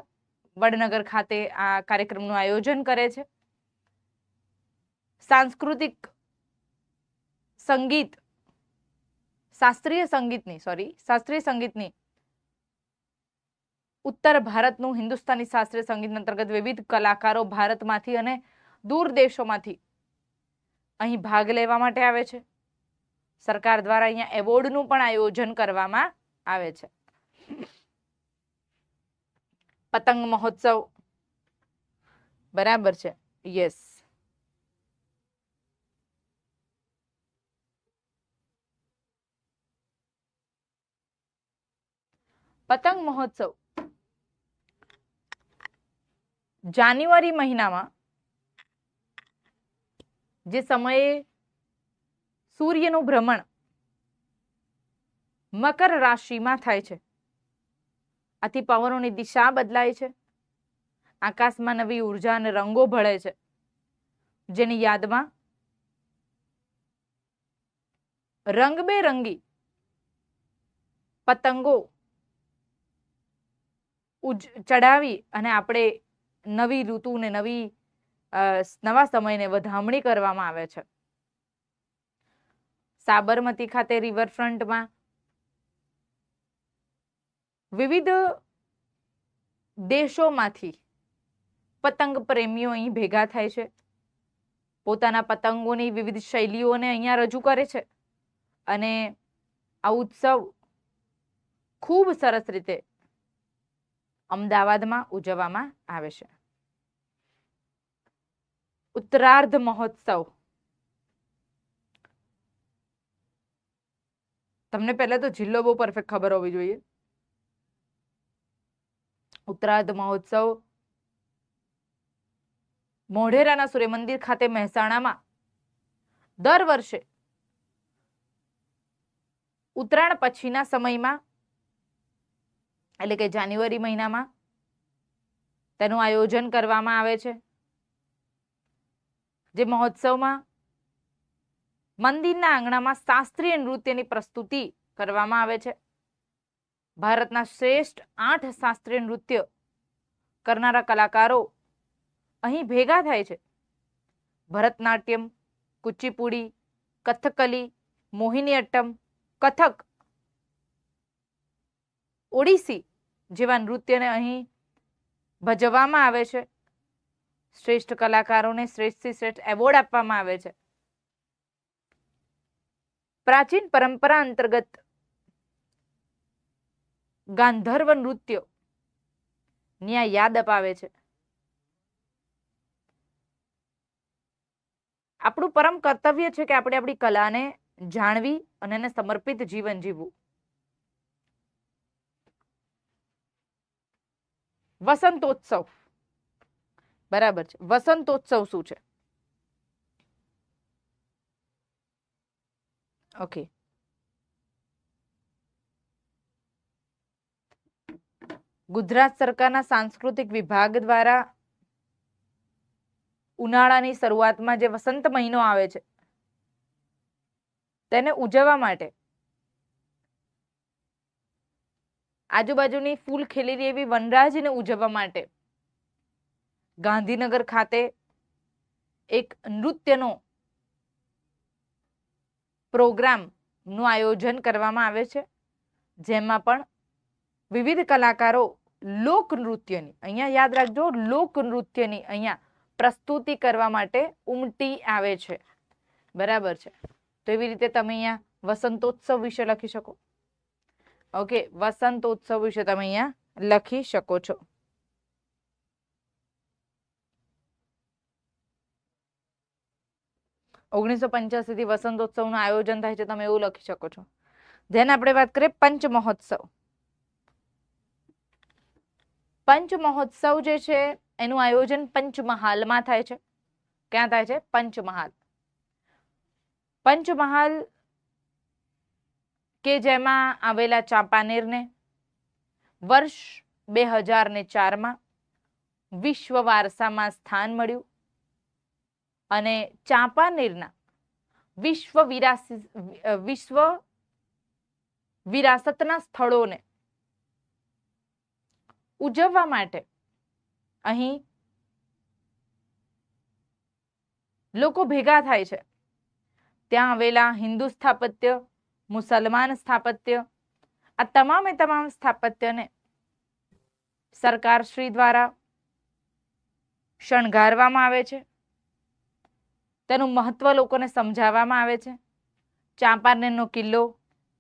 વડનગર ખાતે આ કાર્યક્રમનું આયોજન કરે છે. સાંસ્કૃતિક સંગીત, શાસ્ત્રીય સંગીતની ઉત્તર ભારતનું હિન્દુસ્તાની શાસ્ત્રીય સંગીત અંતર્ગત વિવિધ કલાકારો ભારતમાંથી અને દૂર દેશોમાંથી અહીં ભાગ લેવા માટે આવે છે. સરકાર દ્વારા અહીંયા એવોર્ડનું પણ આયોજન કરવામાં આવે છે. પતંગ મહોત્સવ, બરાબર છે, યસ. પતંગ મહોત્સવ જાન્યુઆરી મહિનામાં જે સમયે સૂર્યનું ભ્રમણ મકર રાશિમાં થાય છે, આથી પવનોની દિશા બદલાય છે, આકાશમાં નવી ઉર્જા અને રંગો ભળે છે, જેની યાદમાં રંગબેરંગી પતંગો ચડાવી અને આપણે નવી ઋતુને નવા સમયને વધામણી કરવામાં આવે છે. સાબરમતી ખાતે રિવરફ્રન્ટમાં વિવિધ દેશોમાંથી પતંગ પ્રેમીઓ અહીં ભેગા થાય છે, પોતાના પતંગોની વિવિધ શૈલીઓને અહીંયા રજૂ કરે છે અને આ ઉત્સવ ખૂબ સરસ રીતે અમદાવાદમાં ઉજવવામાં આવે છે. ઉત્તરાર્ધ મહોત્સવ, તમને પહેલા તો જિલ્લો બહુ પરફેક્ટ ખબર હોવી જોઈએ. ઉત્તરાર્ધ મહોત્સવ મોઢેરાના સૂર્ય મંદિર ખાતે મહેસાણામાં દર વર્ષે ઉત્તરાયણ પછીના સમયમાં એટલે કે જાન્યુઆરી મહિનામાં તેનું આયોજન કરવામાં આવે છે. જે મહોત્સવમાં મંદિરના આંગણામાં શાસ્ત્રીય નૃત્યની પ્રસ્તુતિ કરવામાં આવે છે. ભારતના શ્રેષ્ઠ 8 શાસ્ત્રીય નૃત્ય કરનારા કલાકારો અહીં ભેગા થાય છે ભરતનાટ્યમ, કુચીપુડી, કથકલી, મોહિનીઅટ્ટમ, કથક, ઓડિસી જેવા નૃત્યને અહીં ભજવવામાં આવે છે. શ્રેષ્ઠ કલાકારોને શ્રેષ્ઠથી શ્રેષ્ઠ એવોર્ડ આપવામાં આવે છે. પ્રાચીન પરંપરા અંતર્ગત ગાંધર્વ નૃત્ય ની આ યાદ અપાવે છે. આપણું પરમ કર્તવ્ય છે કે આપણે આપણી કલાને જાણવી અને એને સમર્પિત જીવન જીવવું. વસંતોત્સવ, બરાબર છે. વસંતોત્સવ શું છે? ઓકે, ગુજરાત સરકારના સાંસ્કૃતિક વિભાગ દ્વારા ઉનાળાની શરૂઆતમાં જે વસંત મહિનો આવે છે તેને ઉજવવા માટે આજુબાજુની ફૂલ ખીલેલી એવી વનરાજને ઉજવવા માટે ગાંધીનગર ખાતે એક નૃત્યનો પ્રોગ્રામ નું આયોજન કરવામાં આવે છે, જેમાં પણ વિવિધ કલાકારો લોકનૃત્યની, અહીંયા યાદ રાખજો, લોકનૃત્યની અહીંયા પ્રસ્તુતિ કરવા માટે ઉમટી આવે છે. બરાબર છે. તો એવી રીતે તમે અહીંયા વસંતોત્સવ વિશે લખી શકો. ઓકે, વસંતોત્સવ વિશે તમે અહીંયા લખી શકો છો. ઓગણીસો 85 થી વસંતોત્સવનું આયોજન થાય છે, તમે એવું લખી શકો છો. ધ્યાન આપણે વાત કરીએ પંચ મહોત્સવ. પંચ મહોત્સવ જે છે એનું આયોજન પંચમહાલમાં થાય છે. ક્યાં થાય છે? પંચમહાલ. પંચમહાલ કે જેમાં આવેલા ચાંપાનેરને વર્ષ 2004માં વિશ્વ વારસામાં સ્થાન મળ્યું અને ચાંપાનેરના વિશ્વ વિરાસતના સ્થળોને ઉજવવા માટે અહીં લોકો ભેગા થાય છે. ત્યાં આવેલા હિન્દુ સ્થાપત્ય, મુસલમાન સ્થાપત્ય, આ તમામે તમામ સ્થાપત્યને સરકારશ્રી દ્વારા શણગારવામાં આવે છે. તેનું મહત્વ લોકોને સમજાવવામાં આવે છે. ચાંપાનેરનો કિલ્લો,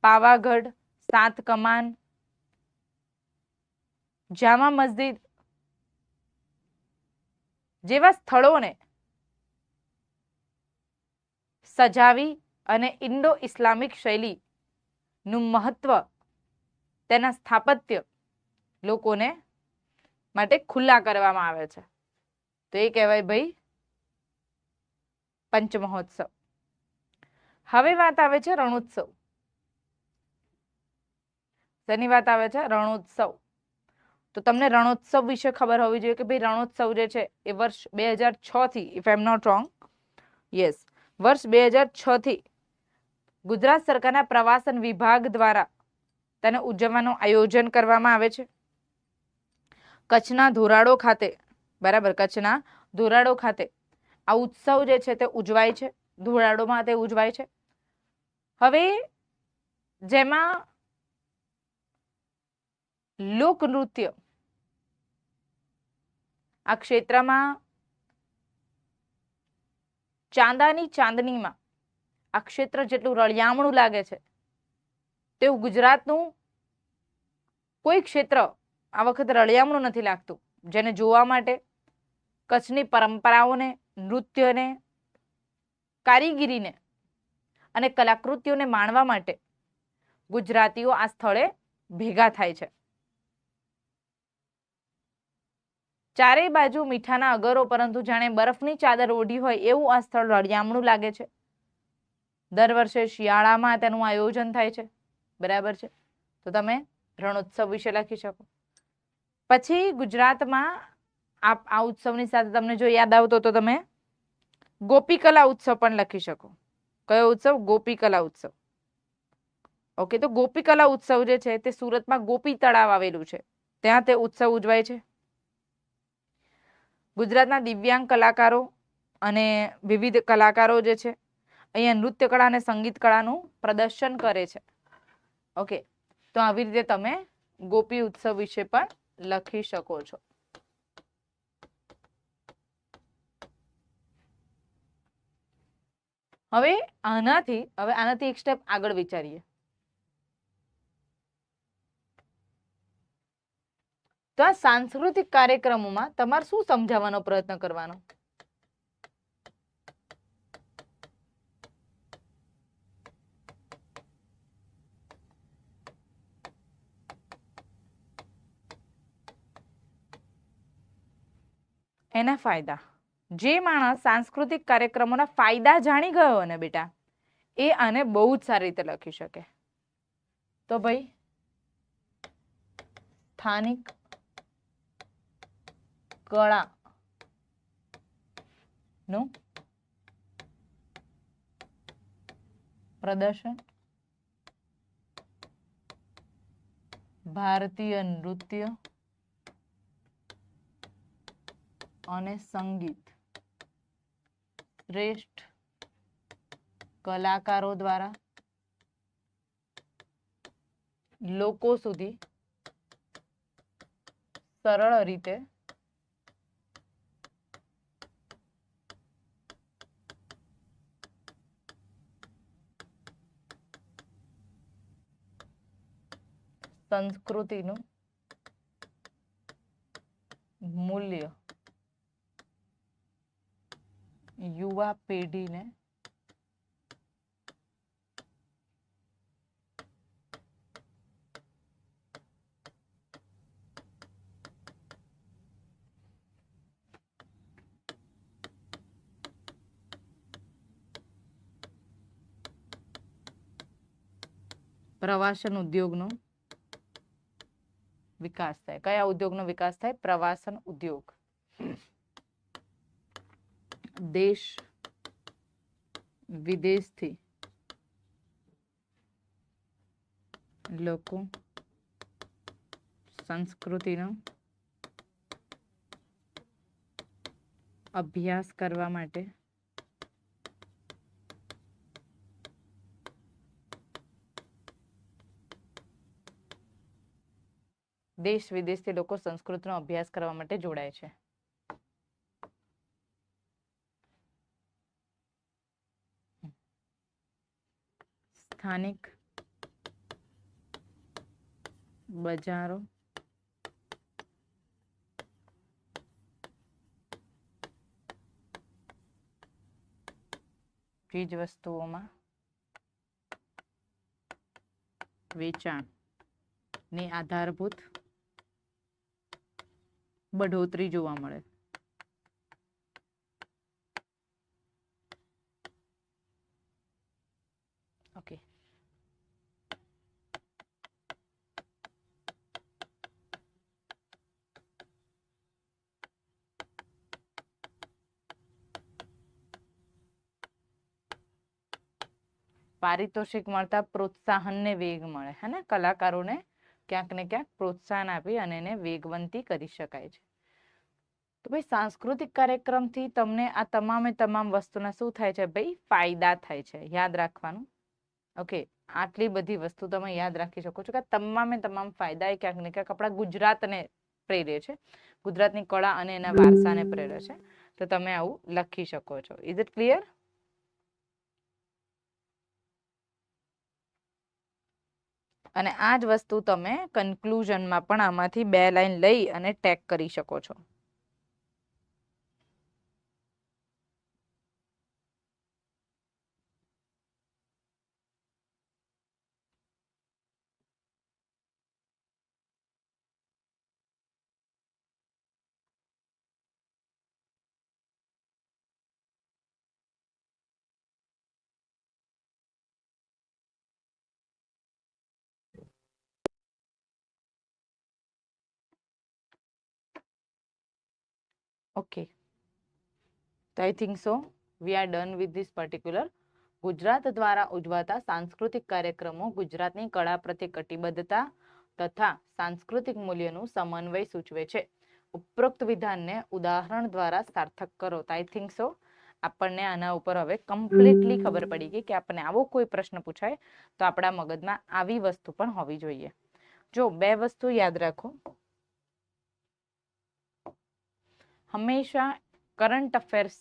પાવાગઢ, સાત કમાન, જામા મસ્જિદ જેવા સ્થળોને સજાવી અને ઇન્ડો ઇસ્લામિક શૈલીનું મહત્વ, તેના સ્થાપત્ય લોકોને માટે ખુલ્લા કરવામાં આવે છે. તો એ કહેવાય ભાઈ પંચમહોત્સવ. હવે વાત આવે છે રણોત્સવ. શેની વાત આવે છે? રણોત્સવ. તો તમને રણોત્સવ વિશે ખબર હોવી જોઈએ કે ભાઈ રણોત્સવ જે છે એ વર્ષ 2006 થી, if I am not wrong, yes, વર્ષ 2006 થી ગુજરાત સરકારના પ્રવાસન વિભાગ દ્વારા તેને ઉજવવાનું આયોજન કરવામાં આવે છે. કચ્છના ધોરાડો ખાતે, બરાબર, કચ્છના ધોરાડો ખાતે આ ઉત્સવ જે છે તે ઉજવાય છે. ધોરાડોમાં તે ઉજવાય છે. હવે જેમાં લોકનૃત્ય આ ક્ષેત્રમાં ચાંદાની ચાંદનીમાં આ ક્ષેત્ર જેટલું રળિયામણું લાગે છે તેવું ગુજરાતનું કોઈ ક્ષેત્ર આ વખતે રળિયામણું નથી લાગતું. જેને જોવા માટે, કચ્છની પરંપરાઓને, નૃત્યને, કારીગીરીને અને કલાકૃતિઓને માણવા માટે ગુજરાતીઓ આ સ્થળે ભેગા થાય છે. ચારેય બાજુ મીઠાના અગરો, પરંતુ જાણે બરફની ચાદર ઓઢી હોય એવું આ સ્થળ રળિયામણું લાગે છે. દર વર્ષે શિયાળામાં તેનું આયોજન થાય છે. બરાબર છે. તો તમે રણોત્સવ વિશે લખી શકો. પછી ગુજરાતમાં આ ઉત્સવની સાથે તમને જો યાદ આવતો તો તમે ગોપીકલા ઉત્સવ પણ લખી શકો. કયો ઉત્સવ? ગોપીકલા ઉત્સવ. ઓકે, તો ગોપીકલા ઉત્સવ જે છે તે સુરતમાં ગોપી તળાવ આવેલું છે, ત્યાં તે ઉત્સવ ઉજવાય છે. ગુજરાતના દિવ્યાંગ કલાકારો અને વિવિધ કલાકારો જે છે અહીંયા નૃત્ય કળા અને સંગીત કળાનું પ્રદર્શન કરે છે. ઓકે, તો આવી રીતે તમે ગોપી ઉત્સવ વિશે પણ લખી શકો છો. હવે આનાથી એક સ્ટેપ આગળ વિચારીએ. તો આ સાંસ્કૃતિક કાર્યક્રમોમાં તમારે શું સમજાવવાનો પ્રયત્ન કરવાનો? એના ફાયદા. જે માણસ સાંસ્કૃતિક કાર્યક્રમોના ફાયદા જાણી ગયો ને બેટા, એ આને બહુ જ સારી રીતે લખી શકે. તો ભાઈ સ્થાનિક કળા નું પ્રદર્શન, ભારતીય નૃત્ય અને સંગીત શ્રેષ્ઠ કલાકારો દ્વારા લોકો સુધી સરળ રીતે સંસ્કૃતિનું મૂલ્ય યુવા પેઢીને પ્રવાસન ઉદ્યોગનો વિકાસ થાય. કયા ઉદ્યોગનો વિકાસ થાય? પ્રવાસન ઉદ્યોગ. દેશ વિદેશથી લોકો સંસ્કૃતિનો અભ્યાસ કરવા માટે દેશ વિદેશથી લોકો સંસ્કૃતિનો અભ્યાસ કરવા માટે જોડાય છે. સ્થાનિક બજારો ચીજ વસ્તુઓમાં વેચાણની આધારભૂત बढ़ोतरी જોવા મળે. ઓકે, પારિતોષિક મળતા પ્રોત્સાહનને વેગ મળે, હે ને? કલાકારોને ક્યાંક ને ક્યાંક પ્રોત્સાહન આપી અને એને વેગવંતી કરી શકાય છે. તો ભાઈ સાંસ્કૃતિક કાર્યક્રમથી તમને આ તમામ વસ્તુના શું થાય છે ભાઈ? ફાયદા થાય છે. યાદ રાખવાનું. ઓકે, આટલી બધી વસ્તુ તમે યાદ રાખી શકો છો કે તમામ ફાયદા એ ક્યાંક ને ક્યાંક આપણા ગુજરાતને પ્રેરે છે, ગુજરાતની કળા અને એના વારસાને પ્રેરે છે. તો તમે આવું લખી શકો છો. Is it clear? અને આ જ વસ્તુ તમે કન્ક્લુઝનમાં પણ આમાંથી 2 લાઈન લઈ અને ટેગ કરી શકો છો. ઓકે, તો I think so we are done with this particular. Gujarat દ્વારા ઉજવાતા સાંસ્કૃતિક કાર્યક્રમો ગુજરાતની કળા પ્રત્યે કટિબદ્ધતા તથા સાંસ્કૃતિક મૂલ્યનું સમન્વય સૂચવે છે. ઉપરોક્ત વિધાનને ઉદાહરણ દ્વારા સાર્થક કરો. તો આઈ થિંક સો આપણને આના ઉપર હવે કમ્પ્લીટલી ખબર પડી ગઈ કે આપણને આવો કોઈ પ્રશ્ન પૂછાય તો આપણા મગજમાં આવી વસ્તુ પણ હોવી જોઈએ. જો બે વસ્તુ યાદ રાખો, હંમેશા કરંટ અફેર્સ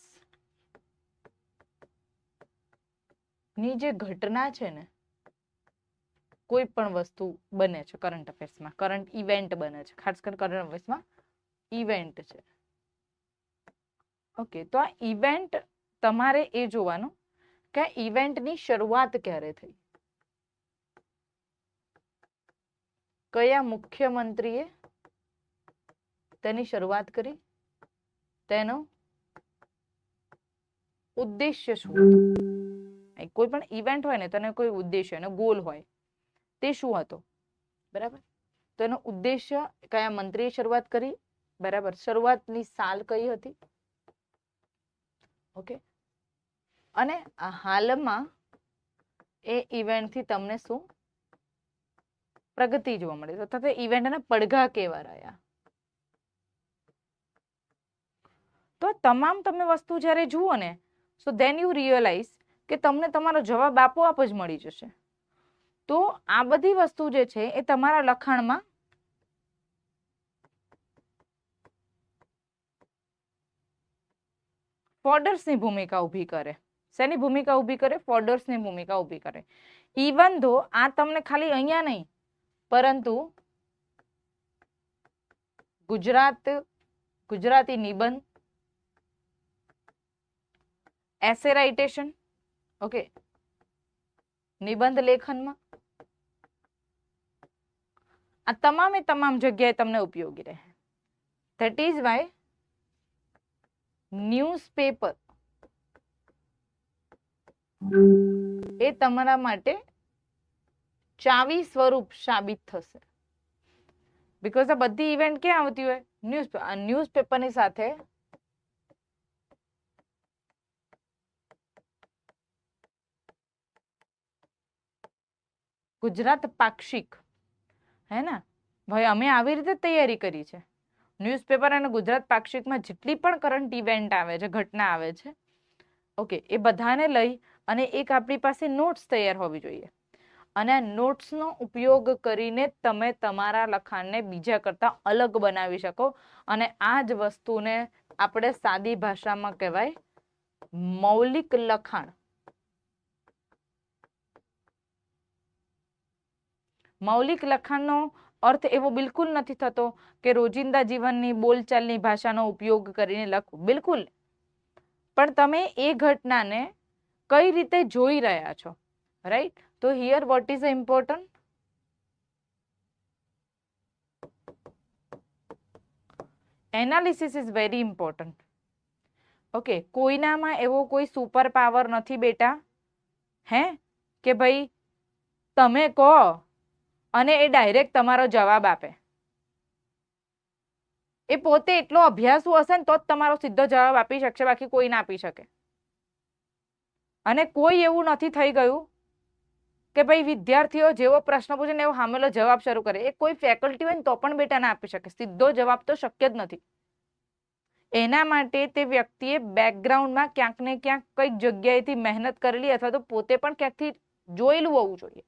ની જે ઘટના છે ને, કોઈ પણ વસ્તુ બને છે કરંટ અફેર્સમાં, કરંટ ઇવેન્ટ બને છે, ખાસ કરીને કરંટ અફેર્સમાં ઇવેન્ટ છે. ઓકે, તો આ ઇવેન્ટ તમારે એ જોવાનું કે આ ઇવેન્ટની શરૂઆત ક્યારે થઈ, કયા મુખ્યમંત્રીએ તેની શરૂઆત કરી, તેનો ઉદ્દેશ્ય શું હતો. કોઈ પણ ઇવેન્ટ હોય ને તેનો કોઈ ઉદ્દેશ્ય, એનો ગોલ હોય, તે શું હતો, બરાબર. તો એનો ઉદ્દેશ્ય, કયા મંત્રીએ શરૂઆત કરી, બરાબર, શરૂઆતની સાલ કઈ હતી, ઓકે, અને હાલમાં એ ઇવેન્ટથી તમને શું પ્રગતિ જોવા મળે, તથા તે ઇવેન્ટના પડઘા કેવા રહ્યા. તો તમામ તમે વસ્તુ જ્યારે જુઓ ને, સો ધેન યુ રિયલાઇઝ કે તમને તમારો જવાબ આપોઆપ જ મળી જશે. તો આ બધી વસ્તુ જે છે એ તમારા લખાણમાં ફોર્ડર્સની ભૂમિકા ઊભી કરે. શેની ભૂમિકા ઊભી કરે? ફોર્ડર્સની ભૂમિકા ઊભી કરે. ઇવન ધો આ તમને ખાલી અહીંયા નહીં, પરંતુ ગુજરાતી નિબંધ, એસે રાઇટેશન, ઓકે, નિબંધ લેખનમાં, આ તમામે તમામ જગ્યાએ તમને ઉપયોગી રહે. ધેટ ઇઝ વાય ન્યૂઝપેપર એ તમારા માટે ચાવી સ્વરૂપ સાબિત થશે. બીકોઝ આ બધી ઇવેન્ટ ક્યાં આવતી હોય? ન્યૂઝપેપર. આ ન્યૂઝપેપરની સાથે ગુજરાત પાક્ષિક, હે ને ભાઈ, અમે આવી રીતે તૈયારી કરી છે. ન્યૂઝપેપર અને ગુજરાત પાક્ષિકમાં જેટલી પણ કરંટ ઇવેન્ટ આવે છે, ઘટના આવે છે, ઓકે, એ બધાને લઈ અને એક આપણી પાસે નોટ્સ તૈયાર હોવી જોઈએ. અને આ નોટ્સનો ઉપયોગ કરીને તમે તમારા લખાણને બીજા કરતા અલગ બનાવી શકો. અને આ જ વસ્તુને આપણે સાદી ભાષામાં કહેવાય મૌલિક લખાણ. મૌલિક લખાણનો અર્થ એવો બિલકુલ નથી થતો કે રોજિંદા જીવનની બોલચાલની ભાષાનો ઉપયોગ કરીને લખવું, બિલકુલ. પણ તમે એ ઘટનાને કઈ રીતે જોઈ રહ્યા છો, રાઈટ? તો here what is important? Analysis is very important. Okay, કોઈનામાં એવો કોઈ સુપર પાવર નથી બેટા, હે, કે ભાઈ તમે કહો અને એ ડાયરેક્ટ તમારો જવાબ આપે. એ પોતે એટલો અભ્યાસુ હશે ને તો જ તમારો સીધો જવાબ આપી શકશે, બાકી કોઈ ના આપી શકે. અને કોઈ એવું નથી થઈ ગયું કે ભાઈ વિદ્યાર્થીઓ જેવો પ્રશ્ન પૂછે ને એવો સામેલો જવાબ શરૂ કરે. એ કોઈ ફેકલ્ટી હોય ને તો પણ બેટા ના આપી શકે. સીધો જવાબ તો શક્ય જ નથી. એના માટે તે વ્યક્તિએ બેકગ્રાઉન્ડમાં ક્યાંક ને ક્યાંક કઈક જગ્યાએથી મહેનત કરેલી અથવા તો પોતે પણ ક્યાંકથી જોયેલું હોવું જોઈએ.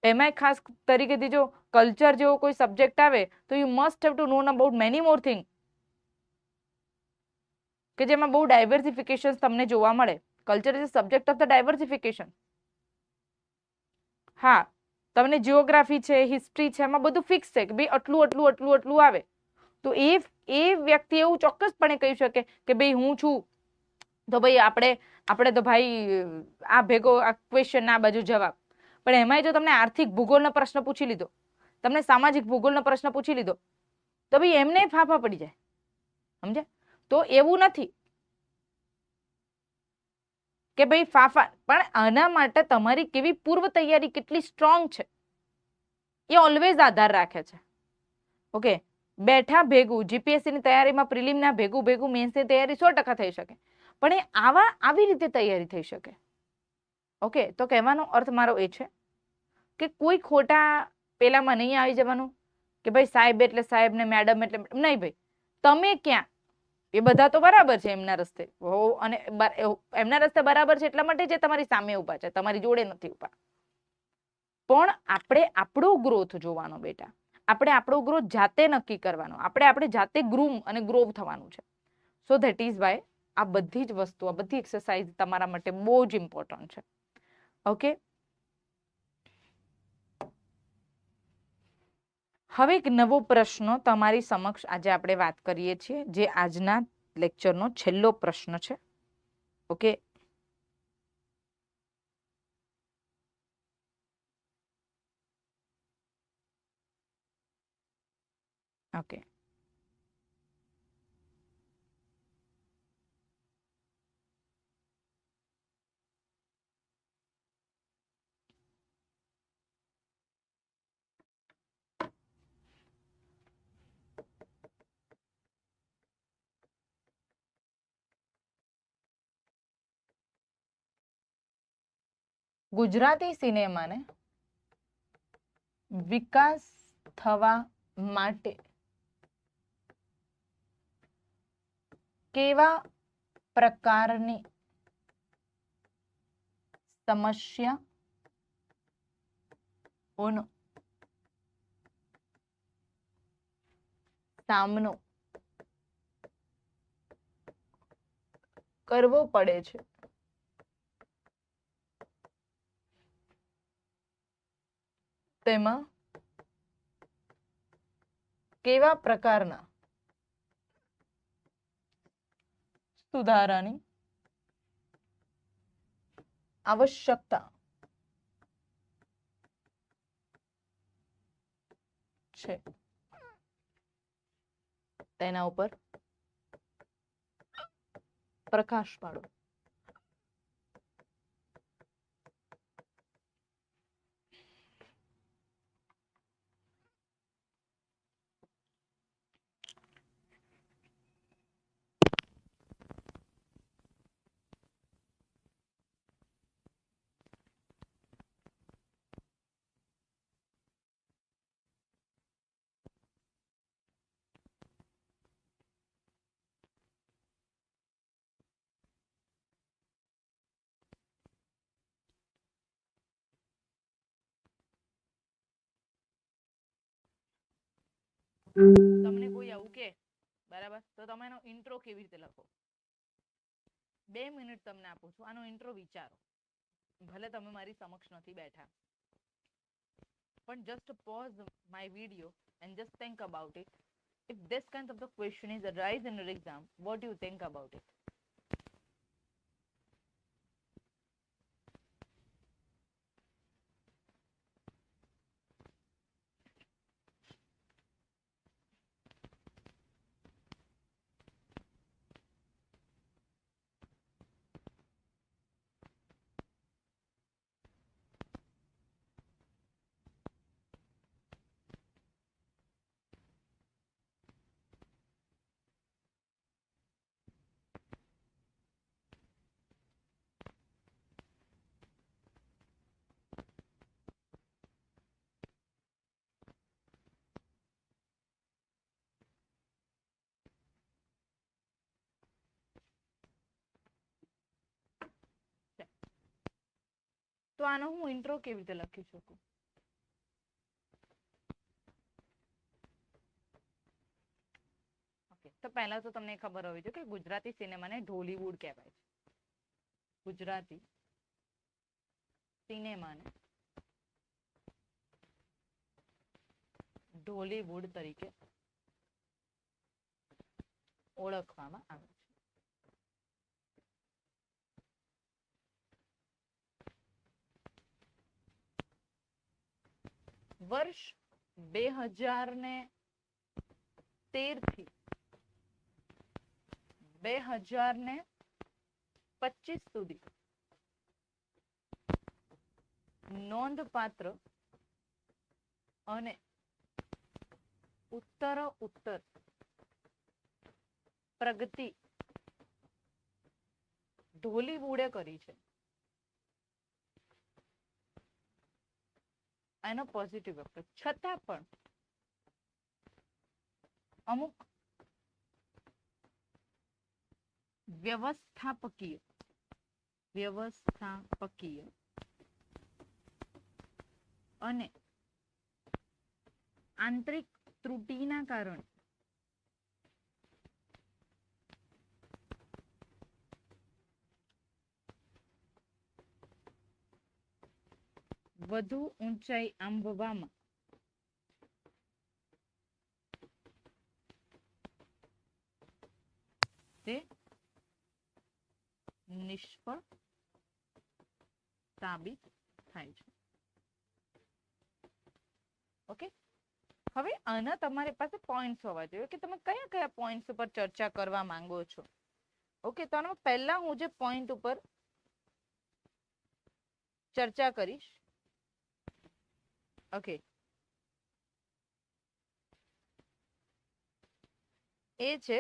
એમાંય ખાસ તરીકેથી જો કલ્ચર જેવો કોઈ સબ્જેક્ટ આવે તો you must have to know about many more thing, કે જેમાં બહુ ડાયવર્સિફિકેશન તમને જોવા મળે. Culture is subject of the diversification. હા, તમને જીઓગ્રાફી છે, હિસ્ટ્રી છે, એમાં બધું ફિક્સ છે કે ભાઈ આટલું આટલું આટલું આટલું આવે. તો એ વ્યક્તિ એવું ચોક્કસપણે કહી શકે કે ભાઈ હું છું તો ભાઈ આપણે તો ભાઈ આ ભેગો આ ક્વેશ્ચન આ બાજુ જવાબ. પણ એમાંય જો તમને આર્થિક ભૂગોળનો પ્રશ્ન પૂછી લીધો, તમને સામાજિક ભૂગોળનો પ્રશ્ન પૂછી લીધો, તો ભાઈ એમને ફાફા પડી જાય. સમજ્યા? તો એવું નથી કે ભાઈ ફાફા, પણ આના માટે તમારી કેવી પૂર્વ તૈયારી કેટલી સ્ટ્રોંગ છે એ ઓલવેઝ આધાર રાખે છે. ઓકે, બેઠા ભેગું જીપીએસસી ની તૈયારીમાં પ્રિલિમના ભેગું મેન્સની તૈયારી 100% થઈ શકે, પણ એ આવી રીતે તૈયારી થઈ શકે. ઓકે, તો કહેવાનો અર્થ મારો એ છે કે કોઈ ખોટા પેલામાં નહીં આવી જવાનું કે ભાઈ સાહેબ એટલે સાહેબ ને મેડમ એટલે નહીં ભાઈ, તમે ક્યાં, એ બધા તો બરાબર છે એમના રસ્તે, અને એમના રસ્તે બરાબર છે એટલા માટે જે તમારી સામે ઉભા છે, તમારી જોડે નથી ઉભા. પણ આપણે આપણો ગ્રોથ જોવાનો બેટા, આપણે આપણો ગ્રોથ જાતે નક્કી કરવાનો, આપણે જાતે ગ્રૂમ અને ગ્રો થવાનું છે. સો ધેટ ઇઝ વાય આ બધી જ વસ્તુ, આ બધી એક્સરસાઇઝ તમારા માટે બહુ જ ઇમ્પોર્ટન્ટ છે. ઓકે, હવે એક નવો પ્રશ્ન તમારી સમક્ષ આજે આપણે વાત કરીએ છીએ, જે આજના લેક્ચરનો છેલ્લો પ્રશ્ન છે. ઓકે, ઓકે, ગુજરાતી સિનેમાને વિકાસ થવા માટે કેવા પ્રકારની સમસ્યાઓનો સામનો કરવો પડે છે? તેમાં કેવા પ્રકારના સુધારાની આવશ્યકતા છે, તેના ઉપર પ્રકાશ પાડો. તમને કોઈ આવું કે બરાબર, તો તમે એનો ઇન્ટ્રો કેવી રીતે લખો? 2 મિનિટ તમને આપું છું, આનો ઇન્ટ્રો વિચારો. ભલે તમે મારી સમક્ષ નથી બેઠા, પણ just pause my video and just think about it. If this kind of the question is arise in your exam, what do you think about it? તો આનો હું ઇન્ટ્રો કેવી રીતે લખી શકું? ઓકે, તો પહેલા તો તમને ખબર હોવી જોઈએ કે ગુજરાતી સિનેમાને ઢોલીવુડ કહેવાય છે. ગુજરાતી સિનેમાને ઢોલીવુડ તરીકે ઓળખવામાં આવે છે. વર્ષ 2013 થી 2025 સુધી નોંધપાત્ર અને ઉત્તરોત્તર પ્રગતિ ઢોલીવુડે કરી છે. એનો પોઝિટિવ એફેક્ટ છતાં પણ અમુક વ્યવસ્થાપકીય અને આંતરિક ત્રુટિના કારણે વધુ ઊંચાઈ આંબવામાં તે નિષ્ફળ સાબિત થાય છે. ઓકે, હવે આના તમારી પાસે પોઈન્ટ્સ હોવા જોઈએ કે તમે કયા કયા પોઈન્ટ્સ ઉપર ચર્ચા કરવા માંગો છો. ઓકે, તો આનો પહેલા હું જે પોઈન્ટ ઉપર ચર્ચા કરીશ, ઓકે, એ છે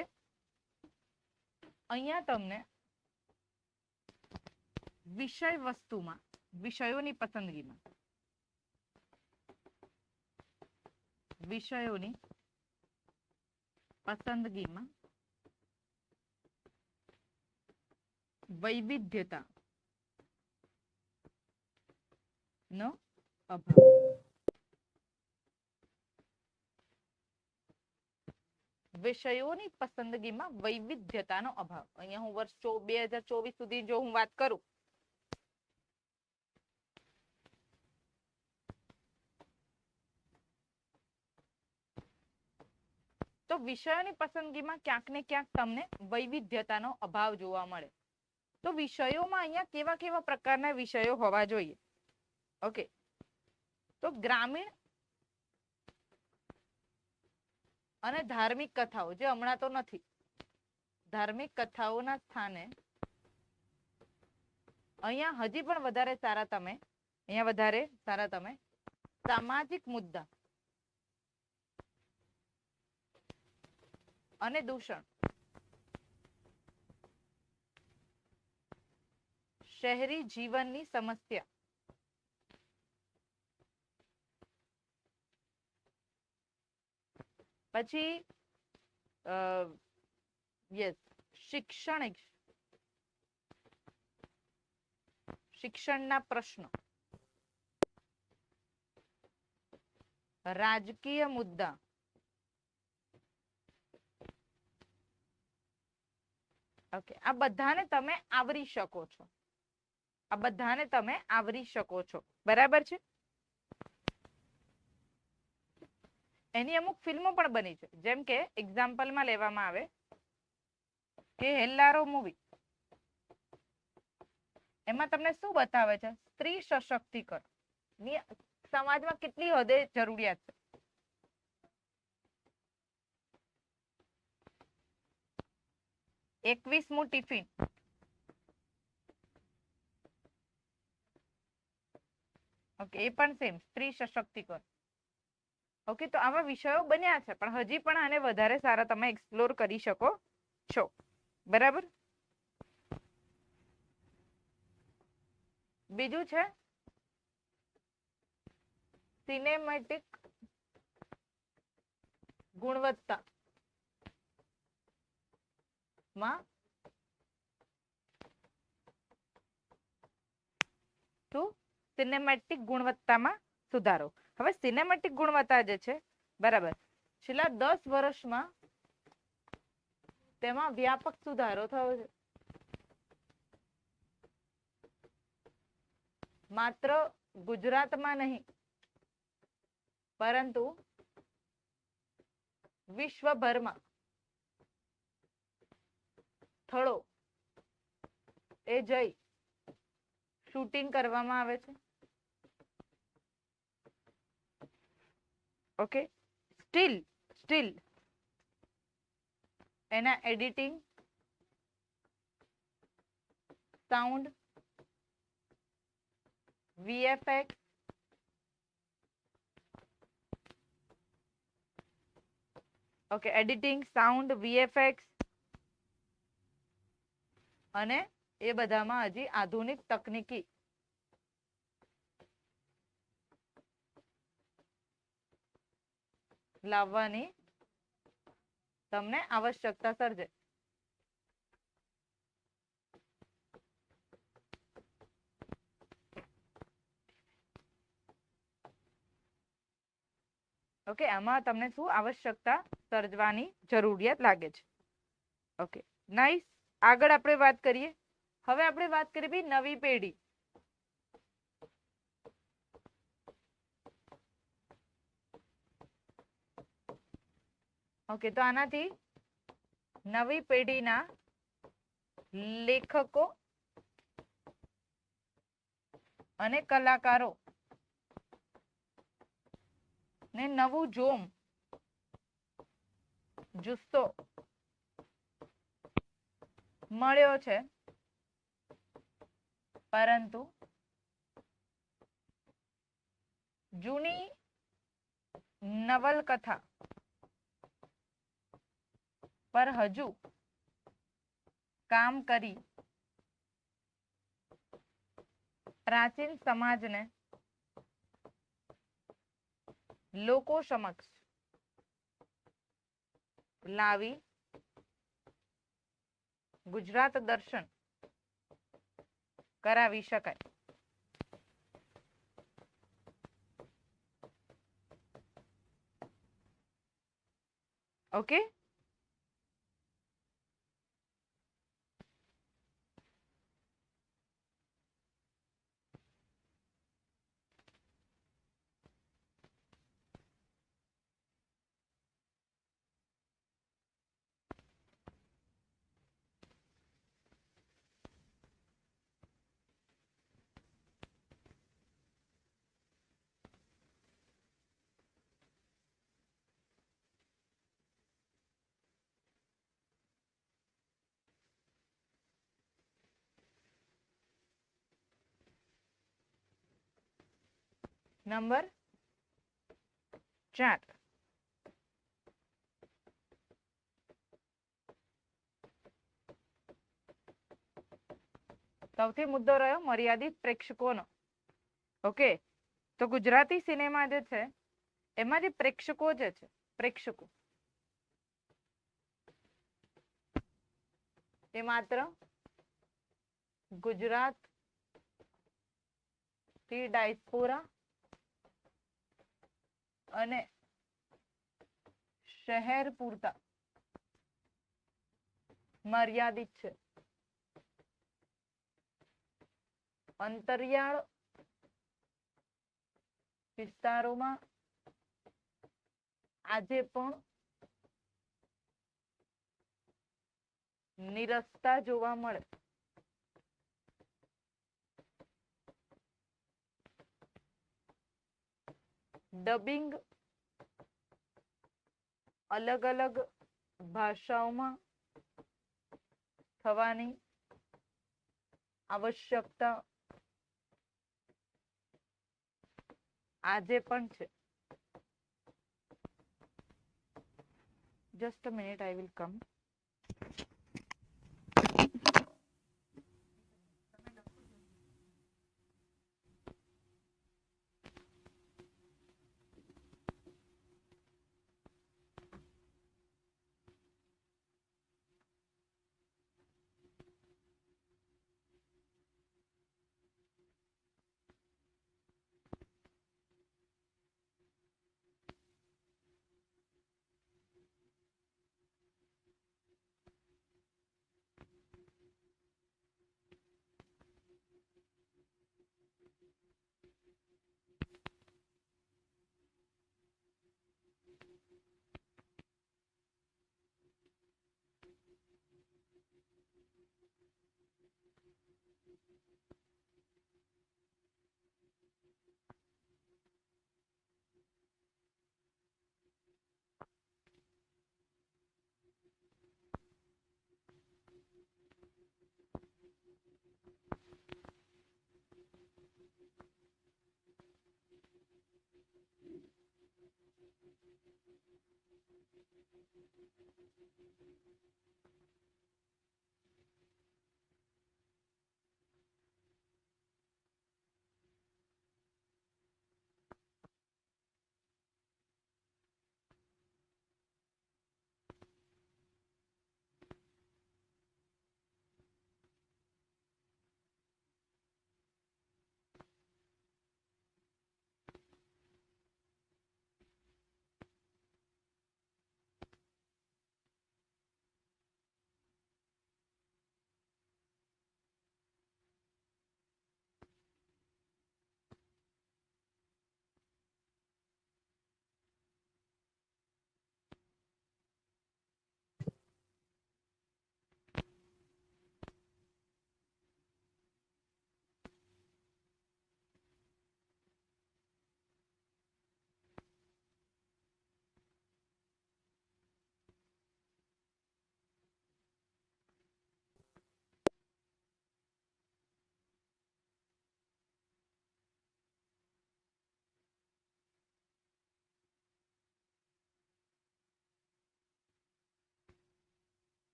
અહીંયા તમને વિષયોની પસંદગીમાં વૈવિધ્યતા નો અભાવ. વિષયોની પસંદગીમાં વૈવિધ્યતાનો અભાવ. અહીંયા હું વર્ષ 2024 સુધી જો હું વાત કરું તો વિષયોની પસંદગીમાં ક્યાંક ને ક્યાંક તમને વૈવિધ્યતાનો અભાવ જોવા મળે. તો વિષયોમાં અહીંયા કેવા કેવા પ્રકારના વિષયો હોવા જોઈએ. ઓકે, તો ગ્રામીણ અને ધાર્મિક કથાઓ, જે હમણાં તો નથી, ધાર્મિક કથાઓના સ્થાને અહીંયા હજી પણ વધારે સારા તમે સામાજિક મુદ્દા અને દૂષણ, શહેરી જીવનની સમસ્યા, પછી શિક્ષણના પ્રશ્નો, રાજકીય મુદ્દા, ઓકે, આ બધાને તમે આવરી શકો છો. બરાબર છે. એની અમુક ફિલ્મો પણ બની છે, જેમ કે એક્ઝામ્પલમાં લેવામાં આવે કે હેલ્લારો મૂવી. એમાં તમને શું બતાવે છે? સ્ત્રી સશક્તિકરણ ની સમાજમાં કેટલી હદે જરૂરિયાત છે. એકવીસમું ટિફિન, ઓકે, એ પણ સેમ સ્ત્રી સશક્તિકરણ. ઓકે, તો આવા વિષયો બન્યા છે, પણ હજી પણ આને વધારે સારા તમે એક્સપ્લોર કરી શકો છો. બરાબર. બીજું છે સિનેમેટિક ગુણવત્તા માં સિનેમેટિક ગુણવત્તામાં સુધારો. હવે સિનેમેટિક ગુણવત્તા જે છે, બરાબર, છેલ્લા 10 વર્ષમાં તેમાં વ્યાપક સુધારો થયો છે. માત્ર ગુજરાતમાં નહીં, પરંતુ વિશ્વભરમાં સ્થળો એ જઈ શૂટિંગ કરવામાં આવે છે. ઓકે, સ્ટીલ એના editing, sound, VFX, okay, editing, sound, VFX અને એ બધામાં હજી આધુનિક તકનીકી લાવવાની તમને આવશ્યકતા સર્જે. ઓકે, આમાં તમને શું આવશ્યકતા સર્જવાની જરૂરિયાત લાગે છે. Okay, nice. આગળ આપણે વાત કરીએ. હવે આપણે વાત કરીએ ભાઈ નવી પેઢી. ઓકે, તો આનાથી નવી પેઢીના લેખકો અને કલાકારો ને નવું જોમ જુસ્સો મળ્યો છે, પરંતુ જૂની નવલકથા પર હજુ કામ કરી પ્રાચીન સમાજને લોકો સમક્ષ લાવી ગુજરાત દર્શન કરાવી શકાય. Okay, number 4. સૌથી મુદ્દો રહ્યો મર્યાદિત પ્રેક્ષકોનો. ઓકે, તો ગુજરાતી સિનેમા જે છે એમાં જે પ્રેક્ષકો જે છે, પ્રેક્ષકો એ માત્ર ગુજરાત થી ડાયસ્પોરા અને શહેર પૂરતા મર્યાદિત છે. અંતરિયાળ વિસ્તારોમાં આજે પણ નિરસતા જોવા મળે. ડબિંગ અલગ અલગ ભાષાઓમાં થવાની આવશ્યકતા આજે પણ છે. Just a minute, I will come.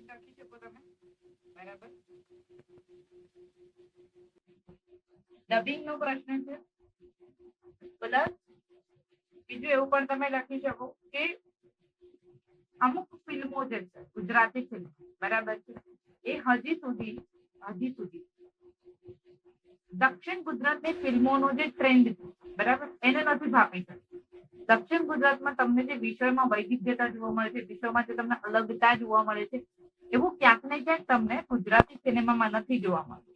લખી શકો તમે. બરાબર. ડબિંગ નો પ્રશ્ન છે. પ્લસ બીજું એવું પણ તમે લખી શકો કે અમુક ફિલ્મો જે છે ગુજરાતી ફિલ્મ, બરાબર છે, એ હજી સુધી દક્ષિણ ગુજરાતની ફિલ્મોનો જે ટ્રેન્ડ છે, બરાબર, એને નથી ભાપી શકતી. દક્ષિણ ગુજરાતમાં તમને જે વિષયમાં વૈવિધ્યતા જોવા મળે છે, વિષયમાં જે તમને અલગતા જોવા મળે છે, એવું ક્યાંક ને ક્યાંક તમને ગુજરાતી સિનેમામાં નથી જોવા મળતું.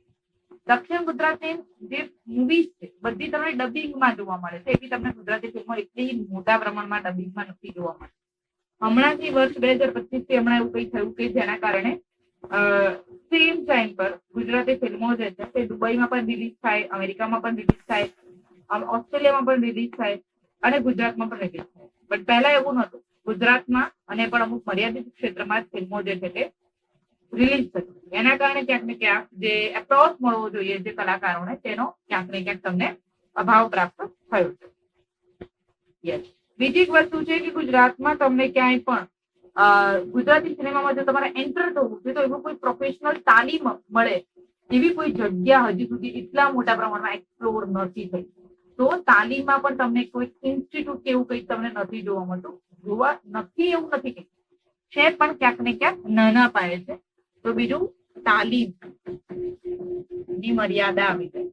દક્ષિણ ગુજરાતની જે મૂવીઝ છે બધી તમને ડબિંગમાં જોવા મળે છે, એવી તમને ગુજરાતી ફિલ્મો એટલી મોટા પ્રમાણમાં ડબિંગમાં નથી જોવા મળતી. હમણાંથી વર્ષ 2025 થી હમણાં એવું કઈ થયું કે જેના કારણે સેમ ટાઈમ પર ગુજરાતી ફિલ્મો જે છે તે દુબઈમાં પણ રિલીઝ થાય, અમેરિકામાં પણ રિલીઝ થાય, ઓસ્ટ્રેલિયામાં પણ રિલીઝ થાય અને ગુજરાતમાં પણ રિલીઝ થાય. બટ પહેલા એવું નહોતું. ગુજરાતમાં અને પણ અમુક મર્યાદિત ક્ષેત્રમાં જ ફિલ્મો જે છે તે રિલીઝ થતી. એના કારણે ક્યાંક ને ક્યાંક જે એપ્લોઝ મળવો જોઈએ જે કલાકારોને, તેનો ક્યાંક ને ક્યાંક તમને અભાવ પ્રાપ્ત થયો છે. યસ. બીજી એક વસ્તુ છે કે ગુજરાતમાં તમને ક્યાંય પણ ગુજરાતી સિનેમામાં જો તમારે એન્ટર થવું છે તો એવું કોઈ પ્રોફેશનલ તાલીમ મળે એવી કોઈ જગ્યા હજી સુધી એટલા મોટા પ્રમાણમાં એક્સપ્લોર નથી થઈ. તો તાલીમમાં પણ તમને કોઈ ઇન્સ્ટિટ્યૂટ કેવું કંઈક તમને નથી જોવા મળતું. જોવા નથી એવું નથી કે છે, પણ ક્યાંક ને ક્યાંક નાના પાયે છે. તો બીજું તાલીમ ની મર્યાદા આવી જાય.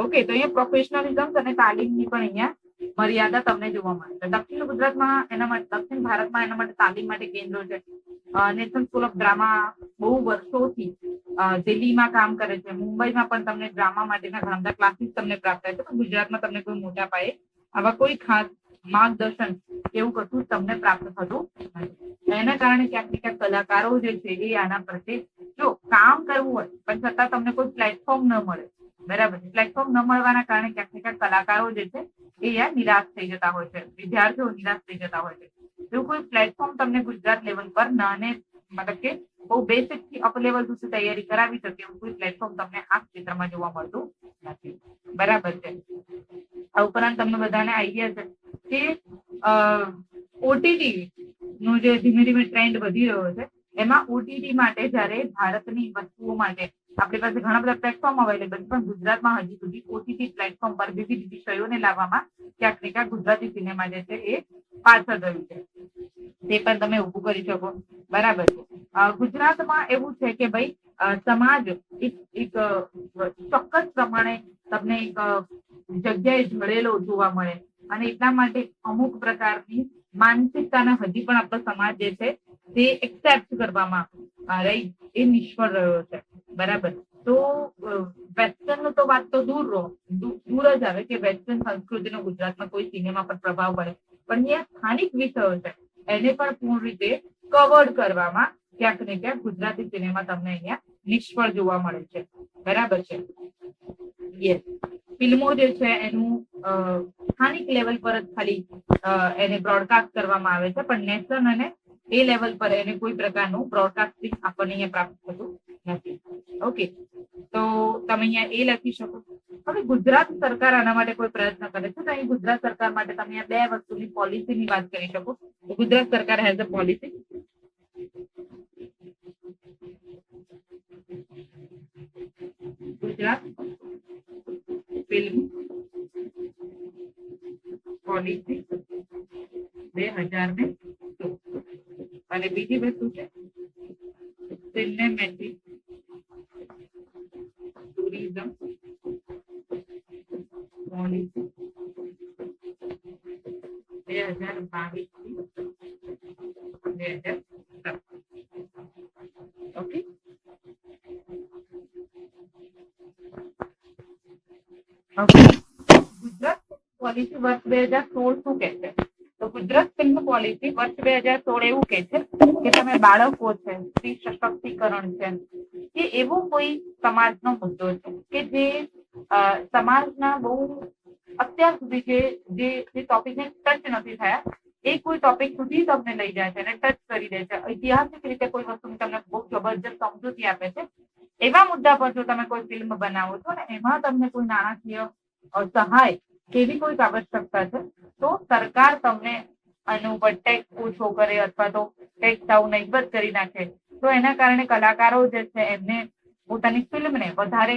ઓકે, તો અહીંયા પ્રોફેશનલિઝમ અને તાલીમની પણ અહીંયા મર્યાદા તમને જોવા મળે છે. દક્ષિણ ગુજરાતમાં એના માટે, દક્ષિણ ભારતમાં એના માટે તાલીમ માટે કેન્દ્રો છે. નેશનલ સ્કૂલ ઓફ ડ્રામા બહુ વર્ષોથી દિલ્હીમાં કામ કરે છે. મુંબઈમાં પણ તમને ડ્રામા માટેના ઘણા બધા ક્લાસીસ તમને પ્રાપ્ત થાય છે. પણ ગુજરાતમાં તમને કોઈ મોટા પાયે આવા કોઈ ખાસ માર્ગદર્શન એવું કશું તમને પ્રાપ્ત થતું નથી. એના કારણે ક્યાંક ને ક્યાંક કલાકારો જે છે એ આના પ્રત્યે જો કામ કરવું હોય પણ છતાં તમને કોઈ પ્લેટફોર્મ ન મળે, બરાબર, પ્લેટફોર્મ ન મળવાના કારણે ક્યાંક ને ક્યાંક કલાકારો જે છે એ યાર નિરાશ થઈ જતા હોય છે, વિદ્યાર્થીઓ નિરાશ થઈ જતા હોય છે. એવું કોઈ પ્લેટફોર્મ તમને ગુજરાત લેવલ પર નાને મતલબ કે બહુ બેસિક થી અપ લેવલ સુધી તૈયારી કરાવી શકે એવું કોઈ પ્લેટફોર્મ તમને આ ક્ષેત્રમાં જોવા મળતું નથી. બરાબર છે. આ ઉપરાંત તમને બધાને આઈડિયા છે કે ઓટીટી નો જે ધીમે ધીમે ટ્રેન્ડ વધી રહ્યો છે, એમાં ઓટીટી માટે જ્યારે ભારતની વસ્તુઓ માટે આપણી પાસે ઘણા બધા પ્લેટફોર્મ અવેલેબલ છે, પણ ગુજરાતમાં હજી સુધી ઓટીટી પ્લેટફોર્મ પર વિવિધ વિષયોને લાવવામાં ક્યાંક ને ક્યાંક ગુજરાતી સિનેમા જે છે એ પાછળ રહ્યું છે. તે પણ તમે ઊભું કરી શકો. બરાબર છે. ગુજરાતમાં એવું છે કે ભાઈ સમાજ એક ચોક્કસ પ્રમાણે તમને એક જગ્યાએ ઢળેલો જોવા મળે અને એટલા માટે અમુક પ્રકારની માનસિકતાને હજી પણ આપણો સમાજ જે છે તે એક્સેપ્ટ કરવામાં એ નિષ્ફળ રહ્યો છે. બરાબર. તો વેસ્ટર્ન તો વાત તો દૂર જ આવે કે વેસ્ટર્ન સંસ્કૃતિનો ગુજરાતમાં કોઈ સિનેમા પર પ્રભાવ પડે, પણ અહીંયા સ્થાનિક વિષયો છે એને પણ પૂર્ણ રીતે કવર્ડ કરવામાં ક્યાંક ને ક્યાંક ગુજરાતી સિનેમા તમને અહીંયા નિષ્ફળ જોવા મળે છે. બરાબર છે. યસ. ફિલ્મો જે છે એનું સ્થાનિક લેવલ પર જ ખાલી એને બ્રોડકાસ્ટ કરવામાં આવે છે, પણ નેશનલ અને એ લેવલ પર એને કોઈ પ્રકારનું બ્રોડકાસ્ટિંગ આપણને અહીંયા પ્રાપ્ત થતું નથી. ઓકે, તો તમે અહીંયા એ લખી શકો. હવે ગુજરાત સરકાર આના માટે કોઈ પ્રયત્ન કરે છે, તો અહીં ગુજરાત સરકાર માટે તમે અહીંયા બે વસ્તુની પોલિસીની વાત કરી શકો. ગુજરાત સરકાર has a policy. Gujarat film policy 2016 અને બીજી વસ્તુ છે સિનેમેટિક ટુરિઝમ પોલિસી 2022 થી 2017. ઓકે. ગુજરાત પોલિસી વર્ષ 2016 શું કહે છે? તો ગુજરાત ફિલ્મ પોલિસી વર્ષ 2016 એવું કહે છે કે તમે બાળકો છે, સ્ત્રી સશક્તિકરણ છે, કે એવો કોઈ સમાજનો મુદ્દો છે કે જે સમાજના બહુ અત્યાર સુધી જે ટોપિકને ટચ નથી થયા એ કોઈ ટોપિક સુધી તમને લઈ જાય છે અને ટચ કરી દે છે. ઐતિહાસિક રીતે કોઈ વસ્તુની તમને બહુ જબરજસ્ત સમજૂતી આપે છે. એવા મુદ્દા પર જો તમે કોઈ ફિલ્મ બનાવો છો ને એમાં તમને કોઈ નાણાકીય સહાય કેવી કોઈ આવશ્યકતા છે તો સરકાર તમને આનું ઉપર ટેક્સ ઓછો કરે અથવા તો ટેક્સ સાવ નહીવત કરી નાખે તો એના કારણે કલાકારો જે છે એમને પોતાની ફિલ્મને વધારે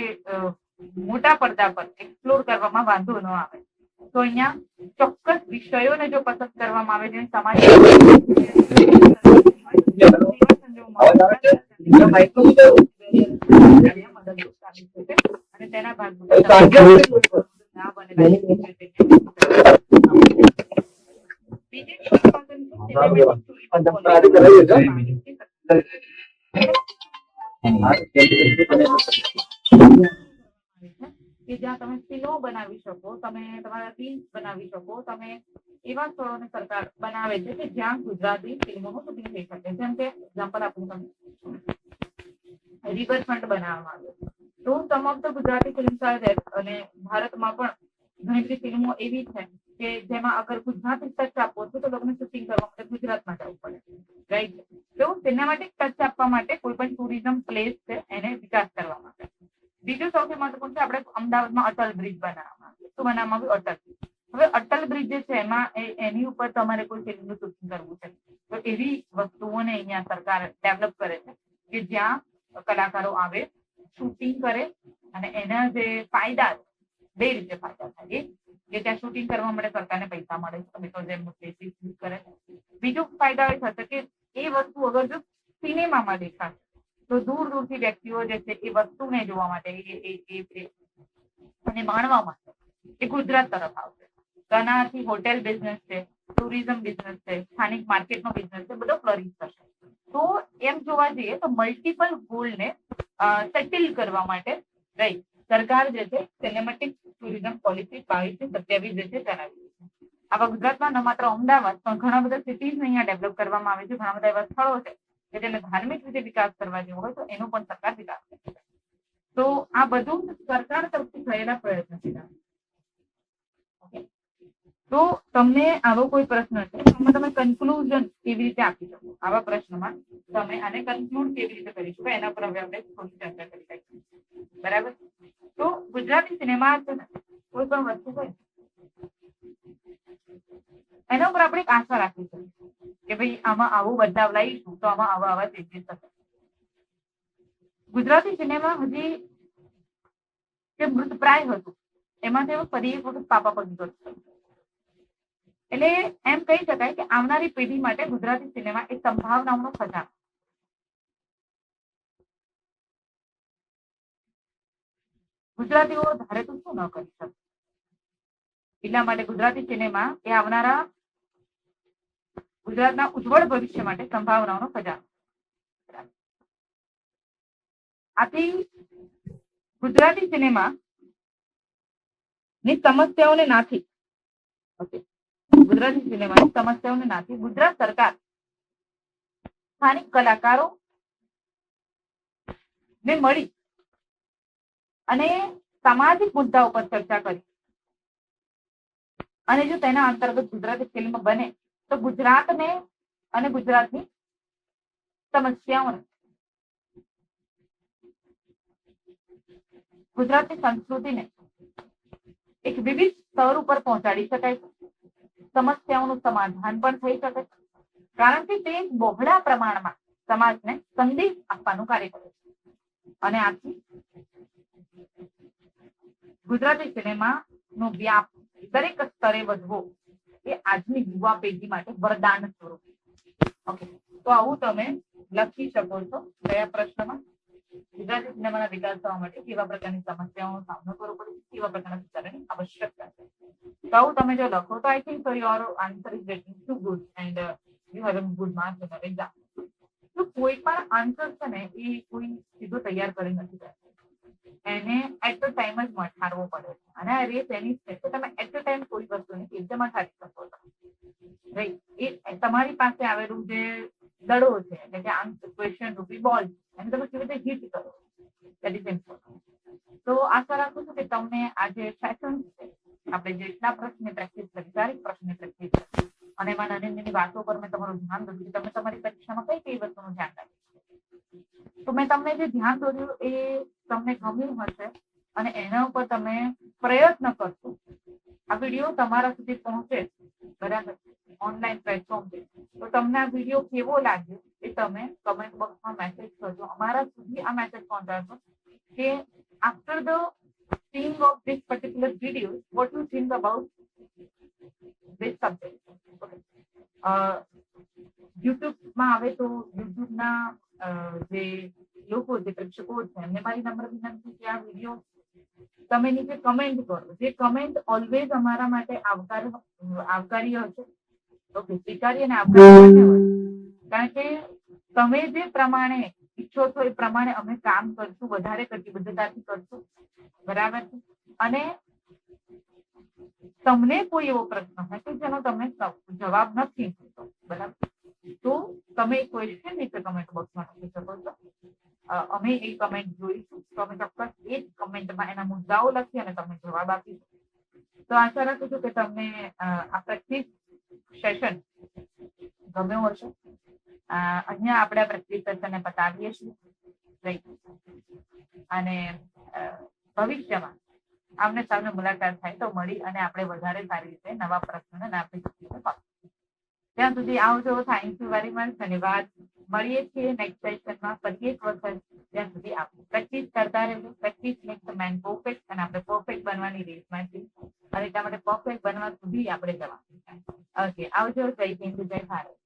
મોટા પડદા પર એક્સપ્લોર કરવામાં વાંધો ન આવે. તો અહીંયા ચોક્કસ વિષયોને જો પસંદ કરવામાં આવે છે સમાજ અને તેના કે જ્યાં તમે ફિલ્મો બનાવી શકો, તમે તમારા રીલ્સ બનાવી શકો, તમે એવા સ્થળોને સરકાર બનાવે છે કે જ્યાં ગુજરાતી ફિલ્મોનું શૂટિંગ થઈ શકે. જેમ કે એક્ઝામ્પલ આપું તમને રિવરફ્રન્ટ બનાવવામાં આવ્યો તો સમ ઓફ ધ ગુજરાતી ફિલ્મ અને ભારતમાં પણ ઘણી બધી ફિલ્મો એવી છે કે જેમાં અગર ગુજરાતી ટચ આપવો છે તો લોકોને શૂટિંગ કરવા માટે ગુજરાતમાં જવું પડે. રાઈટ. તો સિનેમેટિક ટચ આપવા માટે કોઈ પણ ટુરિઝમ પ્લેસ છે એને વિકાસ કરવા માટે. બીજું સૌથી મહત્વપૂર્ણ છે આપણે અમદાવાદમાં અટલ બ્રિજ બનાવવામાં આવ્યો. શું બનાવવામાં આવ્યું? અટલ બ્રિજ. હવે અટલ બ્રિજ જે છે એમાં એની ઉપર તમારે કોઈ ફિલ્મનું શૂટિંગ કરવું છે તો એવી વસ્તુઓને અહીંયા સરકાર ડેવલપ કરે છે કે જ્યાં કલાકારો આવે, શૂટિંગ કરે અને એના જે ફાયદા બે રીતે ફાયદા થાય. કે ત્યાં શૂટિંગ કરવા માટે સરકારને પૈસા મળે છે બીકોઝ એમનું પ્લેસીસ યુઝ કરે. બીજો ફાયદા એ થશે કે એ વસ્તુ અગર જો સિનેમામાં દેખાશે તો દૂર દૂરથી વ્યક્તિઓ જે છે એ વસ્તુને જોવા માટે અને માણવા માટે એ ગુજરાત તરફ આવશે. તો આનાથી હોટેલ બિઝનેસ છે, ટુરિઝમ બિઝનેસ છે, સ્થાનિક માર્કેટનો બિઝનેસ છે, બધો ફ્લરિશ થશે. તો એમ જોવા જઈએ તો મલ્ટિપલ ગોલને સેટલ કરવા માટે રાઈટ સરકાર જે છે સિનેમેટિક ટુરિઝમ પોલિસી 22-27 જે છે ચલાવી છે. આવા ગુજરાતમાં ન માત્ર અમદાવાદ પણ ઘણા બધા સિટીઝ અહીંયા ડેવલપ કરવામાં આવે છે. ઘણા બધા એવા સ્થળો છે કે જેને ધાર્મિક રીતે વિકાસ કરવા જેવો હોય તો એનો પણ સરકાર વિકાસ કરે છે. તો આ બધું સરકાર તરફથી થયેલા પ્રયત્ન છે. તો તમને આવો કોઈ પ્રશ્ન છે એમાં તમે કન્ક્લુઝન કેવી રીતે આપી શકો? આવા પ્રશ્નમાં તમે આને કન્ક્લુડ કેવી રીતે કરી શકો એના પર હવે આપણે થોડી ચર્ચા કરી શકીએ. બરાબર. તો ગુજરાતી સિનેમા છે ને કોઈ પણ વસ્તુ હોય એના ઉપર આપણે એક આશા રાખી શકીએ કે ભાઈ આમાં આવો બદલાવ લાવીશું તો આમાં આવા ચેન્જીસ થશે. ગુજરાતી સિનેમા હજી જે મૃતપ્રાય હતું એમાંથી ફરી એક વખત પાપા પગી ગયું. એટલે એમ કહી શકાય કે આવનારી પેઢી માટે ગુજરાતી સિનેમા એક સંભાવનાઓનો ખજાનો. ગુજરાતીઓ ધારે તો શું ન કરી શકે. એટલા માટે ગુજરાતી સિનેમા એ આવનારા ગુજરાતના ઉજ્જવળ ભવિષ્ય માટે સંભાવનાઓનો ખજાનો. આથી ગુજરાતી સિનેમા ની સમસ્યાઓને નાથી ગુજરાતી સિનેમાની સમસ્યાઓને નાથી ગુજરાત સરકાર સ્થાનિક કલાકારો ને મળી અને સામાજિક મુદ્દાઓ પર ચર્ચા કરી અને જો તેના અંતર્ગત ગુજરાતી ફિલ્મ બને તો ગુજરાતને અને ગુજરાતની સમસ્યાઓને ગુજરાતની સંસ્કૃતિને એક વિવિધ સ્તર ઉપર પહોંચાડી શકાય છે. સમસ્યાઓનું સમાધાન પણ થઈ શકે છે કારણ કે તે બહોળા પ્રમાણમાં સમાજને સંદેશ આપવાનું કાર્ય કરે છે. અને આથી ગુજરાતી સિનેમાનો વ્યાપ દરેક સ્તરે વધવો એ આજની યુવા પેઢી માટે વરદાન સ્વરૂપ. ઓકે, તો આવું તમે લખી શકો છો કયા પ્રશ્નમાં ગુજરાતી સિનેમાના વિકાસ થવા માટે કેવા પ્રકારની સમસ્યાઓનો સામનો કરવો પડે છે, કેવા પ્રકારના સુધારાની આવશ્યકતા છે. તો આવું તમે જો લખો તો I think so your answer is getting too good and you have a good marks in your exam. તો કોઈ પણ આન્સર છે ને એ કોઈ સીધો તૈયાર કરી નથી કરતો. એને એટ ધ ટાઈમ જ મઠારવો પડે છે અને આ રેસ એની છે કે તમે એટ ધ ટાઈમ કોઈ વસ્તુને કેવી રીતે મઠારી શકો છો. રાઈટ. એ તમારી પાસે આવેલું જે દડો છે એટલે કે ક્વેશ્ચન રૂપી બોલ એને તમે કેવી રીતે હિટ કરો દેટ ઇઝ ઇમ્પોર્ટન્ટ. તો આશા રાખું છું કે તમને આ જે સેશન છે આપણે જેટલા પ્રશ્નની પ્રેક્ટિસ કરી દરેક પ્રશ્નની પ્રેક્ટિસ કરી અને એમાં નાની નાની વાતો પર મેં તમારું ધ્યાન દોર્યું તમે તમારી પરીક્ષામાં કઈ કઈ વસ્તુનું ધ્યાન રાખ્યું. તો મેં તમને જે ધ્યાન દોર્યું એ તમને ગમ્યું હશે અને એના ઉપર તમે પ્રયત્ન કરશો. આ વિડીયો તમારા સુધી પહોંચે બરાબર ઓનલાઈન પ્લેટફોર્મ છે. તો તમને આ વિડીયો કેવો લાગ્યો એ તમે કમેન્ટ બોક્સમાં મેસેજ કરજો. અમારા સુધી આ મેસેજ પહોંચાડજો કે after the seeing of this particular video, what you think about this subject. Okay. યુટ્યુબમાં આવે તો યુટ્યુબના જે લોકો જે પ્રેક્ષકો છે એમને મારી નમ્ર વિનંતી કે આ વિડીયો તમે નીચે કમેન્ટ કરો. જે કમેન્ટ ઓલવેઝ અમારા માટે આવકાર્ય હશે. ઓકે, સ્વીકાર્ય અને આવકાર્ય બંને હોય. કારણ કે તમે જે પ્રમાણે ઈચ્છો છો એ પ્રમાણે અમે કામ કરશું, વધારે કટિબદ્ધતાથી કરશું. બરાબર છે. અને તમને કોઈ એવો પ્રશ્ન હોય કે જેનો તમે જવાબ નથી જોતો, બરાબર, તો તમે ક્વેશ્ચન નીચે કમેન્ટ બોક્સમાં લખી શકો છો. અમે એ કમેન્ટ જોઈશું તો અમે ચોક્કસ એ જ કમેન્ટમાં એના મુદ્દાઓ લખી અને તમને જવાબ આપીશું. તો આશા રાખું છું કે તમને આ પ્રેક્ટિસ સેશન ગમ્યું હશે. અહીંયા આપણે આ પ્રેક્ટિસ સેશનને પતાવીએ છીએ. અને ભવિષ્યમાં આમને સામે મુલાકાત થાય તો મળી અને આપણે વધારે સારી રીતે નવા પ્રશ્નોને આપી શકીએ. ત્યાં સુધી આવજો. Thank you very much. ધન્યવાદ. મળીએ છીએ નેક્સ્ટ સેશનમાં ફરી એક વખત. ત્યાં સુધી આપણે પ્રેક્ટિસ કરતા રહેજો. Practice max the main perfect. અને આપણે પરફેક્ટ બનવાની રેસમાં છીએ અને એટલા માટે પરફેક્ટ બનવા સુધી આપણે જવાનું. ઓકે, આવજો. જય હિન્દ, જય ભારત.